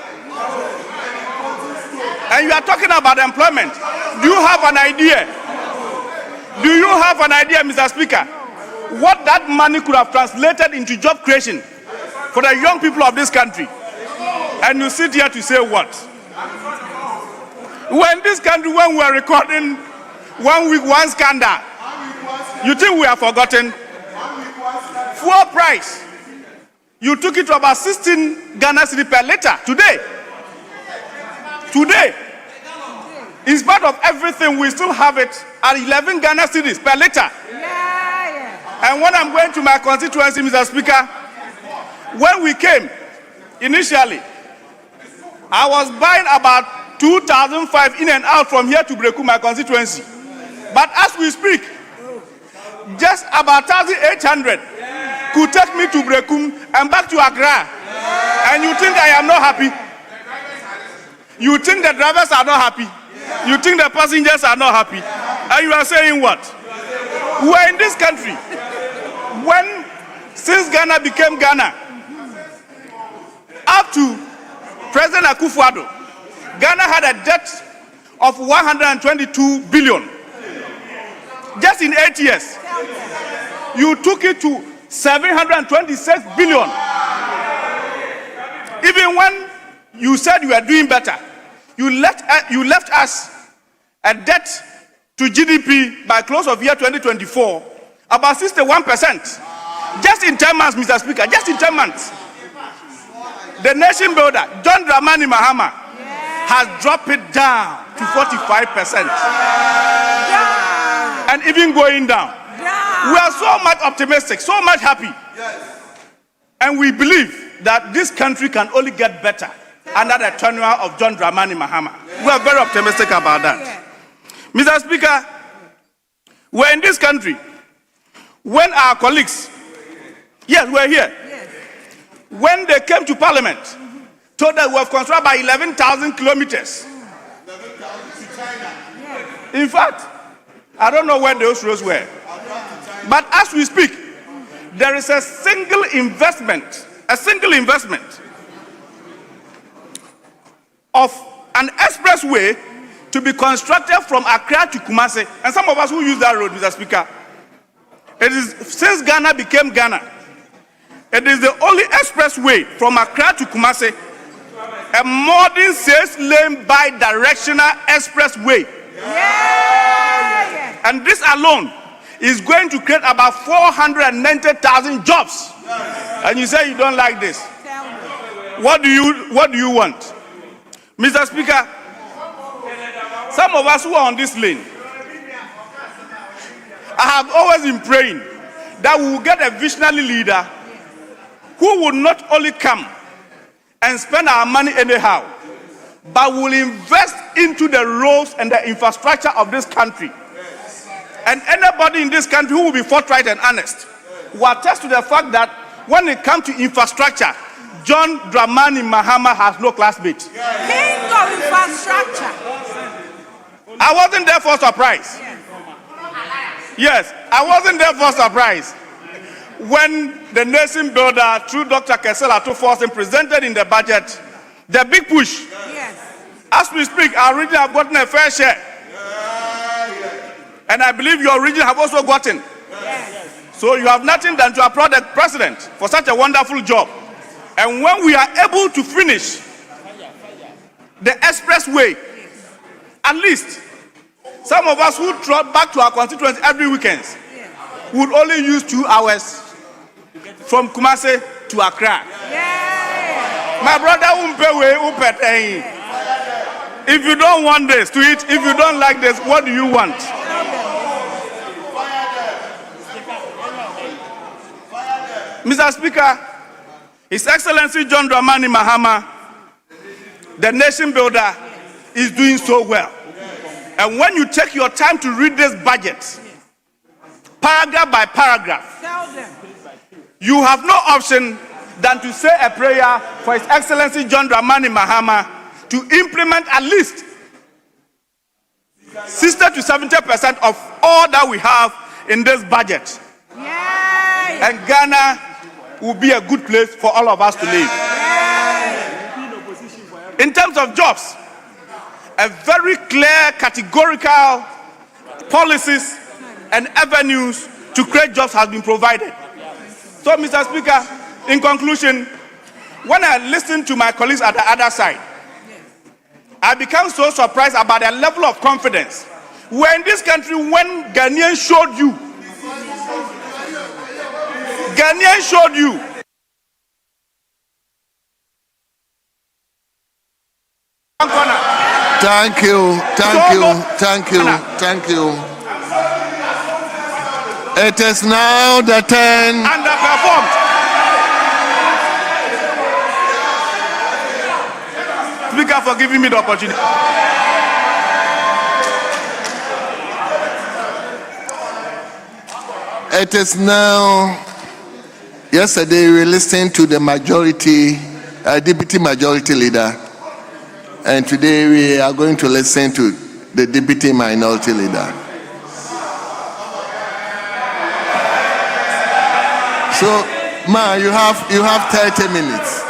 And you are talking about employment. Do you have an idea? Do you have an idea, Mr. Speaker, what that money could have translated into job creation for the young people of this country? And you sit here to say what? When this country, when we are recording 1 week, one scandal, you think we have forgotten? Fuel price, you took it to about 16 Ghana cedi per liter today. Today, in spite of everything, we still have it at 11 Ghana cedis per liter. And when I'm going to my constituency, Mr. Speaker, when we came initially, I was buying about 2,005 in and out from here to Breku, my constituency. But as we speak, just about 1,800 could take me to Brekum and back to Accra. And you think I am not happy? You think the drivers are not happy? You think the passengers are not happy? And you are saying what? We are in this country. Since Ghana became Ghana, up to President Akufo-Addo, Ghana had a debt of 122 billion. Just in 8 years, you took it to 726 billion. Even when you said you were doing better, you left us a debt to GDP by close of year 2024 about 61%. Just in 10 months, Mr. Speaker, just in 10 months. The nation builder, John Dramani Mahama, has dropped it down to 45%. And even going down. We are so much optimistic, so much happy. And we believe that this country can only get better under the tenure of John Dramani Mahama. We are very optimistic about that. Mr. Speaker, we're in this country when our colleagues, yes, we're here, when they came to Parliament, told that we have constructed by 11,000 kilometers. In fact, I don't know where those roads were. But as we speak, there is a single investment of an expressway to be constructed from Accra to Kumasi. And some of us who use that road, Mr. Speaker, it is since Ghana became Ghana, it is the only expressway from Accra to Kumasi, a modern 6-lane bi-directional expressway. And this alone is going to create about 490,000 jobs. And you say you don't like this. What do you want? Mr. Speaker, some of us who are on this lane, I have always been praying that we will get a visionary leader who will not only come and spend our money anyhow, but will invest into the roads and the infrastructure of this country. And anybody in this country who will be forthright and honest will attest to the fact that when it comes to infrastructure, John Dramani Mahama has no classmate. King of infrastructure. I wasn't there for surprise. Yes, I wasn't there for surprise. When the nation builder, through Dr. Kesela Tuforsen, presented in the budget the big push. Yes. As we speak, our region have gotten a fair share. And I believe your region have also gotten. Yes. So you have nothing than to applaud the president for such a wonderful job. And when we are able to finish the expressway, at least some of us who trot back to our constituents every weekend would only use 2 hours from Kumasi to Accra. My brother, if you don't want this, to it. If you don't like this, what do you want? Mr. Speaker, His Excellency John Dramani Mahama, the nation builder, is doing so well. And when you take your time to read this budget, paragraph by paragraph, you have no option than to say a prayer for His Excellency John Dramani Mahama to implement at least 60 to 70% of all that we have in this budget. And Ghana will be a good place for all of us to live. In terms of jobs, a very clear, categorical policies and avenues to create jobs has been provided. So, Mr. Speaker, in conclusion, when I listen to my colleagues at the other side, I become so surprised about their level of confidence. We're in this country when Ghanaians showed you. Ghanaians showed you. One corner. Thank you. It is now the turn. Underperformed. Speaker, for giving me the opportunity. It is now. Yesterday we listened to the deputy majority leader, and today we are going to listen to the deputy minority leader. So, Ma, you have 30 minutes.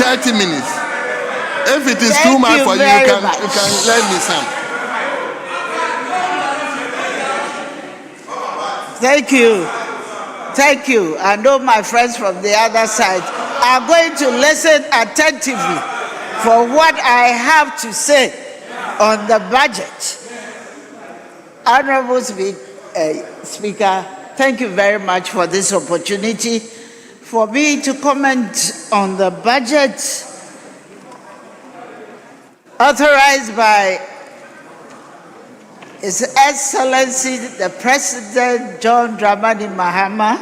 30 minutes. If it is too much for you, you can lend me some. Thank you. Thank you. I know my friends from the other side are going to listen attentively for what I have to say on the budget. Honorable Speaker, thank you very much for this opportunity for me to comment on the budget authorized by His Excellency the President John Dramani Mahama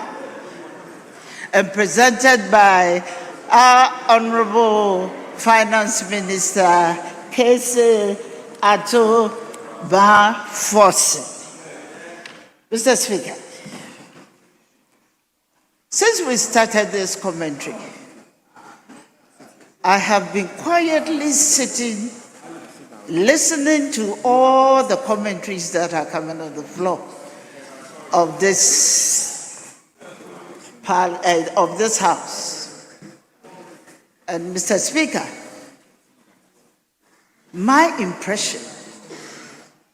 and presented by our Honorable Finance Minister Kese Ato Ba-Forson. Mr. Speaker, since we started this commentary, I have been quietly sitting, listening to all the commentaries that are coming on the floor of this House. And Mr. Speaker, my impression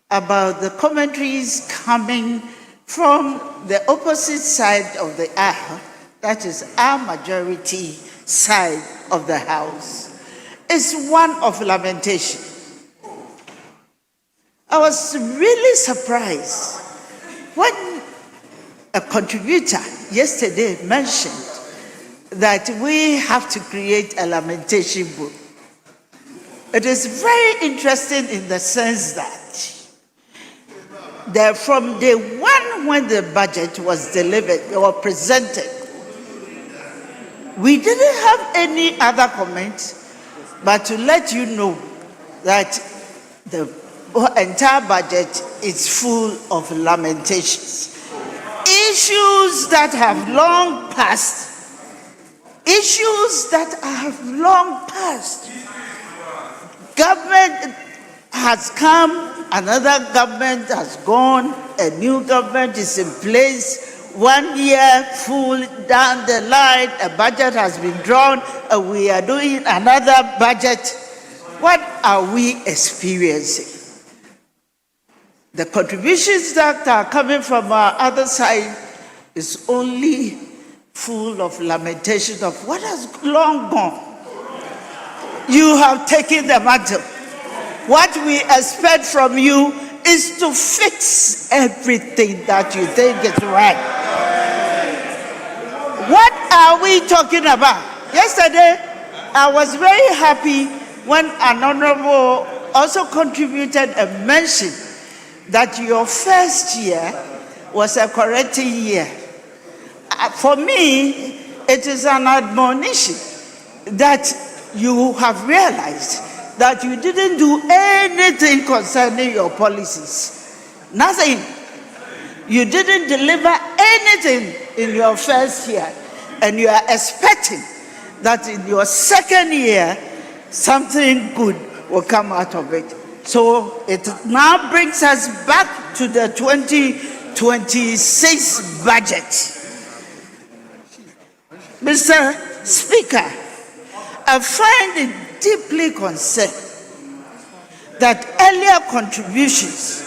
about the commentaries coming from the opposite side of the aisle, that is our majority side of the House, is one of lamentation. I was really surprised when a contributor yesterday mentioned that we have to create a lamentation book. It is very interesting in the sense that from day one when the budget was delivered or presented, we didn't have any other comment but to let you know that the entire budget is full of lamentations. Issues that have long passed. Government has come, another government has gone, a new government is in place. 1 year full down the line, a budget has been drawn, and we are doing another budget. What are we experiencing? The contributions that are coming from our other side is only full of lamentation of what has long gone. You have taken the mantle. What we expect from you is to fix everything that you think is right. What are we talking about? Yesterday, I was very happy when an honorable also contributed and mentioned that your first year was a correcting year. For me, it is an admonition that you have realized that you didn't do anything concerning your policies. Nothing. You didn't deliver anything in your first year, and you are expecting that in your second year, something good will come out of it. So it now brings us back to the 2026 budget. Mr. Speaker, I find it deeply concerning that earlier contributions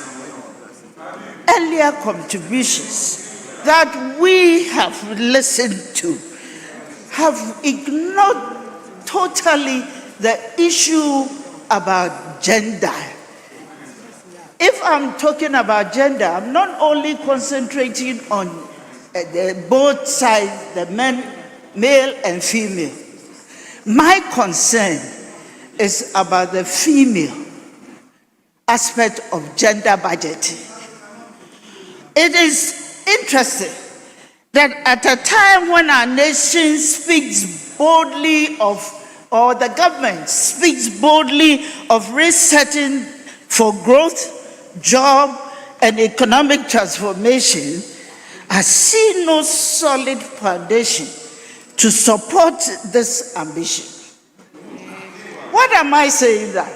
that we have listened to have ignored totally the issue about gender. If I'm talking about gender, I'm not only concentrating on both sides, the men, male and female. My concern is about the female. aspect of gender budgeting. It is interesting that at a time when our nation speaks boldly of, or the government speaks boldly of resetting for growth, job, and economic transformation, I see no solid foundation to support this ambition. What am I saying that?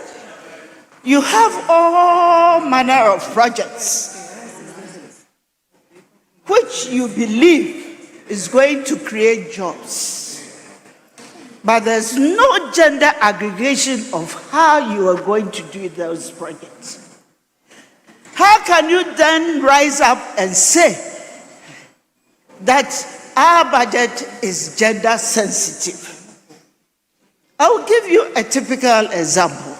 You have all manner of projects which you believe is going to create jobs. But there's no gender aggregation of how you are going to do those projects. How can you then rise up and say that our budget is gender sensitive? I will give you a typical example.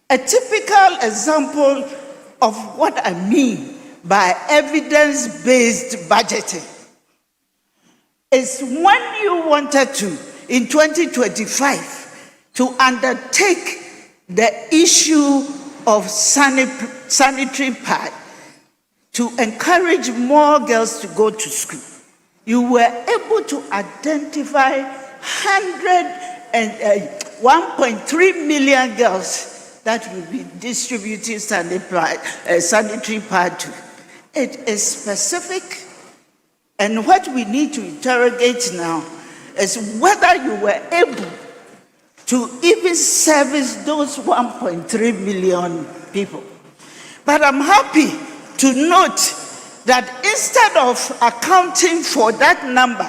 A typical example of what I mean by evidence-based budgeting is when you wanted to, in 2025, to undertake the issue of sanitary pad to encourage more girls to go to school. You were able to identify 1.3 million girls that will be distributing sanitary pad to. It is specific, and what we need to interrogate now is whether you were able to even service those 1.3 million people. But I'm happy to note that instead of accounting for that number,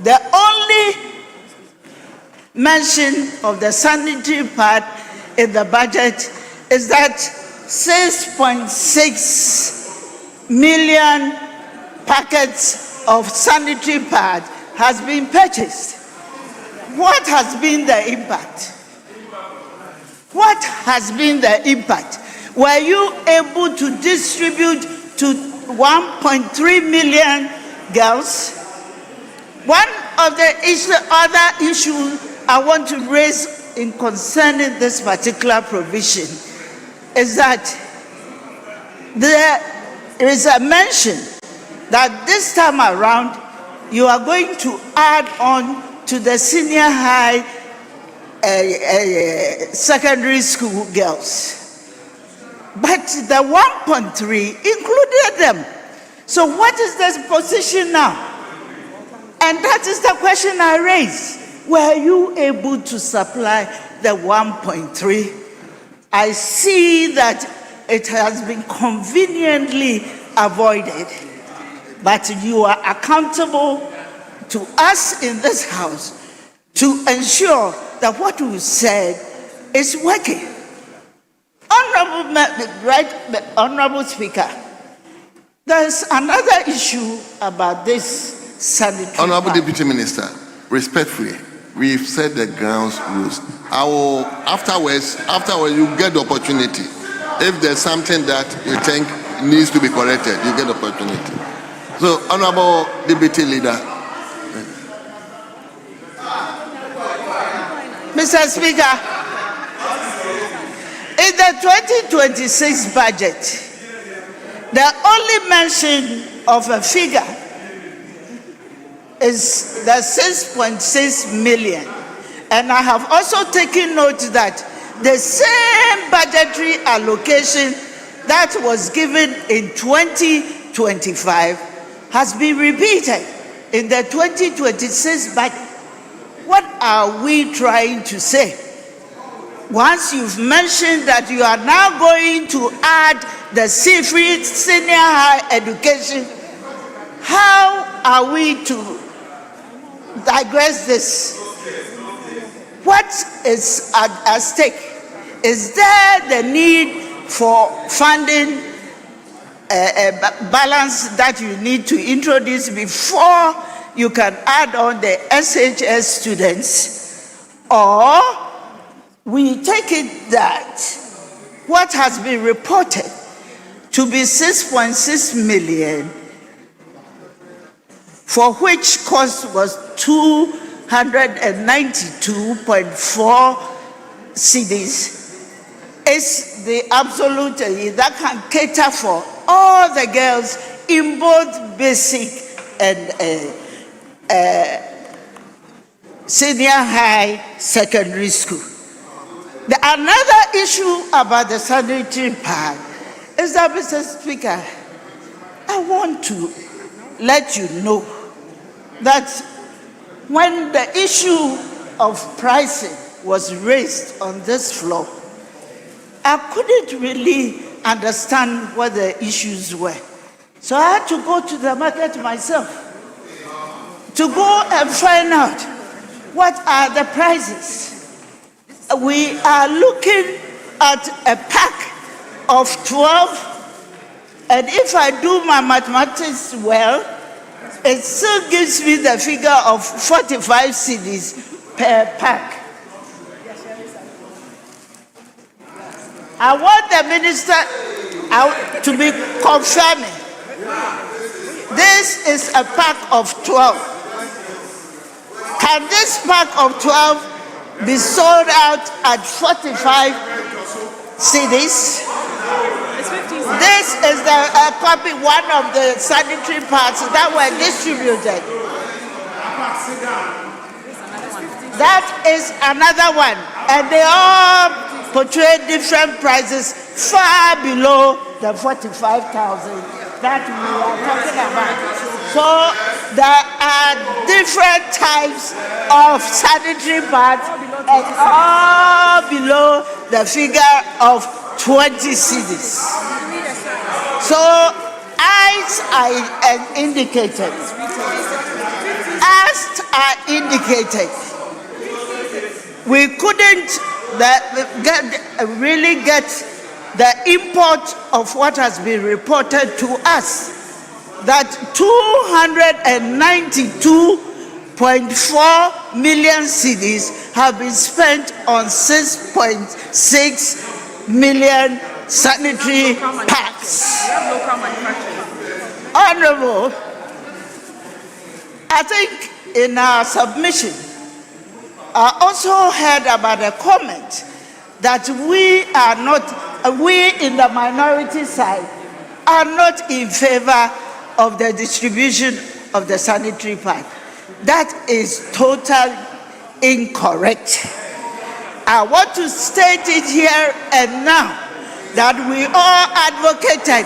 the only mention of the sanitary pad in the budget is that 6.6 million packets of sanitary pad has been purchased. What has been the impact? What has been the impact? Were you able to distribute to 1.3 million girls? One of the other issues I want to raise in concerning this particular provision is that there is a mention that this time around you are going to add on to the senior high secondary school girls. But the 1.3 included them. So what is the position now? And that is the question I raise. Were you able to supply the 1.3? I see that it has been conveniently avoided, but you are accountable to us in this house to ensure that what we said is working. Honorable Speaker, there's another issue about this sanitary. Honorable Deputy Minister, respectfully, we've said the grounds rules. I will afterwards you get the opportunity. If there's something that you think needs to be corrected, you get the opportunity. So, Honorable Deputy Leader. Mr. Speaker, in the 2026 budget, the only mention of a figure is the 6.6 million. And I have also taken note that the same budgetary allocation that was given in 2025 has been repeated in the 2026 budget. What are we trying to say? Once you've mentioned that you are now going to add the free senior high education, how are we to digress this? What is at stake? Is there the need for funding a balance that you need to introduce before you can add on the SHS students? Or we take it that what has been reported to be 6.6 million, for which cost was 292.4 cedis, is is the absolute that can cater for all the girls in both basic and senior high secondary school. Another issue about the sanitary pad is that, Mr. Speaker, I want to let you know that when the issue of pricing was raised on this floor, I couldn't really understand what the issues were. So I had to go to the market myself to go and find out what are the prices. We are looking at a pack of 12, and if I do my mathematics well, it still gives me the figure of 45 cedis per pack. I want the minister to be confirming. This is a pack of 12. Can this pack of 12 be sold out at 45 cedis? This is the copy, one of the sanitary pads that were distributed. That is another one, and they all portray different prices far below the 45,000 that we are talking about. So there are different types of sanitary pads and all below the figure of 20 cedis. So as I indicated, we couldn't really get the import of what has been reported to us, that 292.4 million cedis have been spent on 6.6 million sanitary packs. Honorable, I think in our submission, I also heard about a comment that we in the minority side are not in favor of the distribution of the sanitary pad. That is totally incorrect. I want to state it here and now that we all advocated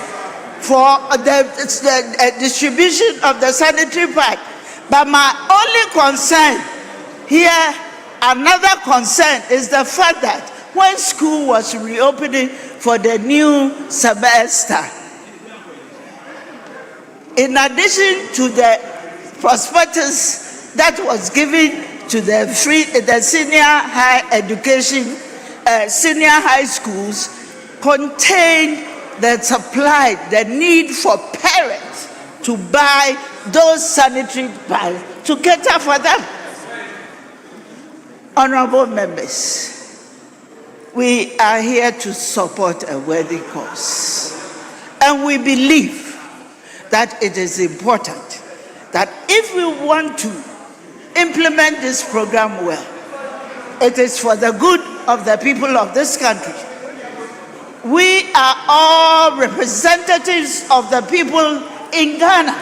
for the distribution of the sanitary pad. But my only concern here, another concern, is the fact that when school was reopening for the new semester, in addition to the prospectus that was given to the senior high education, senior high schools, contained the supply, the need for parents to buy those sanitary pads to cater for them. Honorable members, we are here to support a worthy cause, and we believe that it is important that if we want to implement this program well, it is for the good of the people of this country. We are all representatives of the people in Ghana,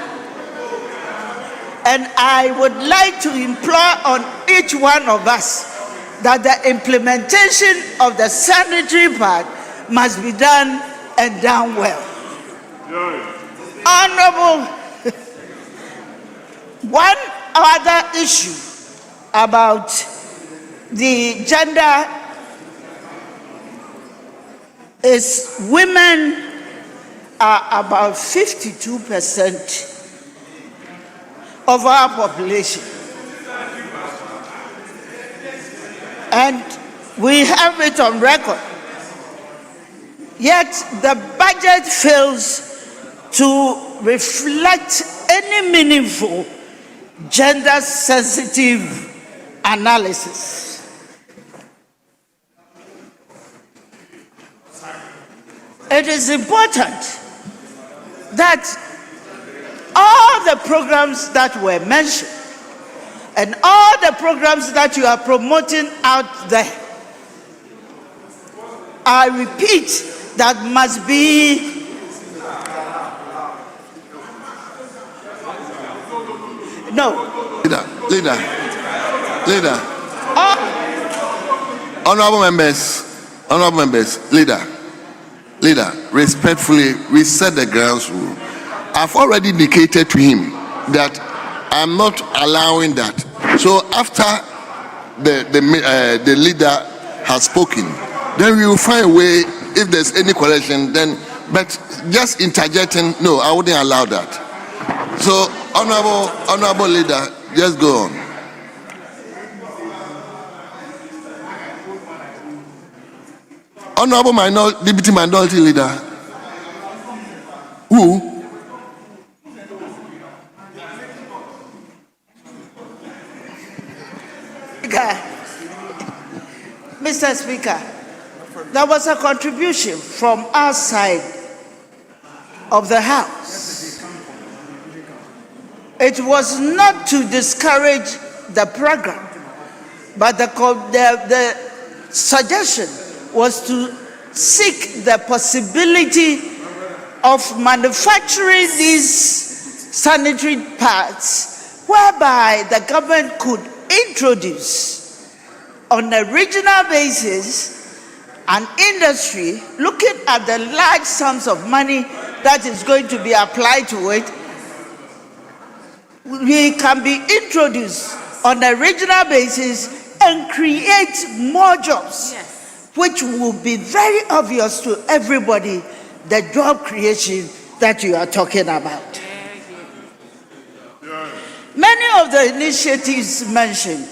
and I would like to implore on each one of us that the implementation of the sanitary pad must be done and done well. Honorable, one other issue about the gender is women are about 52% of our population. And we have it on record. Yet the budget fails to reflect any meaningful gender-sensitive analysis. It is important that all the programs that were mentioned and all the programs that you are promoting out there I repeat, that must be no. Leader. Honorable members, leader, respectfully, we set the grounds rule. I've already indicated to him that I'm not allowing that. So after the leader has spoken, then we will find a way. If there's any correction, then, but just interjecting, no, I wouldn't allow that. So, honorable leader, just go on. Honorable Deputy Minority Leader. Who? Mr. Speaker, there was a contribution from our side of the House. It was not to discourage the program, but the suggestion was to seek the possibility of manufacturing these sanitary pads, whereby the government could introduce on a regional basis an industry looking at the large sums of money that is going to be applied to it. We can be introduced on a regional basis and create more jobs, which will be very obvious to everybody, the job creation that you are talking about. Many of the initiatives mentioned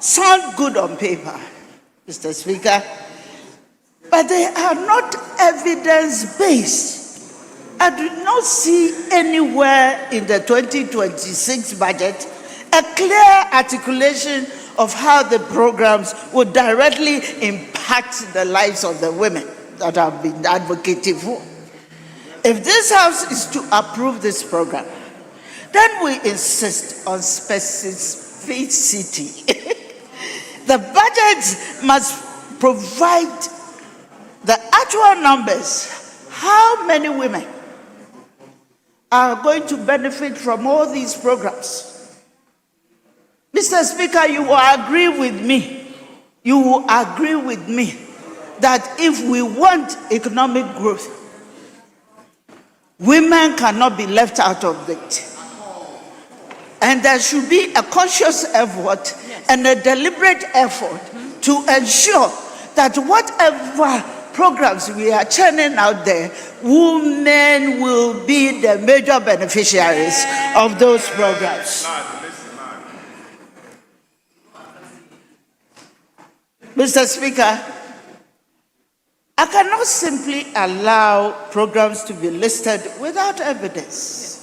sound good on paper, Mr. Speaker, but they are not evidence-based. I do not see anywhere in the 2026 budget a clear articulation of how the programs would directly impact the lives of the women that I've been advocating for. If this House is to approve this program, then we insist on specificity. The budget must provide the actual numbers. How many women are going to benefit from all these programs? Mr. Speaker, you will agree with me. You will agree with me that if we want economic growth, women cannot be left out of it. And there should be a conscious effort and a deliberate effort to ensure that whatever programs we are churning out there, women will be the major beneficiaries of those programs. Mr. Speaker, I cannot simply allow programs to be listed without evidence.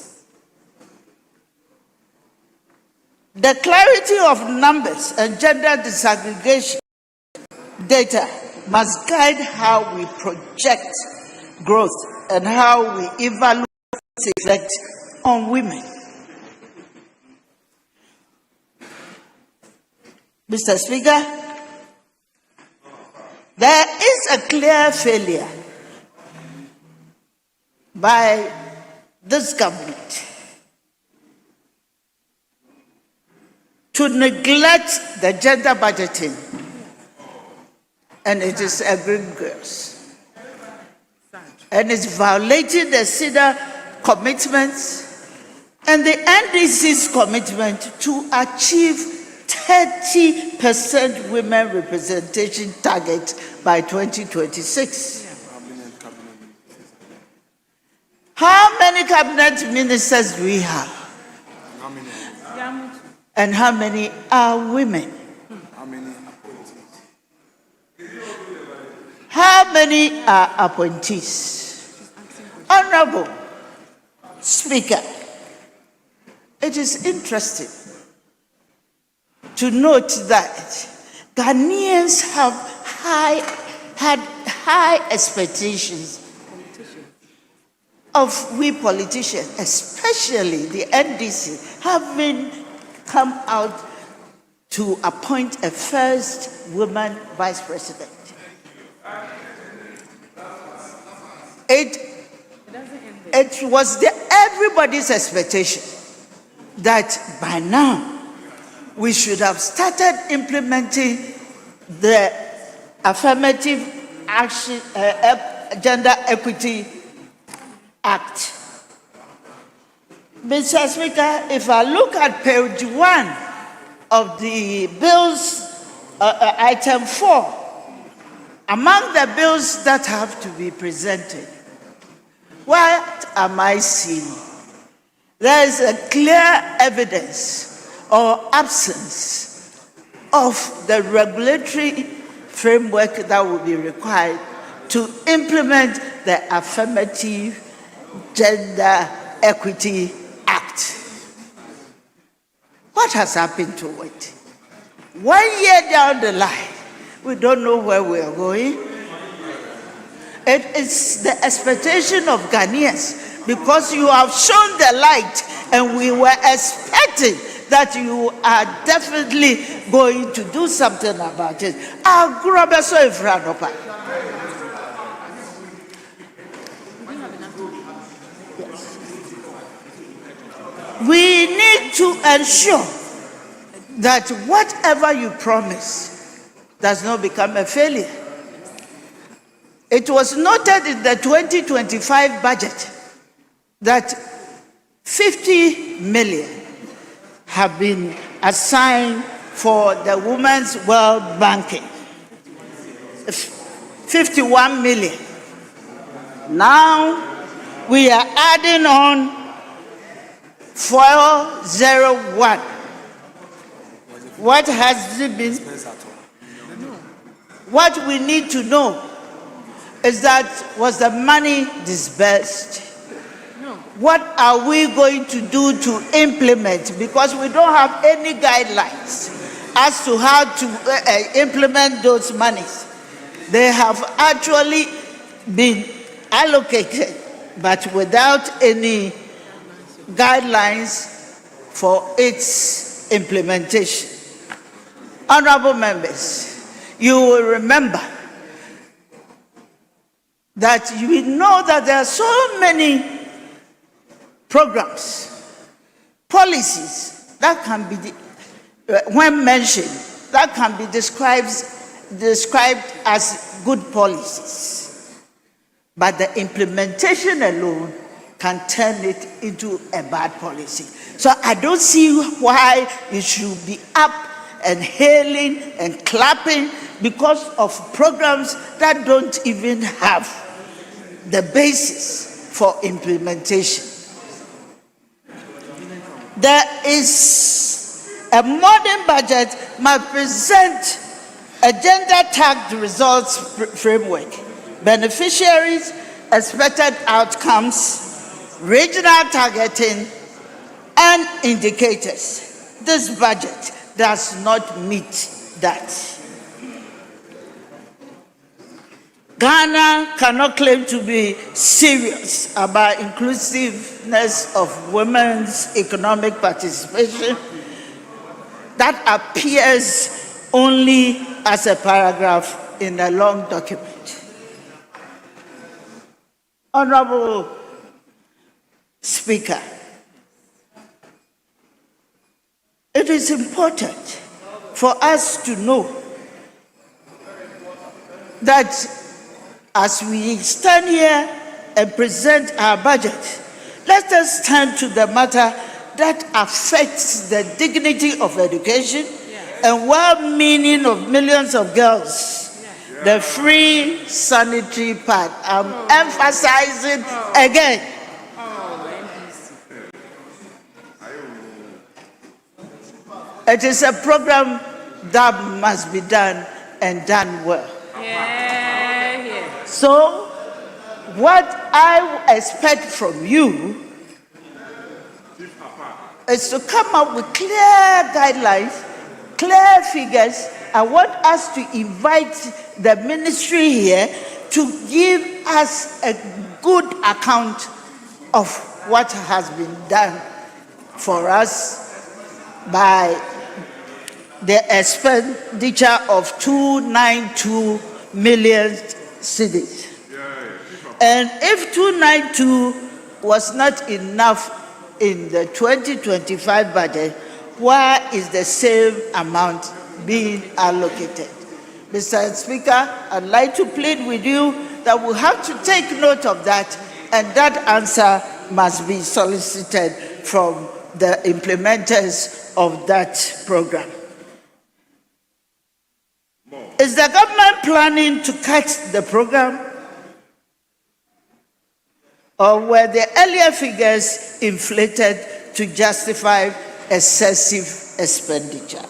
The clarity of numbers and gender disaggregation data must guide how we project growth and how we evaluate its effect on women. Mr. Speaker, there is a clear failure by this government to neglect the gender budgeting, and it is egregious. And it's violating the CEDA commitments and the NDC's commitment to achieve 30% women representation target by 2026. How many cabinet ministers do we have? And how many are women? How many are appointees? Honorable Speaker, it is interesting to note that Ghanaians have had high expectations of we politicians, especially the NDC, having come out to appoint a first woman vice president. It was everybody's expectation that by now we should have started implementing the Affirmative Action Gender Equity Act. Mr. Speaker, if I look at page 1 of the bills, item 4, among the bills that have to be presented, what am I seeing? There is a clear evidence or absence of the regulatory framework that will be required to implement the Affirmative Gender Equity Act. What has happened to it? 1 year down the line, we don't know where we are going. It is the expectation of Ghanaians, because you have shown the light and we were expecting that you are definitely going to do something about it. We need to ensure that whatever you promise does not become a failure. It was noted in the 2025 budget that 50 million have been assigned for the Women's World Banking. 51 million. Now we are adding on 401. What has it been? What we need to know is that, was the money disbursed? What are we going to do to implement? Because we don't have any guidelines as to how to implement those monies. They have actually been allocated, but without any guidelines for its implementation. Honorable members, you will remember that you know that there are so many programs, policies that can be, when mentioned, that can be described as good policies. But the implementation alone can turn it into a bad policy. So I don't see why you should be up and hailing and clapping because of programs that don't even have the basis for implementation. There is a modern budget must present a gender tagged results framework, beneficiaries, expected outcomes, regional targeting, and indicators. This budget does not meet that. Ghana cannot claim to be serious about inclusiveness of women's economic participation. That appears only as a paragraph in a long document. Honorable Speaker, it is important for us to know that as we stand here and present our budget, let us turn to the matter that affects the dignity of education and well-being of millions of girls. The free sanitary pad. I'm emphasizing again. It is a program that must be done and done well. So, what I expect from you is to come up with clear guidelines, clear figures. I want us to invite the ministry here to give us a good account of what has been done for us by the expenditure of 292 million cedis. And if 292 was not enough in the 2025 budget, why is the same amount being allocated? Mr. Speaker, I'd like to plead with you that we have to take note of that, and that answer must be solicited from the implementers of that program. Is the government planning to cut the program? Or were the earlier figures inflated to justify excessive expenditure?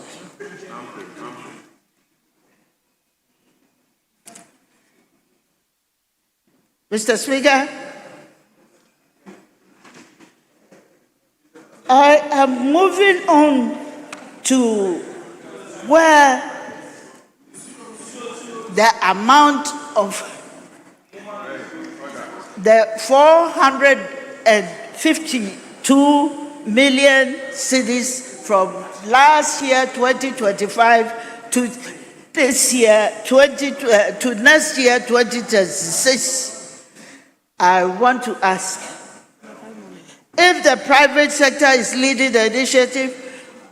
Mr. Speaker, I am moving on to where the amount of the 452 million cedis from last year 2025 to this year to next year 2026. I want to ask, if the private sector is leading the initiative,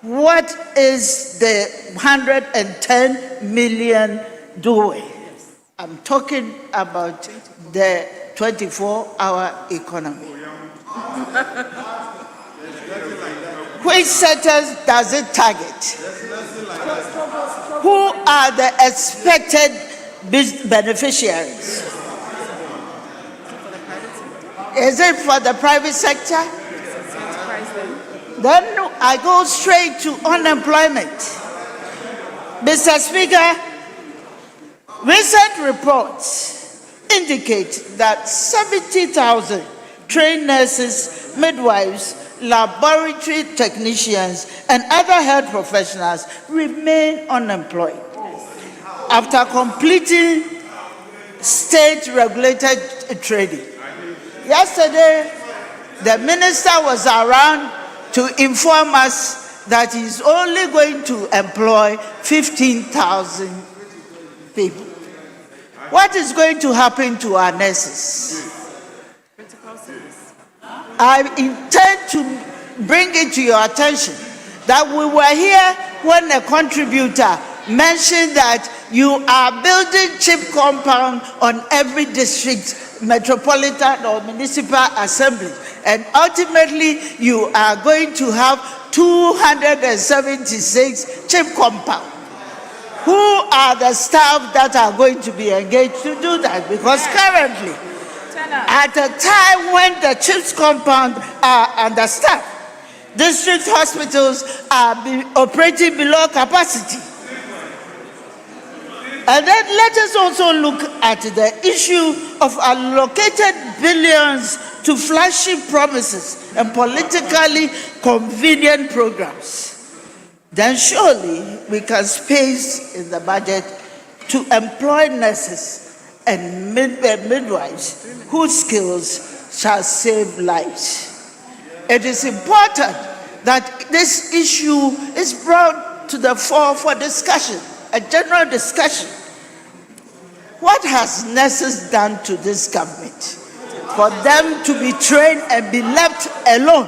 what is the 110 million doing? I'm talking about the 24-hour economy. Which sectors does it target? Who are the expected beneficiaries? Is it for the private sector? Then I go straight to unemployment. Mr. Speaker, recent reports indicate that 70,000 trained nurses, midwives, laboratory technicians, and other health professionals remain unemployed after completing state-regulated training. Yesterday, the minister was around to inform us that he's only going to employ 15,000 people. What is going to happen to our nurses? I intend to bring it to your attention that we were here when a contributor mentioned that you are building chip compound on every district, metropolitan or municipal assembly, and ultimately you are going to have 276 chip compound. Who are the staff that are going to be engaged to do that? Because currently, at a time when the chips compound are understaffed, district hospitals are operating below capacity. And then let us also look at the issue of allocated billions to flashy promises and politically convenient programs. Then surely we can space in the budget to employ nurses and midwives whose skills shall save lives. It is important that this issue is brought to the fore for discussion, a general discussion. What has nurses done to this government for them to be trained and be left alone?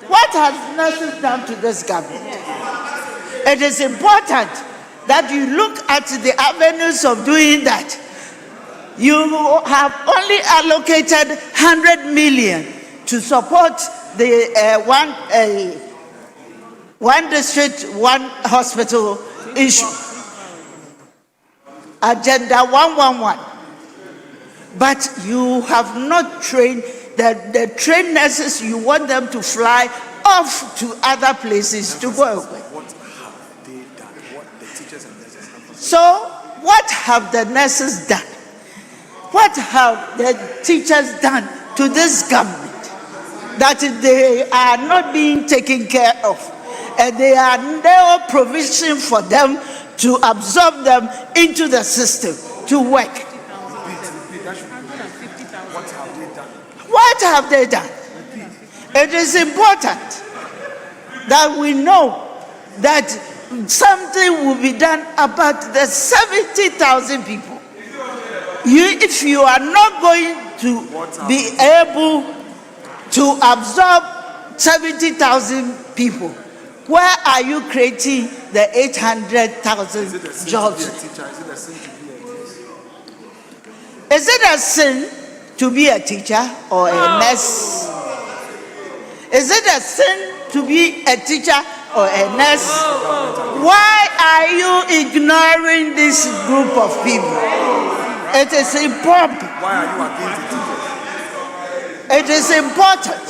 What has nurses done to this government? It is important that you look at the avenues of doing that. You have only allocated 100 million to support the one district, one hospital issue. Agenda 111. But you have not trained the trained nurses. You want them to fly off to other places to work. So what have the nurses done? What have the teachers done to this government that they are not being taken care of? And there are no provision for them to absorb them into the system to work. What have they done? It is important that we know that something will be done about the 70,000 people. If you are not going to be able to absorb 70,000 people, where are you creating the 800,000 jobs? Is it a sin to be a teacher or a nurse? Is it a sin to be a teacher or a nurse? Why are you ignoring this group of people? It is important. Why are you against the teachers? It is important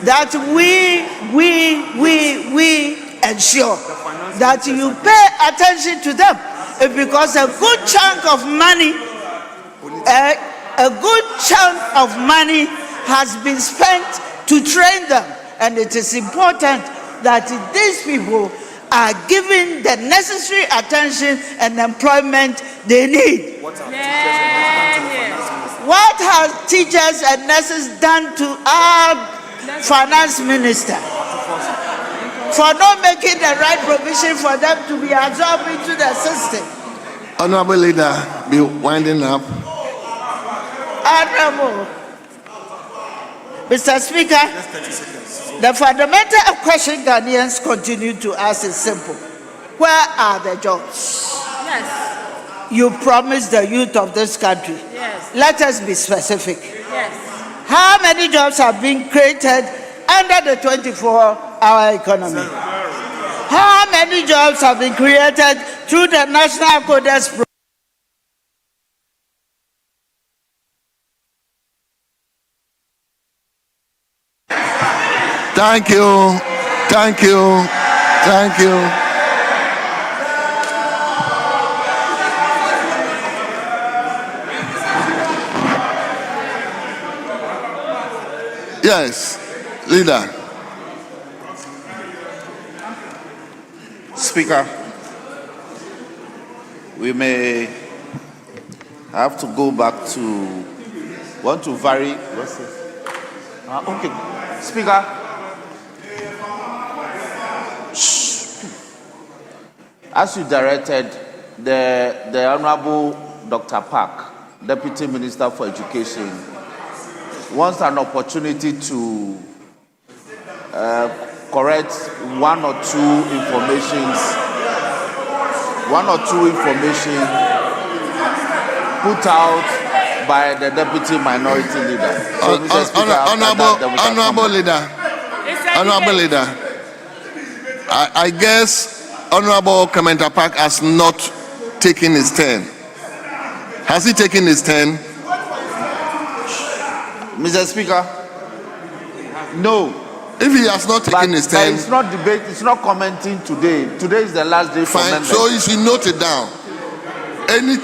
that we ensure that you pay attention to them, because a good chunk of money has been spent to train them, and it is important that these people are given the necessary attention and employment they need. What have teachers and nurses done to our finance minister for not making the right provision for them to be absorbed into the system? Honorable Leader, be winding up. Honorable Mr. Speaker, the fundamental question Ghanaians continue to ask is simple. Where are the jobs? Yes. You promised the youth of this country. Yes. Let us be specific. Yes. How many jobs have been created under the 24-hour economy? How many jobs have been created through the National Coders Program? Thank you. Thank you. Thank you. Yes, Leader. Speaker, we may have to go back to want to vary. What's this? Okay, Speaker. As you directed, the Honorable Dr. Park, Deputy Minister for Education, wants an opportunity to correct one or two information put out by the Deputy Minority Leader. So, Mr. Speaker, Honorable Leader, I guess Honorable Commenter Park has not taken his turn. Has he taken his turn? Mr. Speaker, no. If he has not taken his turn, it's not debate. It's not commenting today. Today is the last day for fine. members. So you should note it down. Any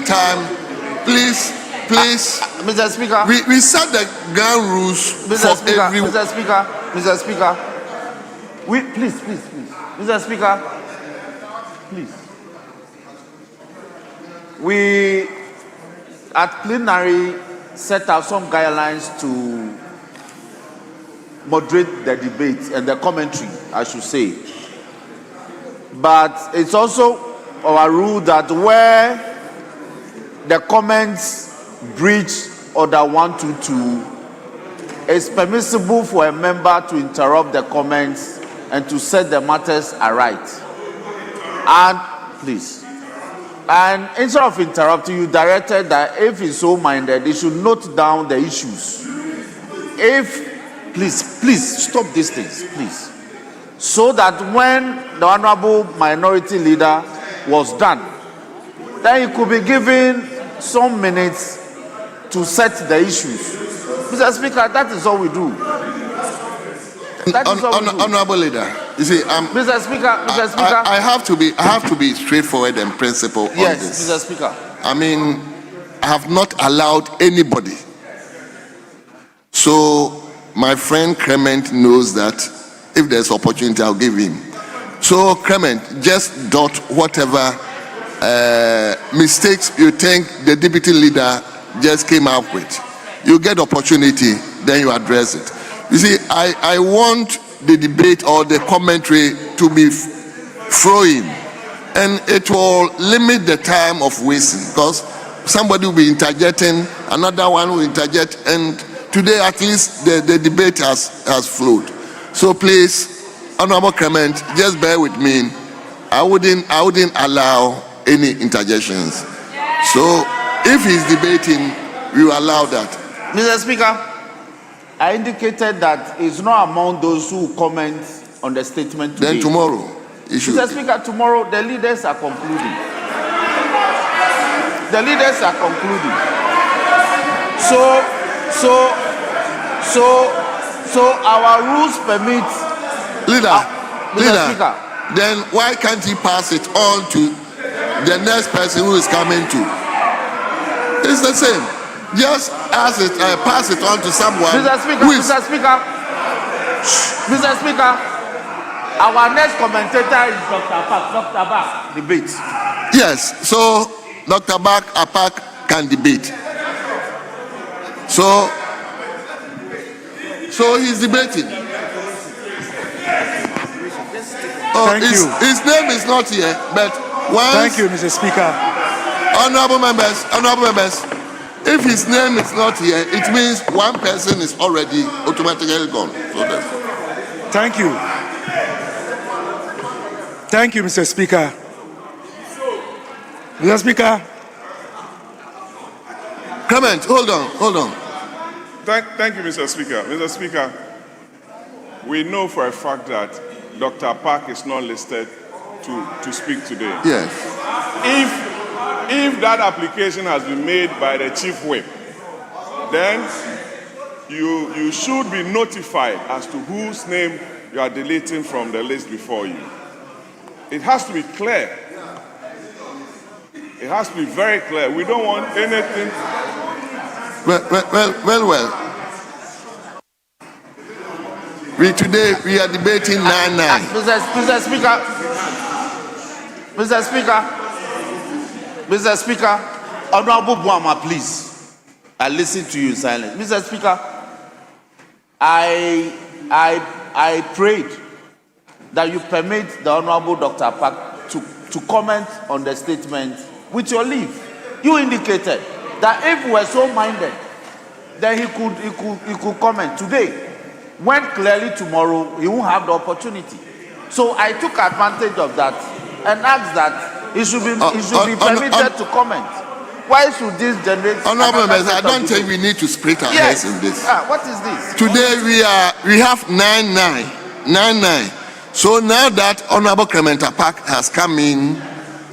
time, please. Mr. Speaker, we set the ground rules Mr. for Speaker, everyone. Mr. Speaker, please, Mr. Speaker, please. We at plenary set out some guidelines to moderate the debate and the commentary, I should say. But it's also our rule that where the comments breach Order 122, it's permissible for a member to interrupt the comments and to set the matters aright. And please, and instead of interrupting, you directed that if he's so minded, they should note down the issues. Please stop these things, please. So that when the Honorable Minority Leader was done, then he could be given some minutes to set the issues. Mr. Speaker, that is all we do. Honorable Leader, you see, Mr. Speaker, I have to be straightforward and principled on yes, this. Mr. Speaker. I mean, I have not allowed anybody. So my friend Clement knows that if there's opportunity, I'll give him. So Clement, just dot whatever mistakes you think the deputy leader just came up with. You get opportunity, then you address it. You see, I want the debate or the commentary to be flowing, and it will limit the time of wasting, because somebody will be interjecting, another one will interject, and today at least the debate has flowed. So please, Honorable Clement, just bear with me. I wouldn't allow any interjections. So if he's debating, we will allow that. Mr. Speaker, I indicated that it's not among those who comment on the statement today. Then tomorrow, Mr. Speaker, tomorrow the leaders are concluding. The leaders are concluding. So our rules permit. Leader, Speaker. Then why can't he pass it on to the next person who is coming to? It's the same. Just pass it on to someone. Mr. Speaker, our next commentator is Dr. Park. Debate. Yes, so Dr. Park can debate. So he's debating. Oh, his name is not here, but once. Thank you, Mr. Speaker. Honorable members, if his name is not here, it means one person is already automatically gone. So thank you. Thank you, Mr. Speaker. Mr. Speaker. Clement, hold on. Thank you, Mr. Speaker. Mr. Speaker, we know for a fact that Dr. Park is not listed to speak today. Yes. If that application has been made by the Chief Whip, then you should be notified as to whose name you are deleting from the list before you. It has to be clear. It has to be very clear. We don't want anything. Well. Today we are debating 9-9. Mr. Speaker, Honorable Buama, please. I listen to you in silence. Mr. Speaker, I prayed that you permit the Honorable Dr. Park to comment on the statement with your leave. You indicated that if we were so minded, then he could comment today, when clearly tomorrow he won't have the opportunity. So I took advantage of that and asked that he should be permitted to comment. Why should this generate? Honorable members, I don't think we need to split our heads in this. What is this? Today we have 9-9. So now that Honorable Clement Park has come in,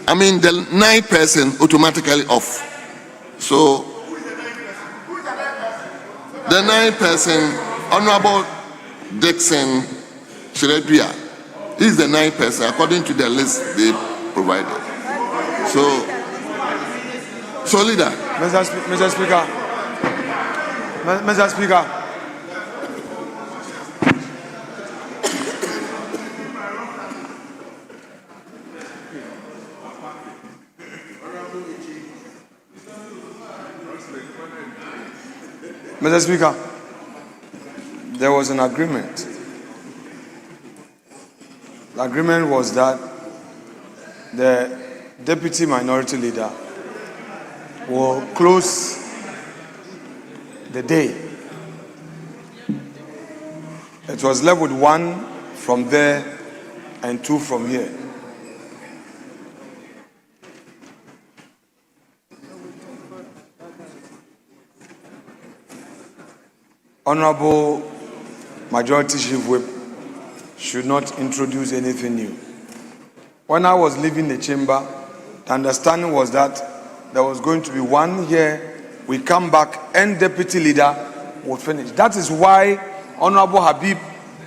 the 9th person automatically off. So the 9th person, Honorable Dixon Chiredria, is the 9th person according to the list they provided. So leader. Mr. Speaker. Mr. Speaker, there was an agreement. The agreement was that the Deputy Minority Leader will close the day. It was left with 1 from there and 2 from here. Honorable Majority Chief Whip should not introduce anything new. When I was leaving the chamber, the understanding was that there was going to be 1 here, we come back and Deputy Leader will finish. That is why Honorable Habib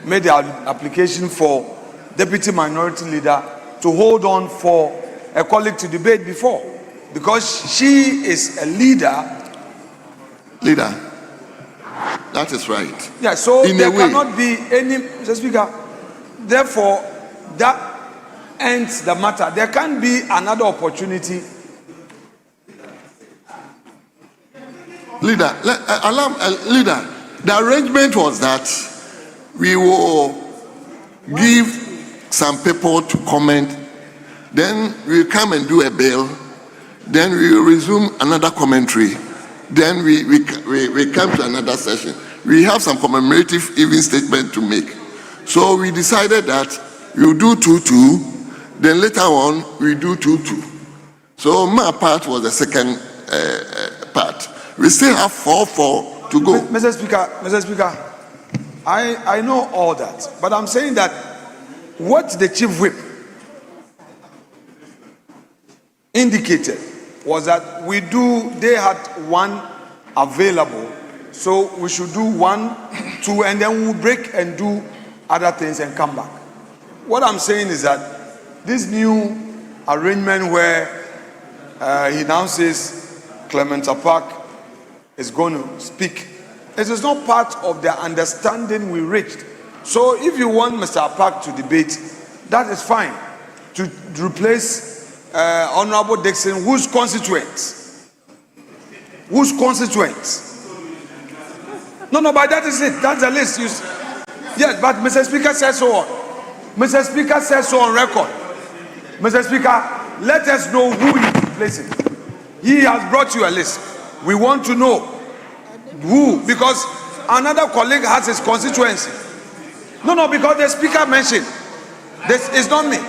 made the application for Deputy Minority Leader to hold on for a colleague to debate before, because she is a leader. That is right. Yeah, so there cannot be any, Mr. Speaker. Therefore, that ends the matter. There can be another opportunity. Leader, the arrangement was that we will give some people to comment Then we come and do a bill. Then we resume another commentary. Then we come to another session. We have some commemorative even statement to make. So we decided that we'll do 2-2. Then later on, we do 2-2. So my part was the second part. We still have 4-4 to go. Mr. Speaker, I know all that, but I'm saying that what the Chief Whip indicated was that they had one available, so we should do 1, 2, and then we'll break and do other things and come back. What I'm saying is that this new arrangement where he now says Clement Apak is going to speak, it is not part of the understanding we reached. So if you want Mr. Apak to debate, that is fine. To replace Honorable Dixon, whose constituent? No, but that is it. That's the list. Yes, but Mr. Speaker says so on. Mr. Speaker says so on record. Mr. Speaker, let us know who he is replacing. He has brought you a list. We want to know who, because another colleague has his constituency. No, because the Speaker mentioned this is not me.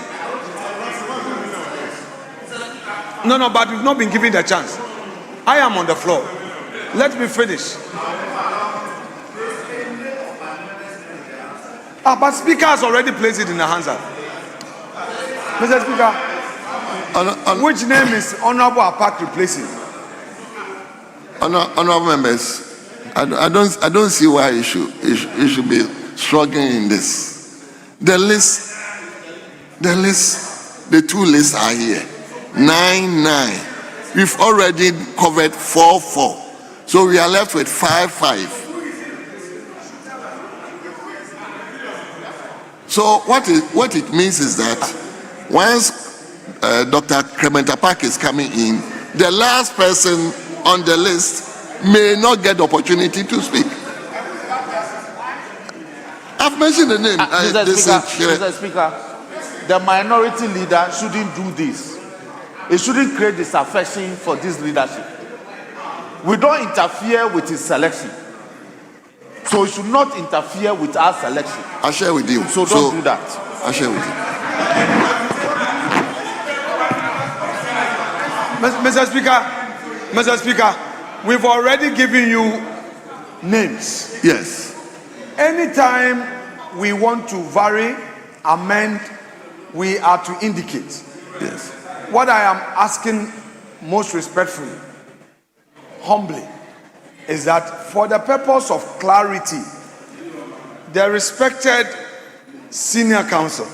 No, but we've not been given the chance. I am on the floor. Let me finish. But Speaker has already placed it in the hands of Mr. Speaker. Which name is Honorable Apak replacing? Honorable members, I don't see why you should be struggling in this. The two lists are here. 9-9. We've already covered 4-4. So we are left with 5-5. So what it means is that once Dr. Clement Apak is coming in, the last person on the list may not get the opportunity to speak. I've mentioned the name. Mr. Speaker, the minority leader shouldn't do this. It shouldn't create disaffection for this leadership. We don't interfere with his selection. So it should not interfere with our selection. I share with you. So don't do that. I share with you. Mr. Speaker, we've already given you names. Yes. Anytime we want to vary, amend, we are to indicate. Yes. What I am asking most respectfully, humbly, is that for the purpose of clarity, the respected senior counsel,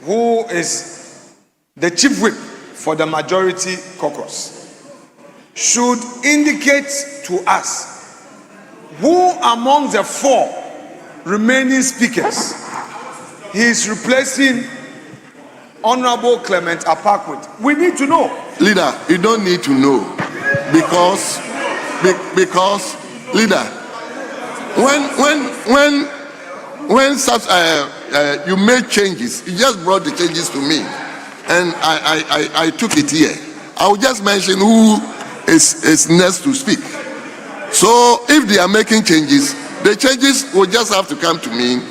who is the chief whip for the majority caucus, should indicate to us who among the 4 remaining speakers he is replacing Honorable Clement Apak with. We need to know. Leader, you don't need to know, because leader, when such you made changes, you just brought the changes to me, and I took it here. I will just mention who is next to speak. So if they are making changes, the changes will just have to come to me,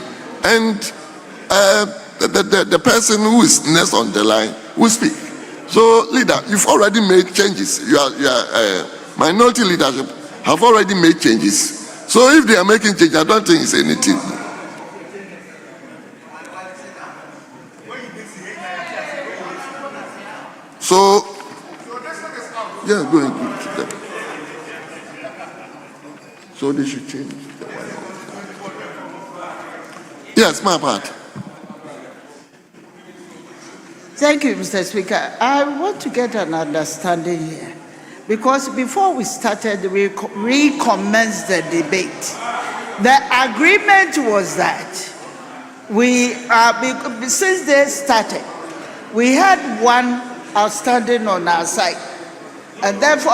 and the person who is next on the line will speak. So, leader, you've already made changes. Your minority leadership have already made changes. So if they are making changes, I don't think it's anything. So, yeah, go and give it to them. So they should change the one. Yes, my part. Thank you, Mr. Speaker. I want to get an understanding here, because before we started, we recommenced the debate. The agreement was that since they started, we had one outstanding on our side, and therefore,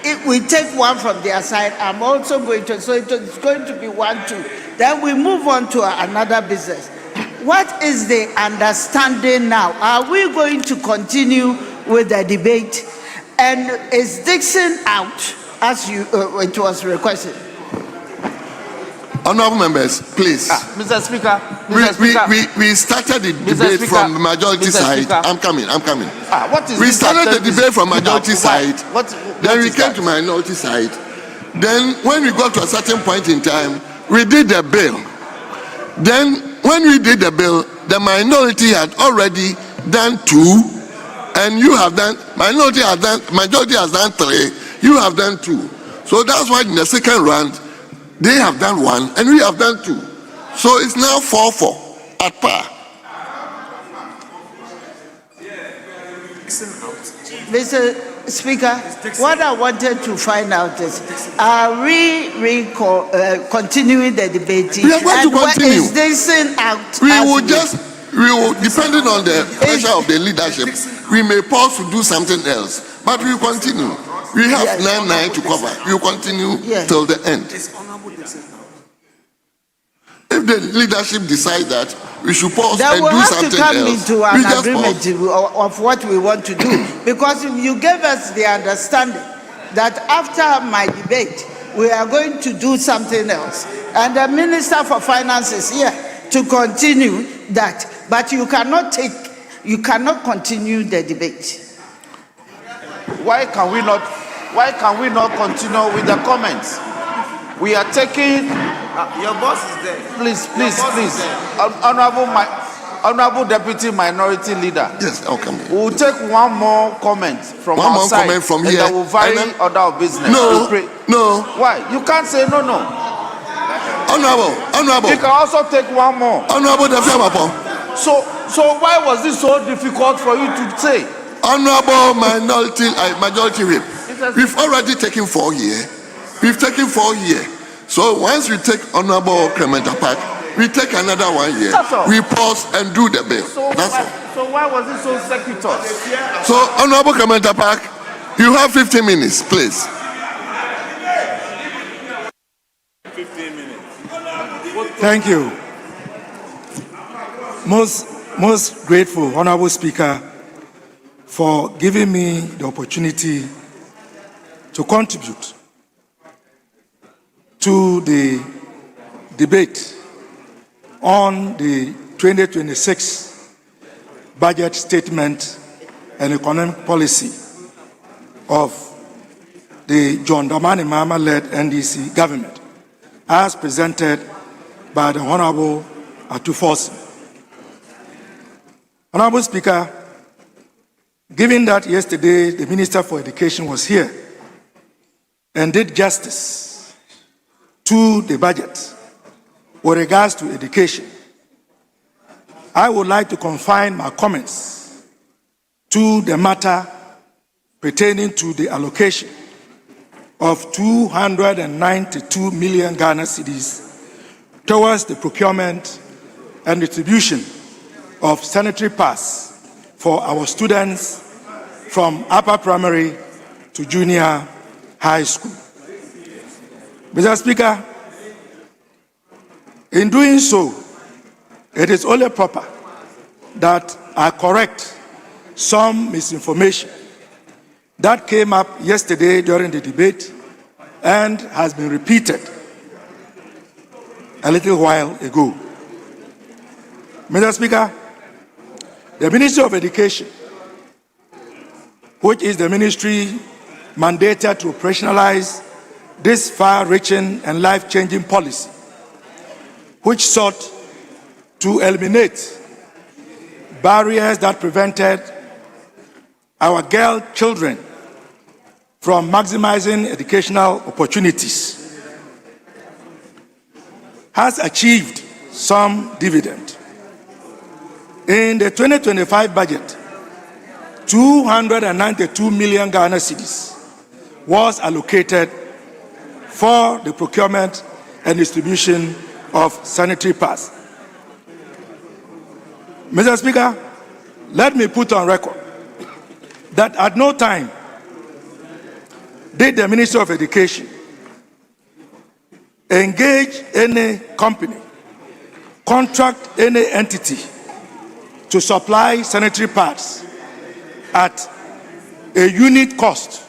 if we take one from their side, I'm also going to. So it's going to be 1-2. Then we move on to another business. what is the understanding now? Are we going to continue with the debate? And is Dixon out as it was requested? Honorable members, please. Mr. Speaker, we started the debate from the majority side. I'm coming. What is We this started the attempt debate from majority side. Then we is came that? to minority side. Then when we got to a certain point in time, we did the bill. Then when we did the bill, the minority had already done 2, and you have done, majority has done 3, you have done 2. So that's why in the second round, they have done 1 and we have done 2. So it's now 4-4 at par. Mr. Speaker, what I wanted to find out is, are we continuing the debate? We are going to continue. Is Dixon out? We will, depending on the pressure of the leadership, we may pause to do something else, but we will continue. We have 9 to cover. We will continue till the end. If the leadership decides that we should pause and do something else, we have to come into an agreement of what we want to do, because you gave us the understanding that after my debate we are going to do something else, and the Minister for Finance is here to continue that, but you cannot continue the debate. Why can we not continue with the comments? We are taking. Your boss is there. Please. Honorable Deputy Minority Leader. Yes, I'll come. We will take one more comment from One our more side, comment from and here. that will vary order of business. No. Why? You can't say no. Honorable. You can also take one more. Honorable Defamapo. So why was this so difficult for you to say? Honorable majority whip. We've already taken 4 here. We've taken 4 here. So once we take Honorable Clement Apak, we take another 1 here. We pause and do the bill. That's all. So why was it so circuitous? So Honorable Clement Apak, you have 15 minutes, please. 15 minutes. Thank you. Most grateful, Honorable Speaker, for giving me the opportunity to contribute to the debate on the 2026 budget statement and economic policy of the John Dramani Mahama-led NDC government, as presented by the Honorable Atufosi. Honorable Speaker, given that yesterday the Minister for Education was here and did justice to the budget with regards to education, I would like to confine my comments to the matter pertaining to the allocation of 292 million Ghana cedis towards the procurement and distribution of sanitary pads for our students from upper primary to junior high school. Mr. Speaker, in doing so, it is only proper that I correct some misinformation that came up yesterday during the debate and has been repeated a little while ago. Mr. Speaker, the Ministry of Education, which is the ministry mandated to operationalize this far-reaching and life-changing policy, which sought to eliminate barriers that prevented our girl children from maximizing educational opportunities, has achieved some dividend. In the 2025 budget, 292 million Ghana cedis was allocated for the procurement and distribution of sanitary pads. Mr. Speaker, let me put on record that at no time did the Ministry of Education engage any company contract any entity to supply sanitary pads at a unit cost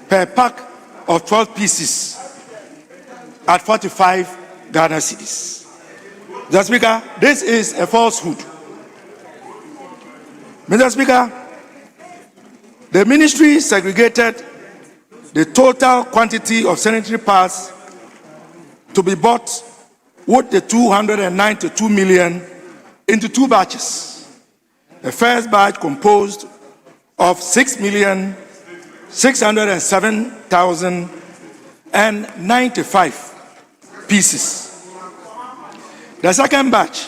per pack of 12 pieces at 45 Ghana cedis. Mr. Speaker, this is a falsehood. Mr. Speaker, the ministry segregated the total quantity of sanitary pads to be bought with the 292 million into two batches. The first batch composed of 6,607,095 pieces. The second batch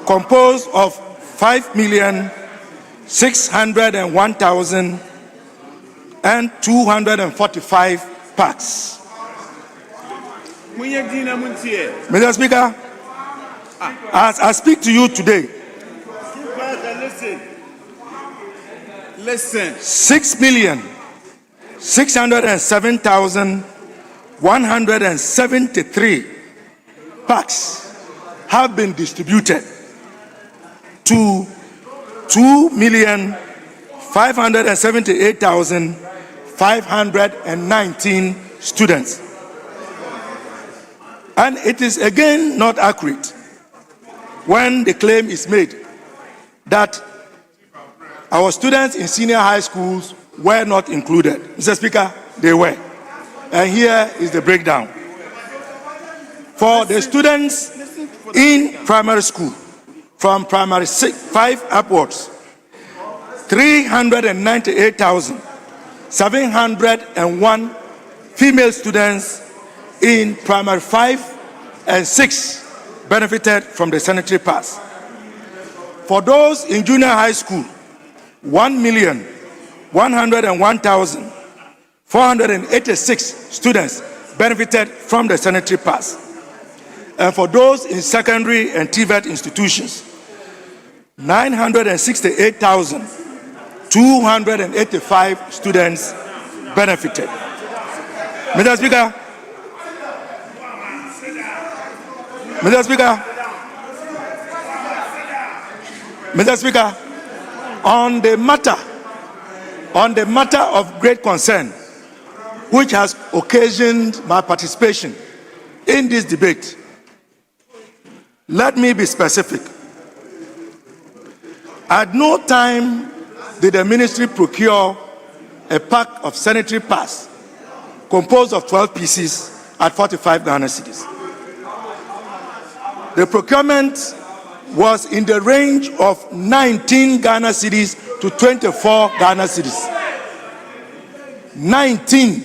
composed of 5,601,245 packs. Mr. Speaker, as I speak to you today, Listen. 6,607,173 packs have been distributed to 2,578,519 students. And it is again not accurate when the claim is made that our students in senior high schools were not included. Mr. Speaker, they were. And here is the breakdown. For the students in primary school, from primary 5 upwards, 398,701 female students in primary 5 and 6 benefited from the sanitary pass. For those in junior high school, 1,101,486 students benefited from the sanitary pass. And for those in secondary and TVET institutions, 968,285 students benefited. Mr. Speaker, Mr. Speaker, on the matter of great concern, which has occasioned my participation in this debate, let me be specific. At no time did the ministry procure a pack of sanitary pads composed of 12 pieces at 45 Ghana cedis. The procurement was in the range of 19 Ghana cedis to 24 Ghana cedis. 19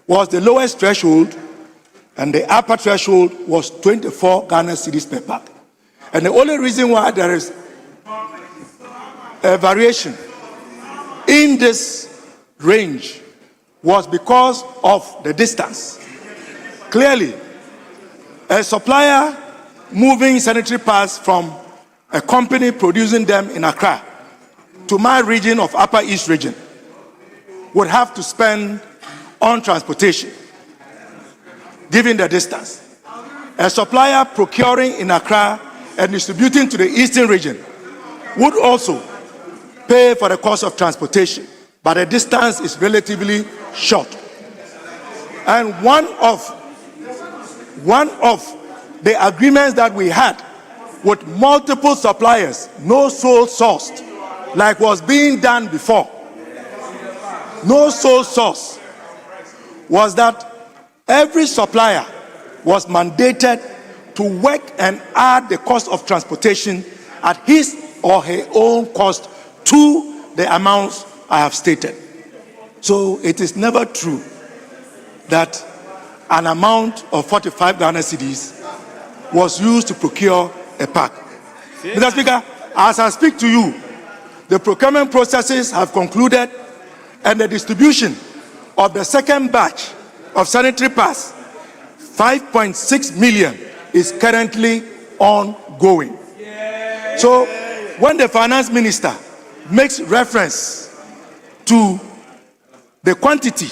was the lowest threshold, and the upper threshold was 24 Ghana cedis per pack. And the only reason why there is a variation in this range was because of the distance. Clearly, a supplier moving sanitary pads from a company producing them in Accra to my region of Upper East region would have to spend on transportation, given the distance. A supplier procuring in Accra and distributing to the Eastern region would also pay for the cost of transportation, but the distance is relatively short. And one of the agreements that we had with multiple suppliers, no sole sourced, like was being done before, no sole source, was that every supplier was mandated to work and add the cost of transportation at his or her own cost to the amounts I have stated. So it is never true that an amount of 45 Ghana cedis was used to procure a pack. Mr. Speaker, as I speak to you, the procurement processes have concluded and the distribution of the second batch of sanitary pads, 5.6 million, is currently ongoing. So when the finance minister makes reference to the quantity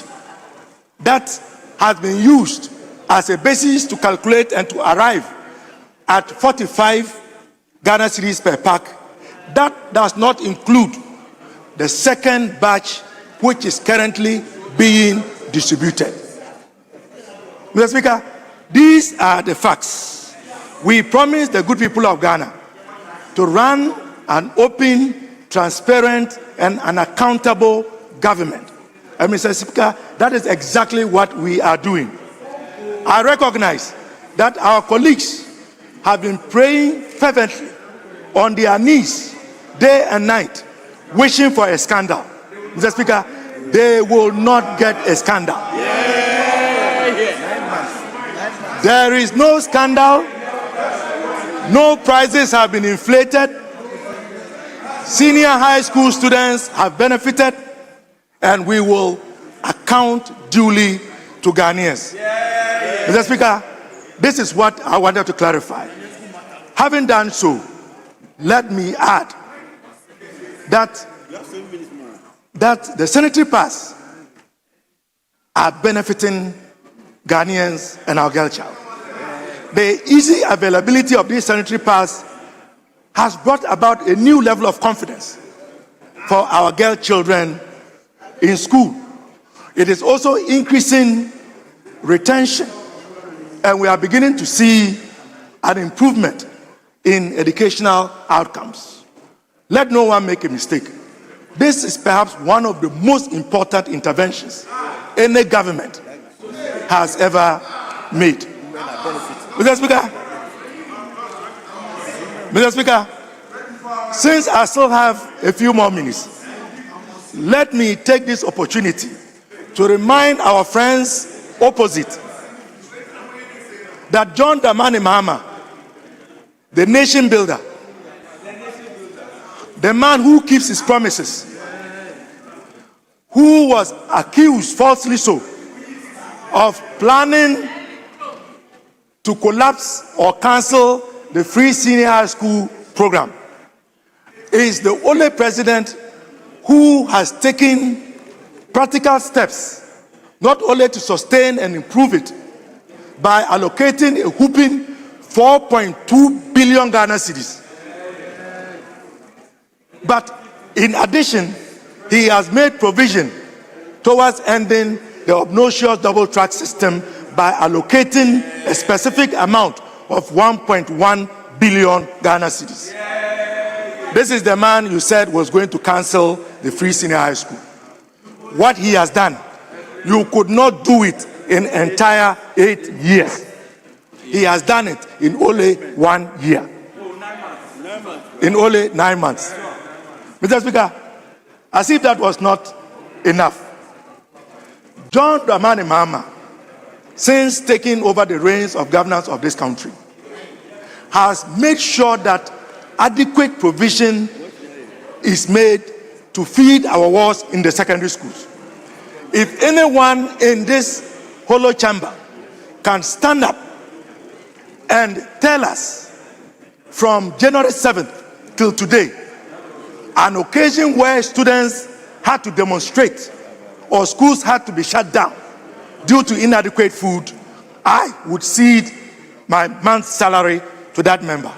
that has been used as a basis to calculate and to arrive at 45 Ghana cedis per pack. That does not include the second batch, which is currently being distributed. Mr. Speaker, these are the facts. We promise the good people of Ghana to run an open, transparent, and an accountable government. And Mr. Speaker, that is exactly what we are doing. I recognize that our colleagues have been praying fervently on their knees day and night, wishing for a scandal. Mr. Speaker, they will not get a scandal. There is no scandal. No prices have been inflated. Senior high school students have benefited, and we will account duly to Ghanaians. Mr. Speaker, this is what I wanted to clarify. Having done so, let me add that the sanitary pass are benefiting Ghanaians and our girl child. The easy availability of this sanitary pass has brought about a new level of confidence for our girl children in school. It is also increasing retention, and we are beginning to see an improvement in educational outcomes. Let no one make a mistake. This is perhaps one of the most important interventions any government has ever made. Mr. Speaker, since I still have a few more minutes, let me take this opportunity to remind our friends opposite that John Dramani Mahama, the nation builder, the man who keeps his promises, who was accused, falsely so, of planning to collapse or cancel the free senior high school program, is the only president who has taken practical steps not only to sustain and improve it by allocating a whopping 4.2 billion Ghana cedis, but in addition, he has made provision towards ending the obnoxious double track system by allocating a specific amount of 1.1 billion Ghana cedis. This is the man you said was going to cancel the free senior high school. What he has done, you could not do it in entire 8 years. He has done it in only 1 year. In only 9 months. Mr. Speaker, as if that was not enough, John Dramani Mahama, since taking over the reins of governance of this country, has made sure that adequate provision is made to feed our wards in the secondary schools. If anyone in this hollow chamber can stand up and tell us from January 7th till today, an occasion where students had to demonstrate or schools had to be shut down due to inadequate food, I would cede my month's salary to that member.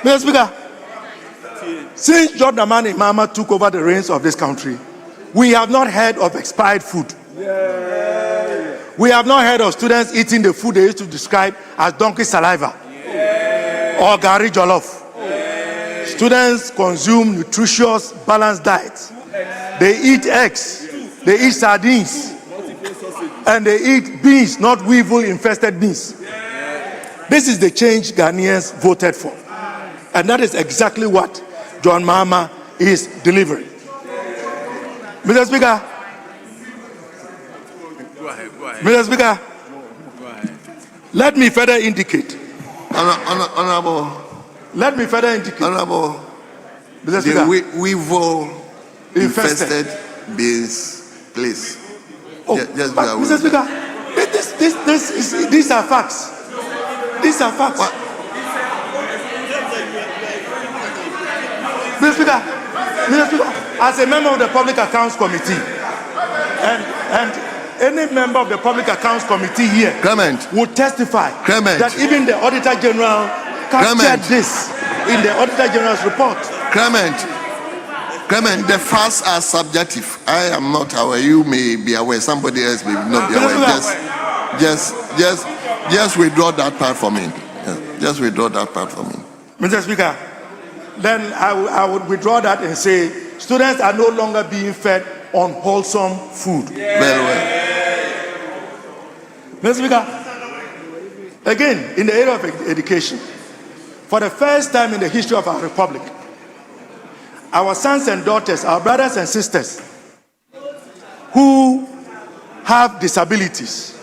Mr. Speaker, since John Dramani Mahama took over the reins of this country, we have not heard of expired food. We have not heard of students eating the food they used to describe as donkey saliva or gari jollof. Students consume nutritious, balanced diets. They eat eggs, they eat sardines, and they eat beans, not weevil-infested beans. This is the change Ghanaians voted for. And that is exactly what John Mahama is delivering. Mr. Speaker, Mr. Speaker, let me further indicate. Honorable. Let me further indicate. Honorable. Mr. Speaker, the weevil infested beans, please. Oh, just but Mr. Speaker, these are facts. These are facts. What? Mr. Speaker, as a member of the Public Accounts Committee, and any member of the Public Accounts Committee here would testify that even the Auditor General captured this in the Auditor General's report. Clement, the facts are subjective. I am not aware. You may be aware. Somebody else may not be aware. Just withdraw that part for me. Yeah, just withdraw that part for me. Mr. Speaker, then I would withdraw that and say students are no longer being fed unwholesome food. Very well. Mr. Speaker, again, in the area of education, for the first time in the history of our republic, our sons and daughters, our brothers and sisters who have disabilities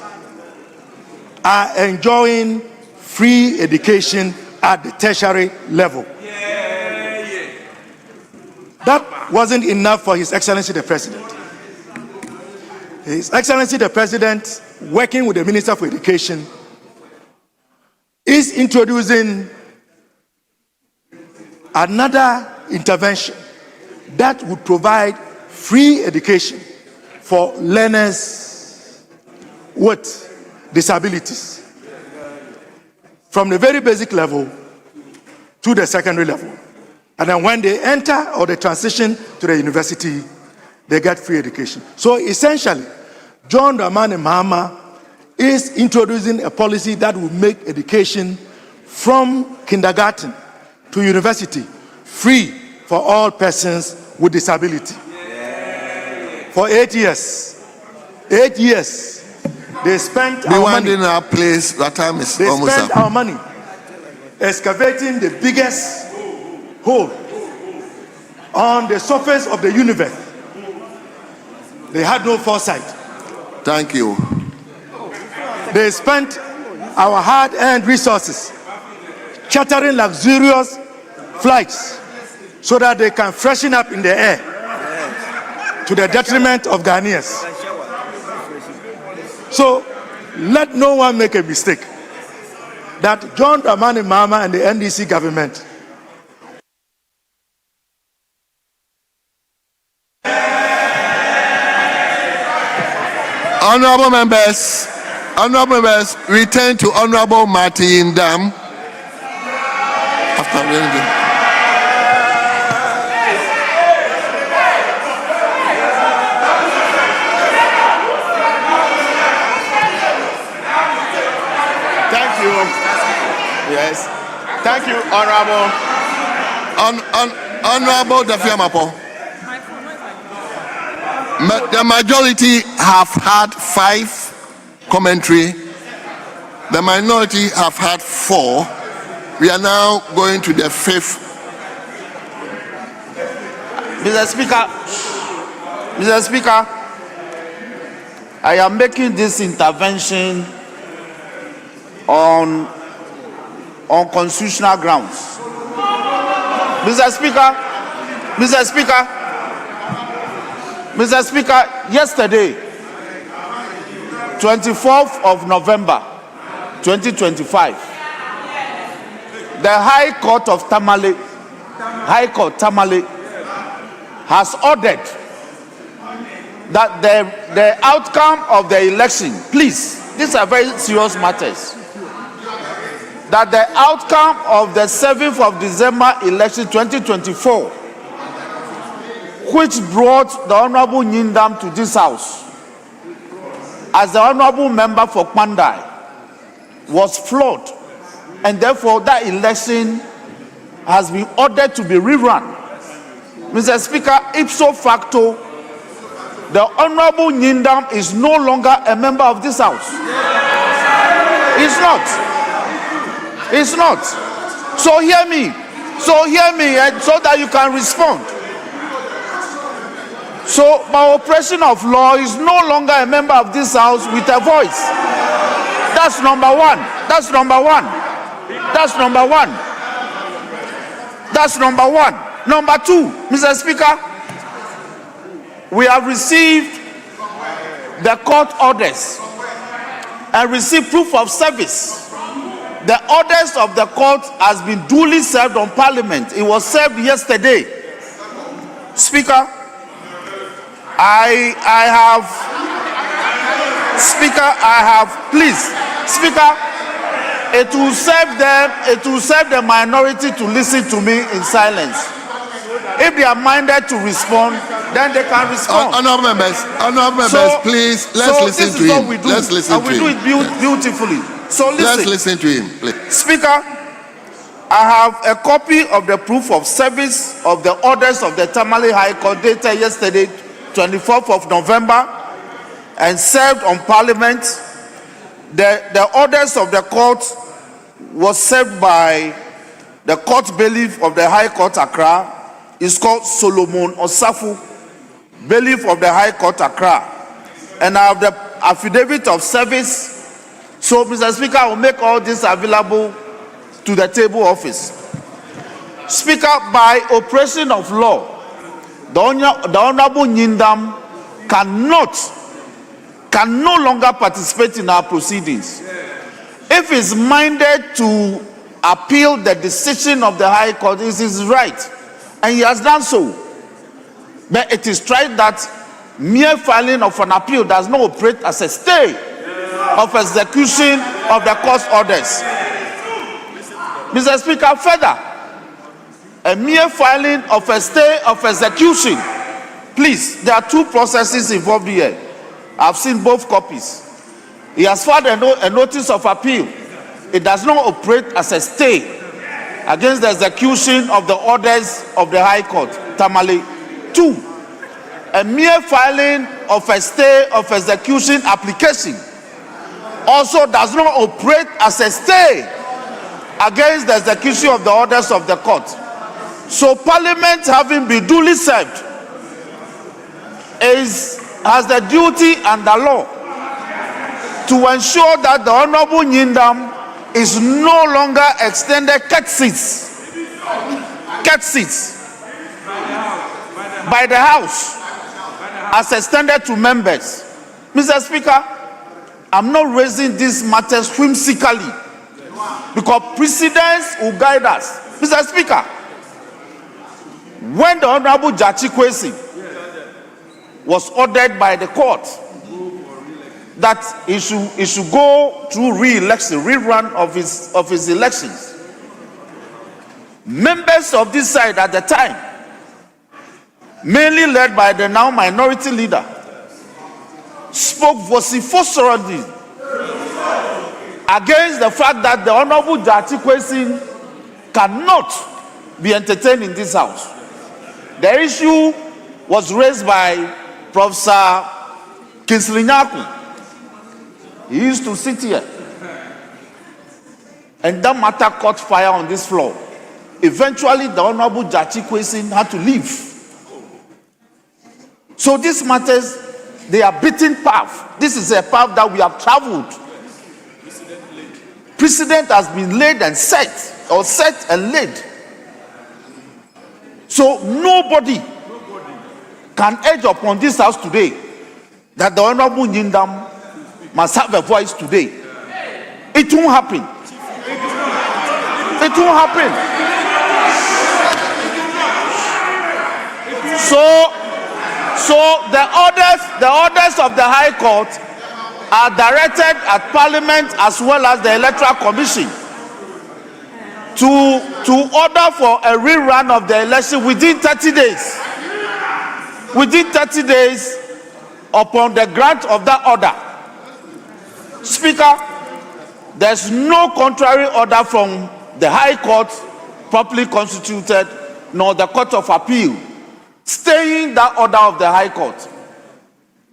are enjoying free education at the tertiary level. That wasn't enough for His Excellency the President. His Excellency the President, working with the Minister for Education, is introducing another intervention that would provide free education for learners with disabilities from the very basic level to the secondary level. And then when they enter or they transition to the university, they get free education. So essentially, John Dramani Mahama is introducing a policy that will make education from kindergarten to university free for all persons with disability. For 8 years. 8 years. They spent our money. In our place, that time is they almost spent up. our money excavating the biggest hole on the surface of the universe. They had no foresight. Thank you. They spent our hard-earned resources chartering luxurious flights so that they can freshen up in the air to the detriment of Ghanaians. So let no one make a mistake that John Dramani Mahama and the NDC government Honorable members, return to Honorable Martin Dam. After reading. Thank you. Yes. Thank you, Honorable. Honorable Dafiamapo. The majority have had 5 commentary. The minority have had 4. We are now going to the 5th. Mr. Speaker, I am making this intervention on constitutional grounds. Mr. Speaker, yesterday, 24th of November, 2025, the High Court of Tamale, has ordered that the outcome of the election, please, these are very serious matters, that the outcome of the 7th of December election 2024, which brought the Honorable Nyindam to this house as the Honorable Member for Kwandai, was flawed, and therefore that election has been ordered to be rerun. Mr. Speaker, ipso facto, the Honorable Nyindam is no longer a member of this house. He's not. He's not. So hear me, and so that you can respond. So, by operation of law, is no longer a member of this house with a voice. That's number one. That's number one. That's number one. That's number one. Number two, Mr. Speaker, we have received the court orders and received proof of service. The orders of the court has been duly served on Parliament. It was served yesterday. Speaker, I Speaker, Speaker, it will serve the minority to listen to me in silence. If they are minded to respond, then they can respond. Honorable members, please, let's listen to him. Let's listen to him. We do it beautifully. So listen. Let's listen to him, please. Speaker, I have a copy of the proof of service of the orders of the Tamale High Court dated yesterday, 24th of November, and served on Parliament. The orders of the court was served by the court bailiff of the High Court Accra. It's called Solomon Osafu, bailiff of the High Court Accra. And I have the affidavit of service. So, Mr. Speaker, I will make all this available to the table office. Speaker, by operation of law, the Honorable Nyindam can no longer participate in our proceedings. If he's minded to appeal the decision of the High Court, it is his right, and he has done so. But it is tried that mere filing of an appeal does not operate as a stay of execution of the court's orders. Mr. Speaker, further, a mere filing of a stay of execution, please, there are two processes involved here. I've seen both copies. He has filed a notice of appeal. It does not operate as a stay against the execution of the orders of the High Court, Tamale. 2, a mere filing of a stay of execution application also does not operate as a stay against the execution of the orders of the court. So Parliament, having been duly served, has the duty and the law to ensure that the Honorable Nyindam is no longer extended cut seats by the House as extended to members. Mr. Speaker, I'm not raising these matters whimsically because precedents will guide us. Mr. Speaker, when the Honorable Jachi Kwesi was ordered by the court that he should go through rerun of his elections, members of this side at the time, mainly led by the now minority leader, spoke vociferously against the fact that the Honorable Jachi Kwesi cannot be entertained in this house. The issue was raised by Professor Kinsley Nyaku. He used to sit here. And that matter caught fire on this floor. Eventually, the Honorable Jachi Kwesi had to leave. So these matters, they are beaten path. This is a path that we have traveled. Precedent has been laid and set, or set and laid. So nobody can urge upon this house today that the Honorable Nyindam must have a voice today. It won't happen. It won't happen. So the orders of the High Court are directed at Parliament as well as the Electoral Commission to order for a rerun of the election within 30 days. Within 30 days upon the grant of that order. Speaker, there's no contrary order from the High Court, properly constituted, nor the Court of Appeal, staying that order of the High Court.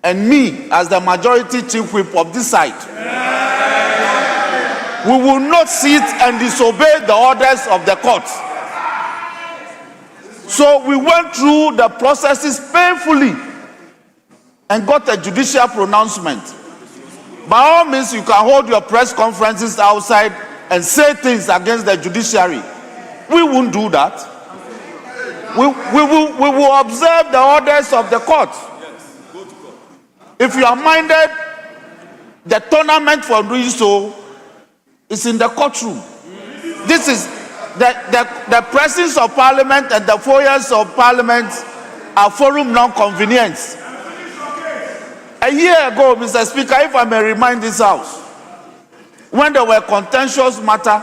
And me, as the majority chief whip of this side, we will not sit and disobey the orders of the court. So we went through the processes painfully and got a judicial pronouncement. By all means, you can hold your press conferences outside and say things against the judiciary. We won't do that. We will observe the orders of the court. If you are minded, the tournament for doing so is in the courtroom. This is the presence of Parliament and the foyers of Parliament are forum non-convenience. A year ago, Mr. Speaker, if I may remind this House, when there were contentious matter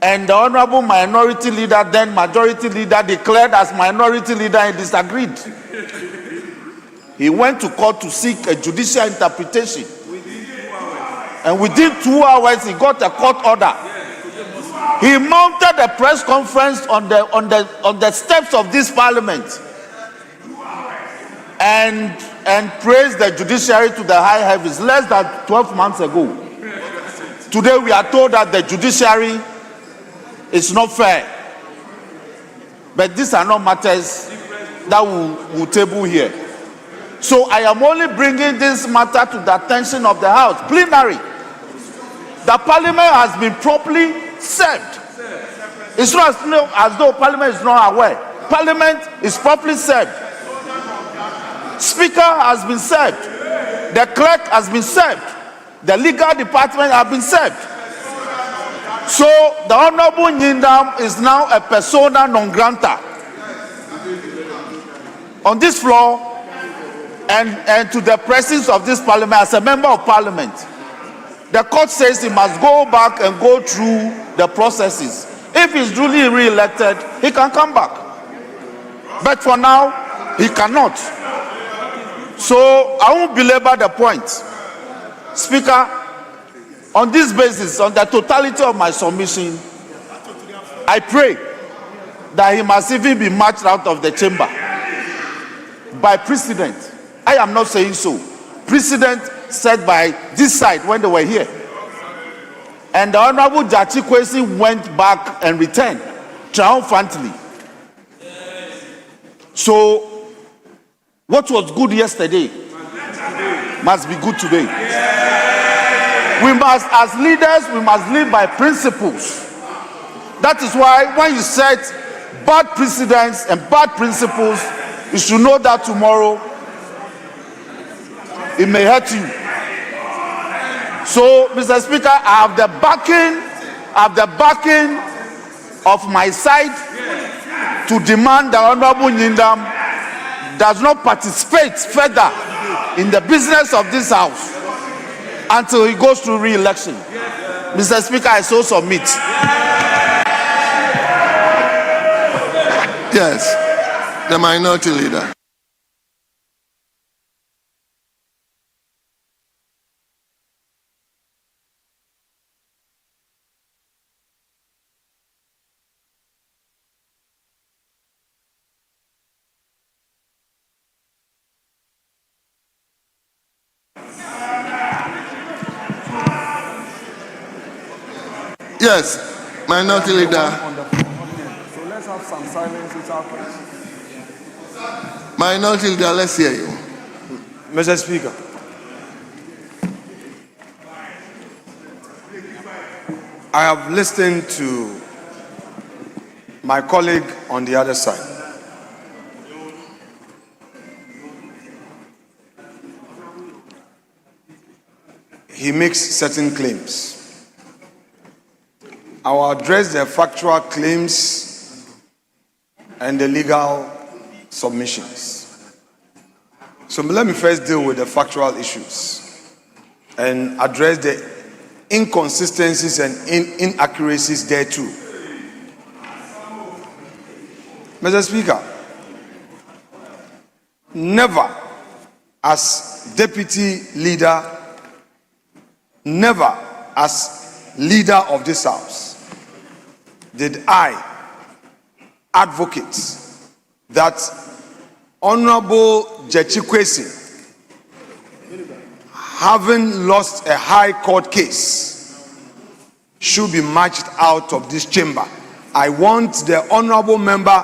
and the Honorable Minority Leader, then Majority Leader, declared as Minority Leader and disagreed, he went to court to seek a judicial interpretation. And within 2 hours, he got a court order. He mounted a press conference on the steps of this parliament and praised the judiciary to the high heavens less than 12 months ago. Today we are told that the judiciary is not fair. But these are not matters that we'll table here. So I am only bringing this matter to the attention of the House, plenary. The Parliament has been properly served. It's not as though Parliament is not aware. Parliament is properly served. Speaker has been served. The clerk has been served. The legal department has been served. So the Honorable Nyindam is now a persona non grata on this floor and to the presence of this Parliament as a member of Parliament. The court says he must go back and go through the processes. If he's duly re-elected, he can come back. But for now, he cannot. So I won't belabor the point. Speaker, on this basis, on the totality of my submission, I pray that he must even be marched out of the chamber by precedent. I am not saying so. Precedent set by this side when they were here. And the Honorable Jachi Kwesi went back and returned triumphantly. So what was good yesterday must be good today. We must, as leaders, we must live by principles. That is why when you set bad precedents and bad principles, you should know that tomorrow it may hurt you. So, Mr. Speaker, I have the backing of my side to demand the Honorable Nyindam does not participate further in the business of this House until he goes through re-election. Mr. Speaker, I so submit. Yes, the Minority Leader. Yes, Minority Leader. So let's have some silence without questions. Minority Leader, let's hear you. Mr. Speaker, I have listened to my colleague on the other side. He makes certain claims. I will address the factual claims and the legal submissions. So let me first deal with the factual issues and address the inconsistencies and inaccuracies there too. Mr. Speaker, never as deputy leader, never as leader of this House did I advocate that Honorable Jachi Kwesi, having lost a high court case, should be marched out of this chamber. I want the honorable member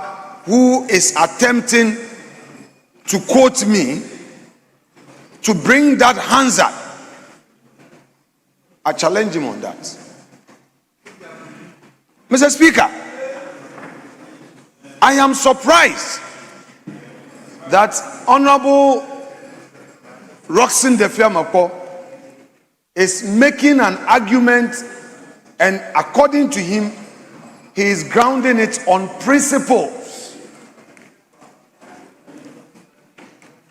who is attempting to quote me to bring that Hansa. I challenge him on that. Mr. Speaker, I am surprised that Honorable Roxanne Defiamapo is making an argument, and according to him, he is grounding it on principles.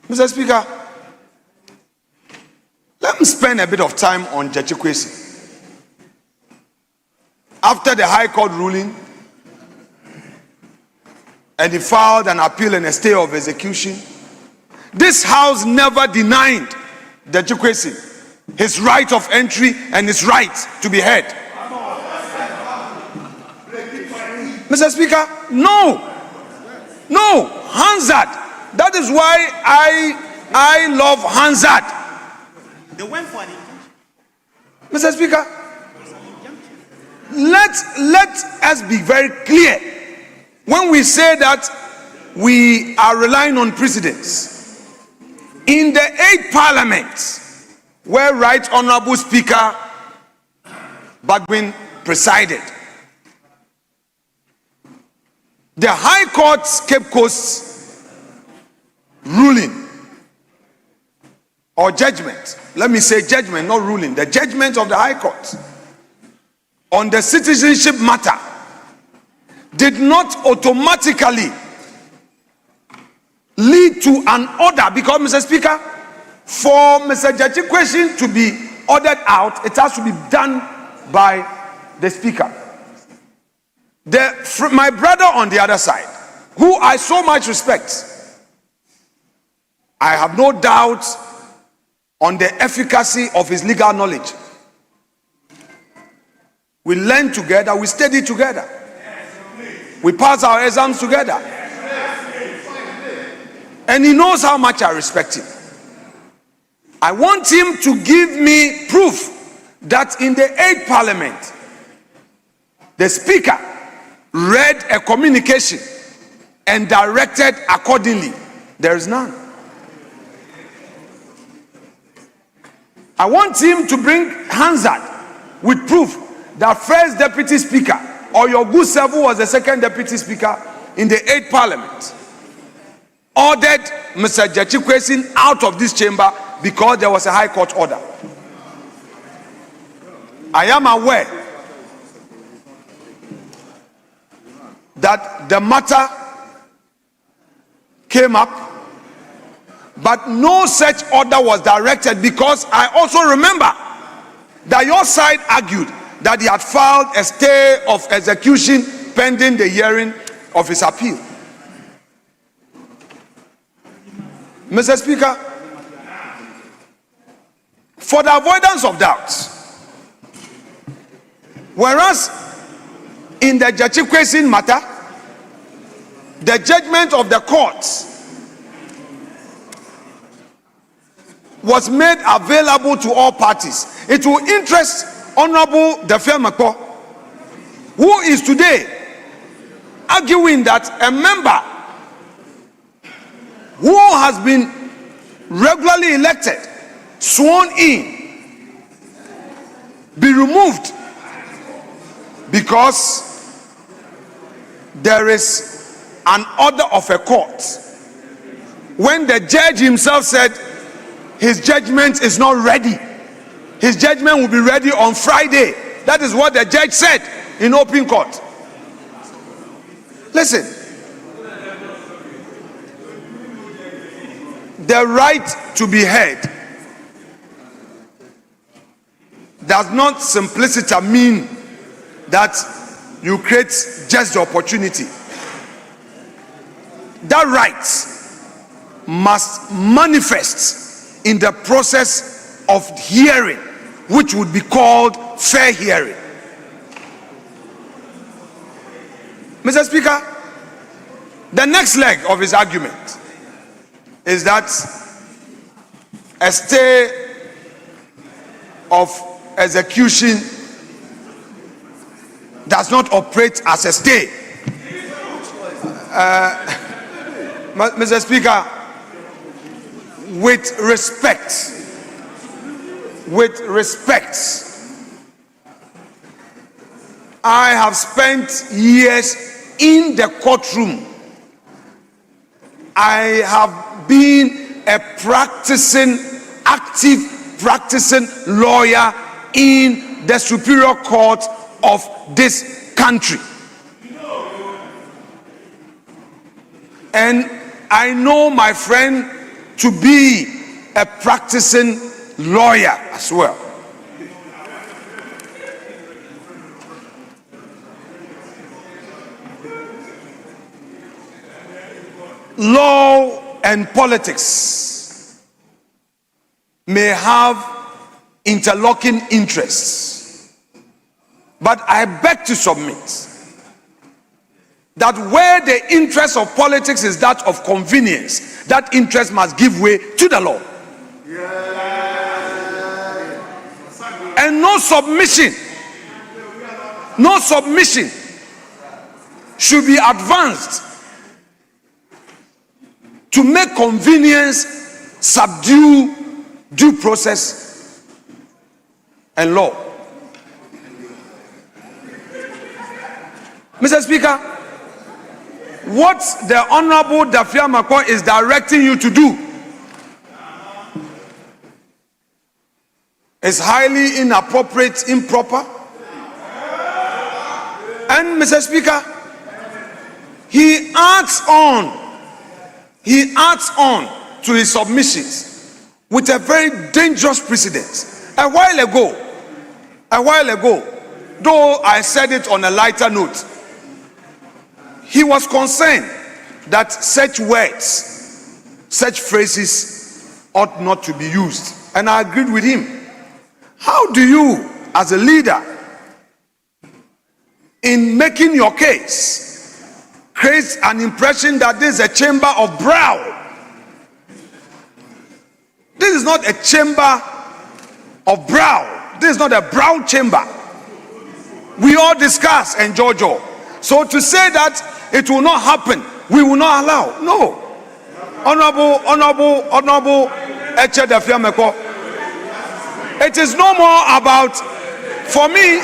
Mr. Speaker, Let me spend a bit of time on Judge Kwesi. After the High Court ruling, and he filed an appeal and a stay of execution, this House never denied Judge Kwesi his right of entry and his right to be heard. Mr. Speaker, no, Hansard. That is why I love Hansard. They went for an Mr. Speaker, let us be very clear when we say that we are relying on precedents. In the 8th Parliament, where Right Honorable Speaker Bagwin presided, the High Court's Cape Coast ruling or judgment, let me say judgment, not ruling, the judgment of the High Court on the citizenship matter did not automatically lead to an order, because, Mr. Speaker, for Mr. Judge Kwesi to be ordered out, it has to be done by the Speaker. My brother on the other side, who I so much respect, I have no doubt on the efficacy of his legal knowledge. We learn together, we study together, we pass our exams together, and he knows how much I respect him. I want him to give me proof that in the 8th Parliament, the Speaker read a communication and directed accordingly. There is none. I want him to bring Hansard with proof that first Deputy Speaker or your good self, who was the second Deputy Speaker in the 8th Parliament, ordered Mr. Judge Kwesi out of this chamber because there was a High Court order. I am aware that the matter came up, but no such order was directed, because I also remember that your side argued that he had filed a stay of execution pending the hearing of his appeal. Mr. Speaker, for the avoidance of doubt, whereas in the Judge Kwesi matter, the judgment of the courts was made available to all parties. It will interest Honorable Dafia Makpo, who is today arguing that a member who has been regularly elected, sworn in, be removed because there is an order of a court, when the judge himself said his judgment is not ready. His judgment will be ready on Friday. That is what the judge said in open court. Listen, the right to be heard does not simplicity mean that you create just the opportunity. That right must manifest in the process of hearing, which would be called fair hearing. Mr. Speaker, the next leg of his argument is that a stay of execution does not operate as a stay. Mr. Speaker, with respect, I have spent years in the courtroom. I have been a active practicing lawyer in the Superior Court of this country. And I know my friend to be a practicing lawyer as well. Law and politics may have interlocking interests, but I beg to submit that where the interest of politics is that of convenience, that interest must give way to the law. And no submission should be advanced to make convenience subdue due process and law. Mr. Speaker, what the Honorable Dafia Makwa is directing you to do is highly inappropriate, improper. And Mr. Speaker, he adds on to his submissions with a very dangerous precedent. A while ago, though I said it on a lighter note, he was concerned that such words, such phrases ought not to be used. And I agreed with him. How do you, as a leader, in making your case, create an impression that this is a chamber of brow? This is not a chamber of brow. This is not a brow chamber. We all discuss and judge all. So to say that it will not happen, we will not allow. No. Honorable Eche Dafia Meko, it is no more about, for me,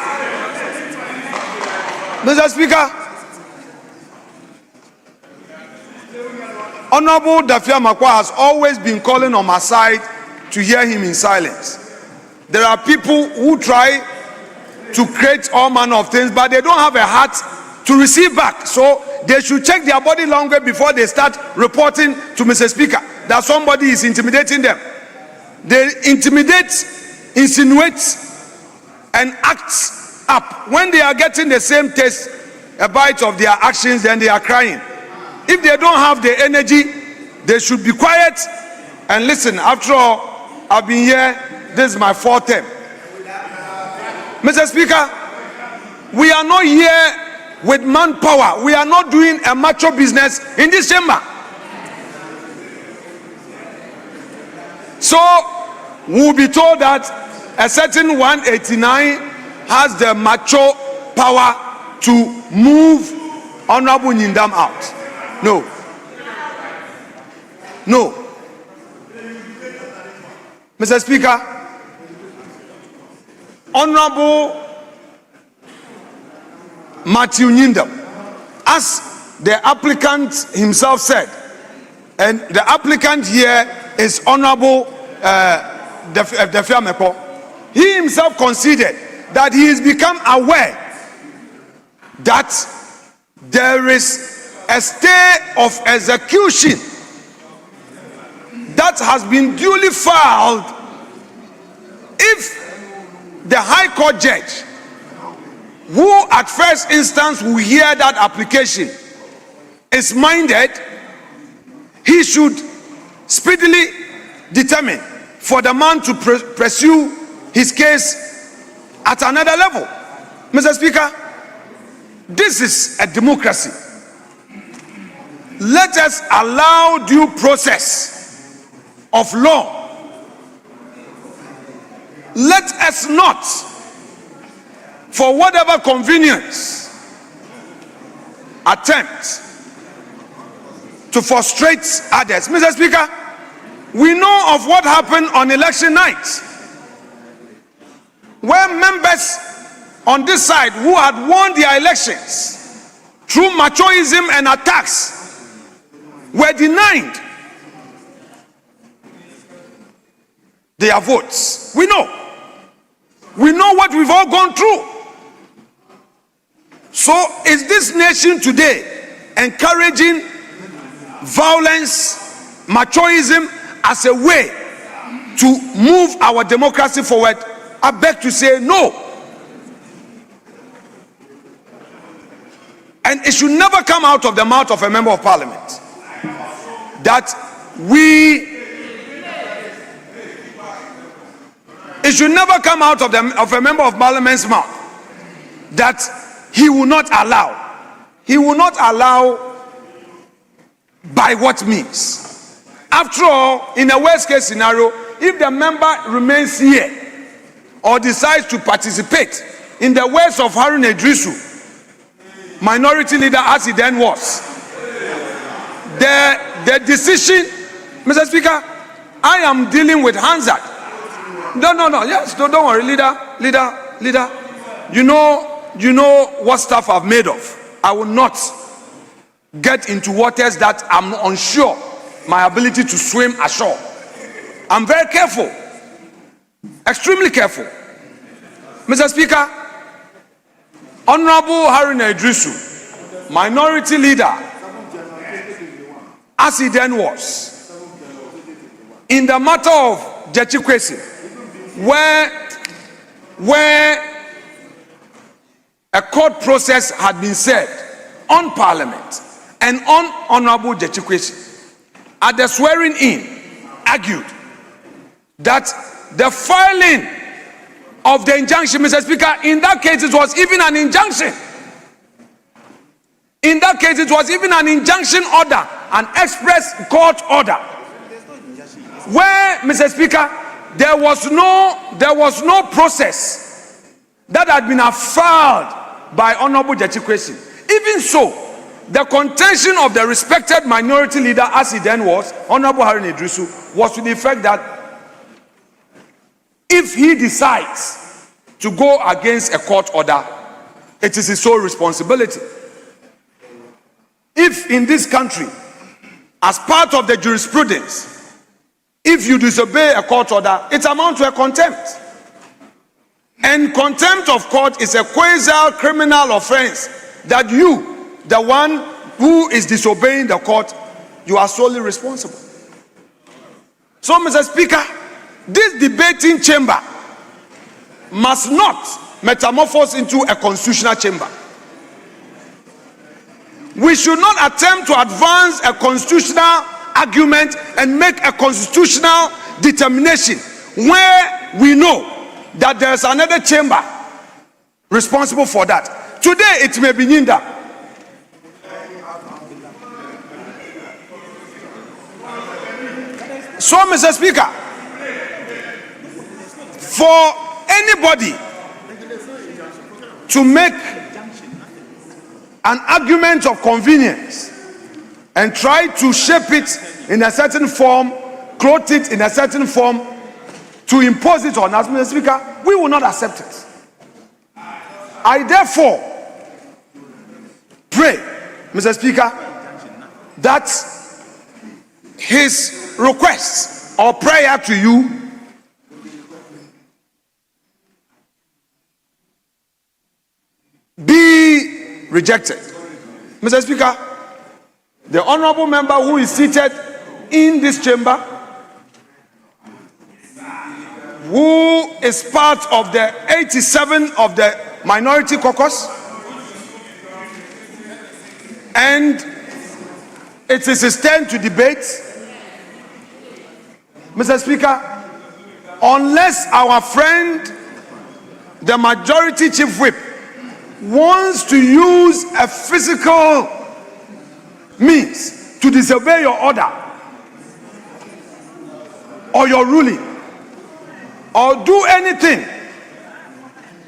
Mr. Speaker, Honorable Dafia Makwa has always been calling on my side to hear him in silence. There are people who try to create all manner of things, but they don't have a heart to receive back. So they should check their body language before they start reporting to Mr. Speaker that somebody is intimidating them. They intimidate, insinuate, and act up. When they are getting the same taste, a bite of their actions, then they are crying. If they don't have the energy, they should be quiet and listen. After all, I've been here, this is my fourth term. Mr. Speaker, we are not here with manpower. We are not doing a macho business in this chamber. So, we'll be told that a certain 189 has the macho power to move Honorable Nyindam out. No. Mr. Speaker, Honorable Matthew Nyindam, as the applicant himself said, and the applicant here is Honorable Dafia Meko, he himself conceded that he has become aware that there is a stay of execution that has been duly filed. If the High Court judge, who at first instance will hear that application, is minded, he should speedily determine for the man to pursue his case at another level. Mr. Speaker, this is a democracy. Let us allow due process of law. Let us not, for whatever convenience, attempt to frustrate others. Mr. Speaker, we know of what happened on election night, where members on this side who had won their elections through machoism and attacks were denied their votes. We know what we've all gone through. So is this nation today encouraging violence, machoism as a way to move our democracy forward, I beg to say no. And it should never come out of the mouth of a member of parliament that it should never come out of a member of parliament's mouth that he will not allow. He will not allow by what means. After all, in a worst case scenario, if the member remains here or decides to participate in the words of Harun Idrisu, minority leader as he then was, the decision, Mr. Speaker, I am dealing with Hansard. No, yes, don't worry, leader. You know what stuff I've made of. I will not get into waters that I'm unsure my ability to swim ashore. I'm very careful, extremely careful. Mr. Speaker, Honorable Harun Idrisu, minority leader, as he then was, in the matter of Jechikwesi, where a court process had been said on Parliament and on Honorable Jechikwesi, at the swearing in, argued that the filing of the injunction, Mr. Speaker, in that case it was even an injunction. In that case it was even an injunction order, an express court order, where, Mr. Speaker, there was no process that had been filed by Honorable Jechikwesi. Even so, the contention of the respected minority leader, as he then was, Honorable Harun Idrisu, was to the effect that if he decides to go against a court order, it is his sole responsibility. If in this country, as part of the jurisprudence, if you disobey a court order, it amounts to a contempt. And contempt of court is a quasi-criminal offense that you, the one who is disobeying the court, you are solely responsible. So, Mr. Speaker, this debating chamber must not metamorphose into a constitutional chamber. We should not attempt to advance a constitutional argument and make a constitutional determination where we know that there is another chamber responsible for that. Today it may be Nyinda. So, Mr. Speaker, for anybody to make an argument of convenience and try to shape it in a certain form, clothe it in a certain form, to impose it on us, Mr. Speaker, we will not accept it. I therefore pray, Mr. Speaker, that his request or prayer to you be rejected. Mr. Speaker, the honorable member who is seated in this chamber, who is part of the 87 of the minority caucus, and it is his turn to debate. Mr. Speaker, unless our friend, the majority chief whip, wants to use a physical means to disobey your order or your ruling, or do anything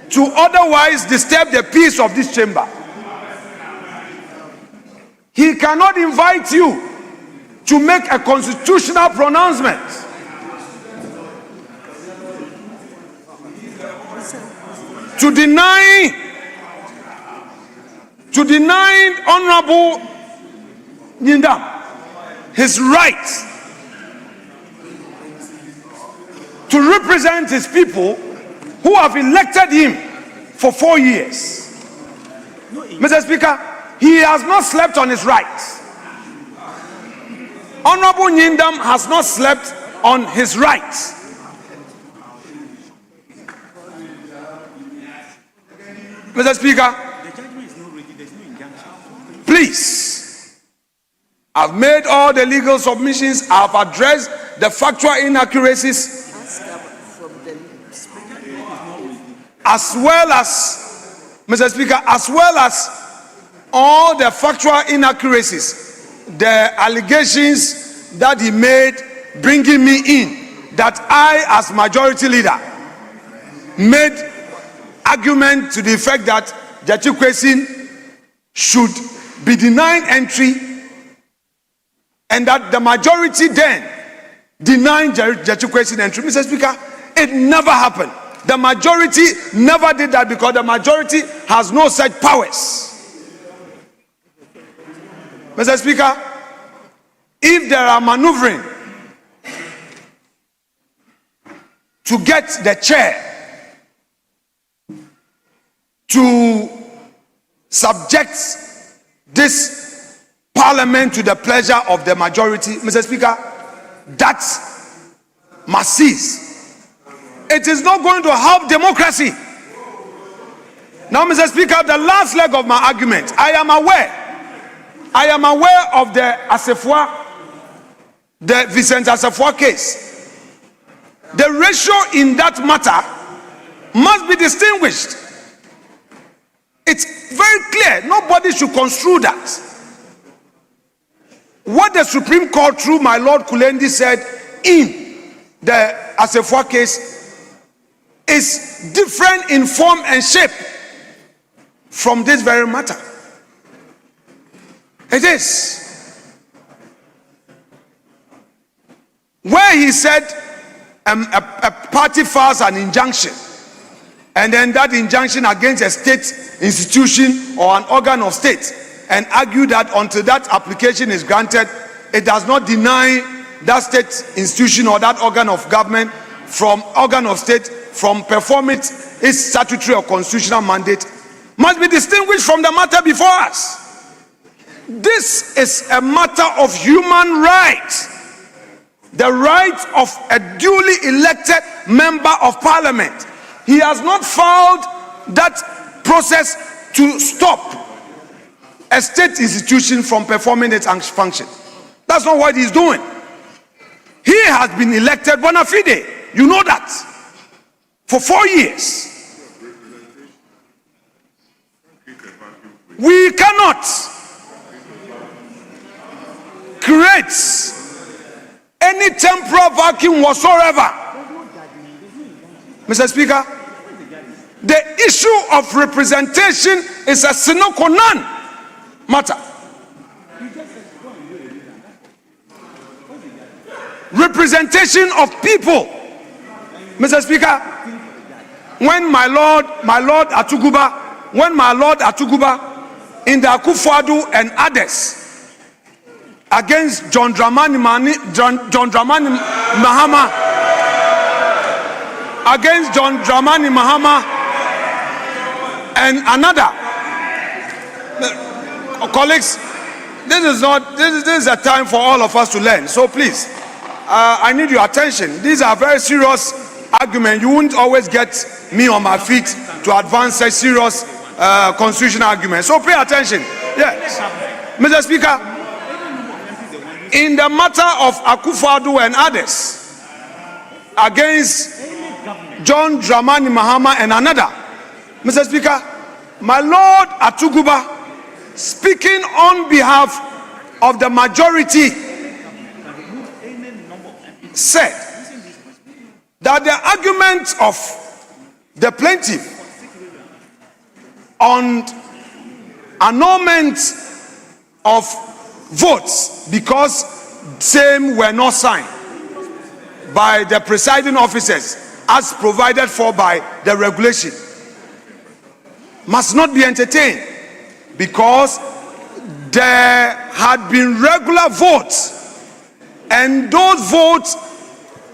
to otherwise disturb the peace of this chamber, he cannot invite you to make a constitutional pronouncement. To deny Honorable Nyinda his right to represent his people who have elected him for 4 years. Mr. Speaker, he has not slept on his rights. Honorable Nyindam has not slept on his rights. Mr. Speaker, please, I've made all the legal submissions, I've addressed the factual inaccuracies, as well as, Mr. Speaker, as well as all the factual inaccuracies, the allegations that he made bringing me in, that I, as majority leader, made argument to the effect that Judge Kwesin should be denied entry, and that the majority then denied Judge Kwesin entry. Mr. Speaker, it never happened. The majority never did that because the majority has no such powers. Mr. Speaker, if there are maneuvering to get the chair to subject this parliament to the pleasure of the majority, Mr. Speaker, that must cease. It is not going to help democracy. Now, Mr. Speaker, the last leg of my argument, I am aware of the Asefwa, the Vincent Asefwa case. The ratio in that matter must be distinguished. It's very clear. Nobody should construe that. What the Supreme Court, through my Lord Kulendi, said in the Asefwa case is different in form and shape from this very matter. It is. Where he said a party files an injunction, and then that injunction against a state institution or an organ of state, and argue that until that application is granted, it does not deny that state institution or that organ of government from performing its statutory or constitutional mandate, must be distinguished from the matter before us. This is a matter of human rights. The right of a duly elected member of parliament. He has not filed that process to stop a state institution from performing its function. That's not what he's doing. He has been elected bona fide. You know that. For 4 years. We cannot create any temporal vacuum whatsoever. Mr. Speaker, the issue of representation is a sine qua non matter. Representation of people. Mr. Speaker, when my Lord Atuguba in the Akufo-Addo and others against John Dramani Mahama, and another. Colleagues, this is a time for all of us to learn. So please, I need your attention. These are very serious arguments. You won't always get me on my feet to advance such serious constitutional arguments. So pay attention. Yes, Mr. Speaker, in the matter of Akufo-Addo and others against John Dramani Mahama and another, Mr. Speaker, my Lord Atuguba, speaking on behalf of the majority, said that the argument of the plaintiff on annulment of votes because same were not signed by the presiding officers as provided for by the regulation must not be entertained, because there had been regular votes and those votes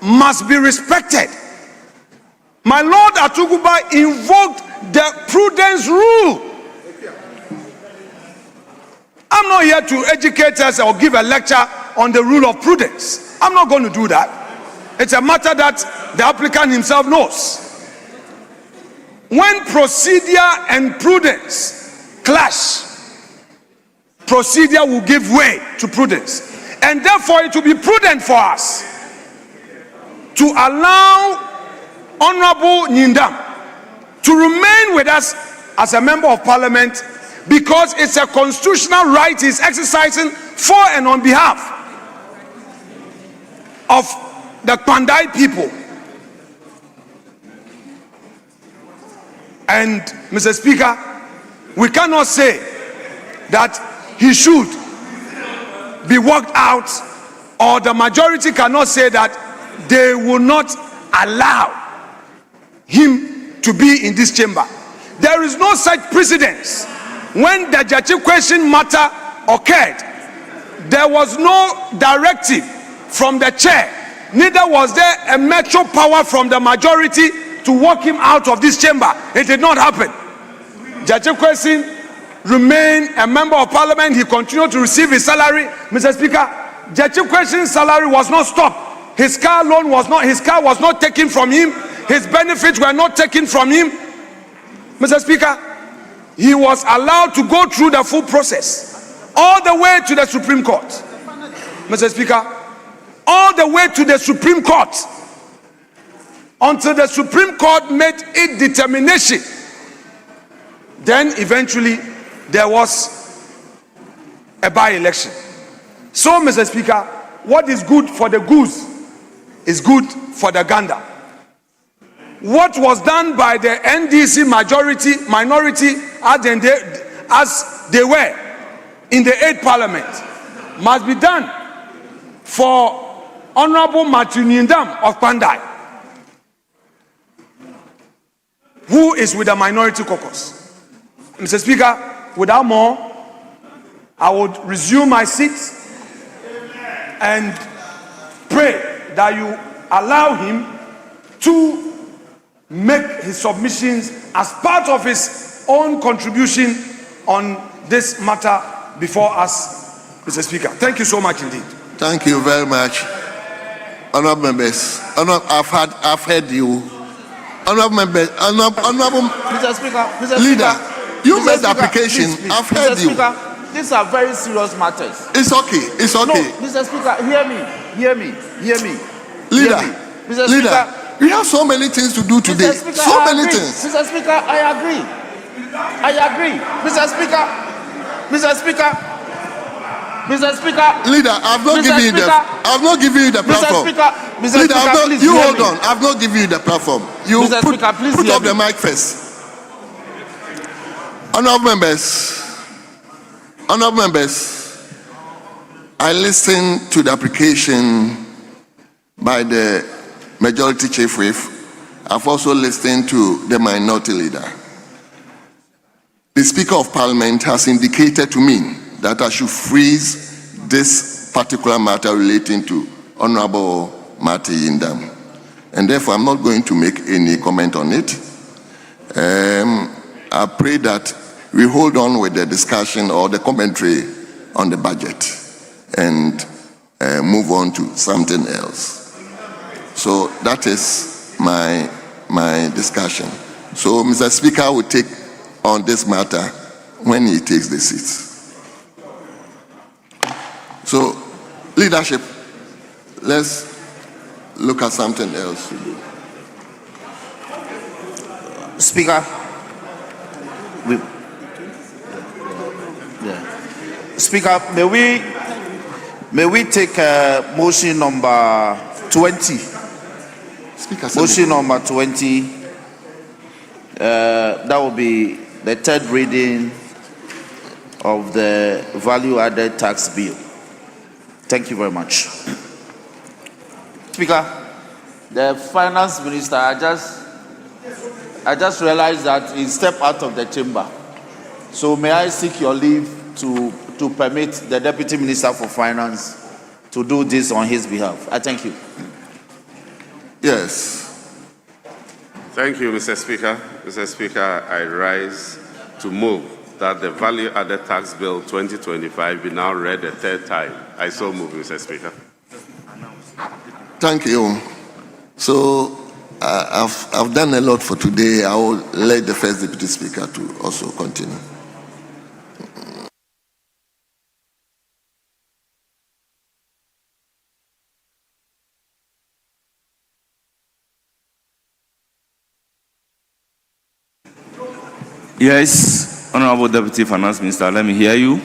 must be respected. My Lord Atuguba invoked the prudence rule. I'm not here to educate us or give a lecture on the rule of prudence. I'm not going to do that. It's a matter that the applicant himself knows. when procedure and prudence clash, procedure will give way to prudence. And therefore, it will be prudent for us to allow Honorable Nyindam to remain with us as a member of parliament, because it's a constitutional right he's exercising for and on behalf of the Pandai people. And Mr. Speaker, we cannot say that he should be walked out, or the majority cannot say that they will not allow him to be in this chamber. There is no such precedence. When the Jachi question matter occurred, there was no directive from the chair, neither was there a metro power from the majority to walk him out of this chamber. It did not happen. Jachi question remained a member of parliament. He continued to receive his salary. Mr. Speaker, Jachi question's salary was not stopped. His car loan was not taken from him. His benefits were not taken from him. Mr. Speaker, he was allowed to go through the full process, all the way to the Supreme Court. Mr. Speaker, all the way to the Supreme Court, until the Supreme Court made its determination. Then eventually there was a by-election. So, Mr. Speaker, what is good for the goose is good for the gander. What was done by the NDC minority as they were in the 8th Parliament must be done for Honorable Matthew Nyindam of Pandai, who is with the minority caucus. Mr. Speaker, without more, I would resume my seat and pray that you allow him to make his submissions as part of his own contribution on this matter before us, Mr. Speaker. Thank you so much indeed. Thank you very much. Honorable members, I've heard you. Honorable members, honorable Mr. Speaker, leader, you Mr. made the Speaker, application. please. I've heard Mr. you. Speaker, these are very serious matters. It's okay. It's okay. No, Mr. Speaker, hear me. Leader, Mr. leader, Speaker, we have so many things to do today. Mr. Speaker, So I many agree. things. Mr. Speaker, I agree. Mr. Speaker. Leader, I've not given you the platform. Mr. Leader, Speaker, please you hear hold me. on. I've not given you the platform. You Mr. Speaker, please put hear up me. the mic first. Honorable members, I listened to the application by the majority chief whip. I've also listened to the minority leader. The Speaker of Parliament has indicated to me that I should freeze this particular matter relating to Honorable Matthew Nyindam. And therefore, I'm not going to make any comment on it. I pray that we hold on with the discussion or the commentary on the budget and move on to something else. So that is my discussion. So Mr. Speaker will take on this matter when he takes the seat. So, leadership, let's look at something else to do. Speaker, Speaker, may we take motion number 20? Speaker, motion number 20. That will be the third reading of the value-added tax bill. Thank you very much. Speaker, the finance minister, I just realized that he stepped out of the chamber. So may I seek your leave to permit the Deputy Minister for Finance to do this on his behalf? I thank you. Yes. Thank you, Mr. Speaker. Mr. Speaker, I rise to move that the Value-Added Tax Bill 2025 be now read a third time. I so move, Mr. Speaker. Thank you. So I've done a lot for today. I will let the First Deputy Speaker to also continue. Yes, Honorable Deputy Finance Minister, let me hear you.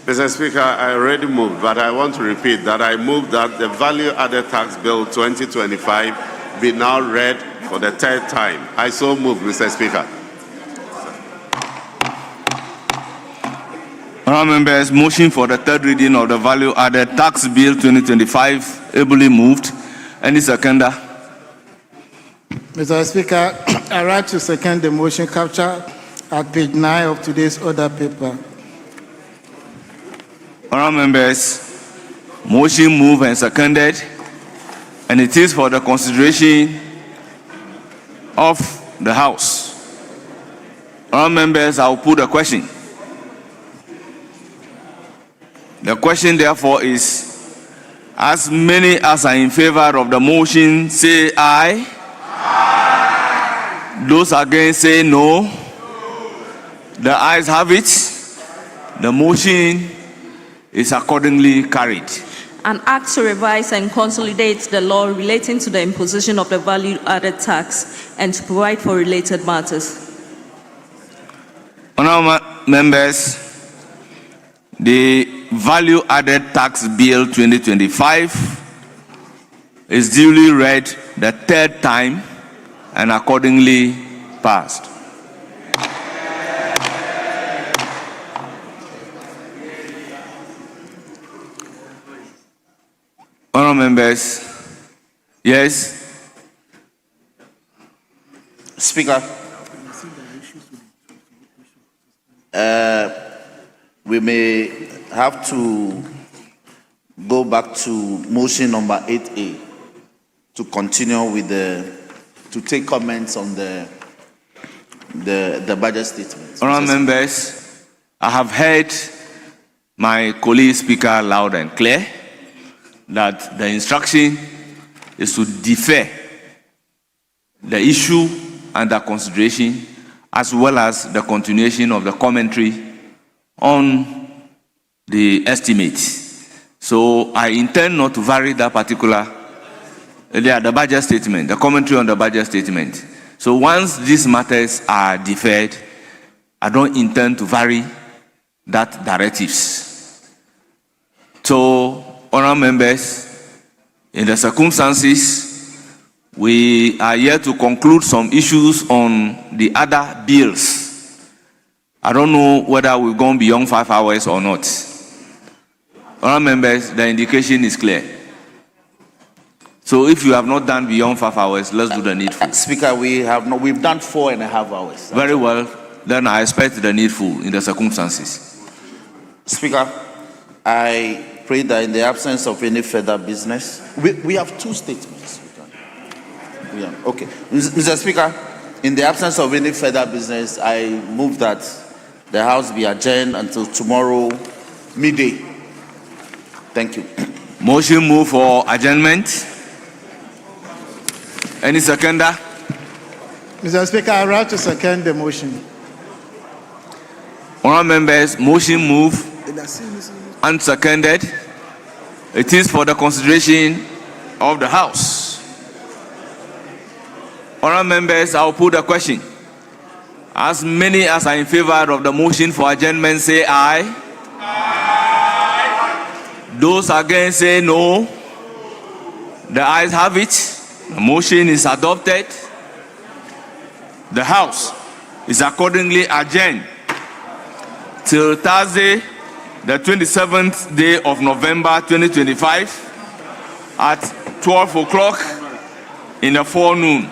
Mr. Speaker, I already moved, but I want to repeat that I moved that the Value Added Tax Bill 2025 be now read for the third time. I so move, Mr. Speaker. Honourable members, motion for the third reading of the Value Added Tax Bill 2025 ably moved. Any seconder? Mr. Speaker, I write to second the motion captured at page 9 of today's order paper. Honourable members, motion moved and seconded, and it is for the consideration of the House. Honourable members, I will put a question. The question, therefore, is: as many as are in favor of the motion, say aye. Aye. Those against, say no. The ayes have it. The motion is accordingly carried. An act to revise and consolidate the law relating to the imposition of the value-added tax and to provide for related matters. Honourable members, the Value-Added Tax Bill 2025 is duly read the third time and accordingly passed. Honourable members, yes. Speaker, we may have to go back to motion number 8A to continue with to take comments on the budget statement. Honourable members, I have heard my colleague speaker loud and clear that the instruction is to defer the issue under consideration as well as the continuation of the commentary on the estimate. So I intend not to vary that particular, the budget statement, the commentary on the budget statement. So once these matters are deferred, I don't intend to vary that directives. So, honourable members, in the circumstances, we are here to conclude some issues on the other bills. I don't know whether we've gone beyond 5 hours or not. Honourable members, the indication is clear. So if you have not done beyond 5 hours, let's do the needful. Speaker, we've done 4.5 hours. Very well, then I expect the needful in the circumstances. Speaker, I pray that in the absence of any further business, we have two statements. Okay. Mr. Speaker, in the absence of any further business, I move that the House be adjourned until tomorrow midday. Thank you. Motion move for adjournment. Any seconder? Mr. Speaker, I write to second the motion. Honourable members, motion move and seconded. It is for the consideration of the House. Honourable members, I will put a question. As many as are in favor of the motion for adjournment, say aye. Aye. Those against, say no. The ayes have it. The motion is adopted. The House is accordingly adjourned till Thursday, the 27th day of November 2025 at 12 o'clock in the forenoon.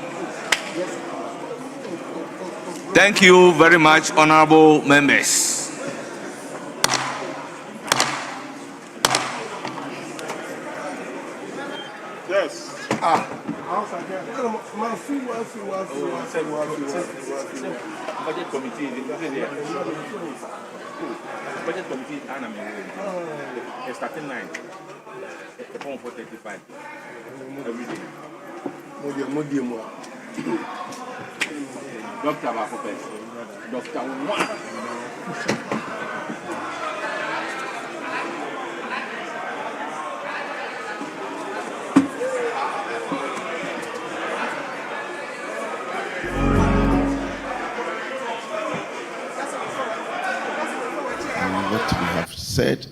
Thank you very much, honourable members. Yes. Budget committee Budget committee starting 9. 4:35 every day. Doctor Bakopes. Doctor One. What we have said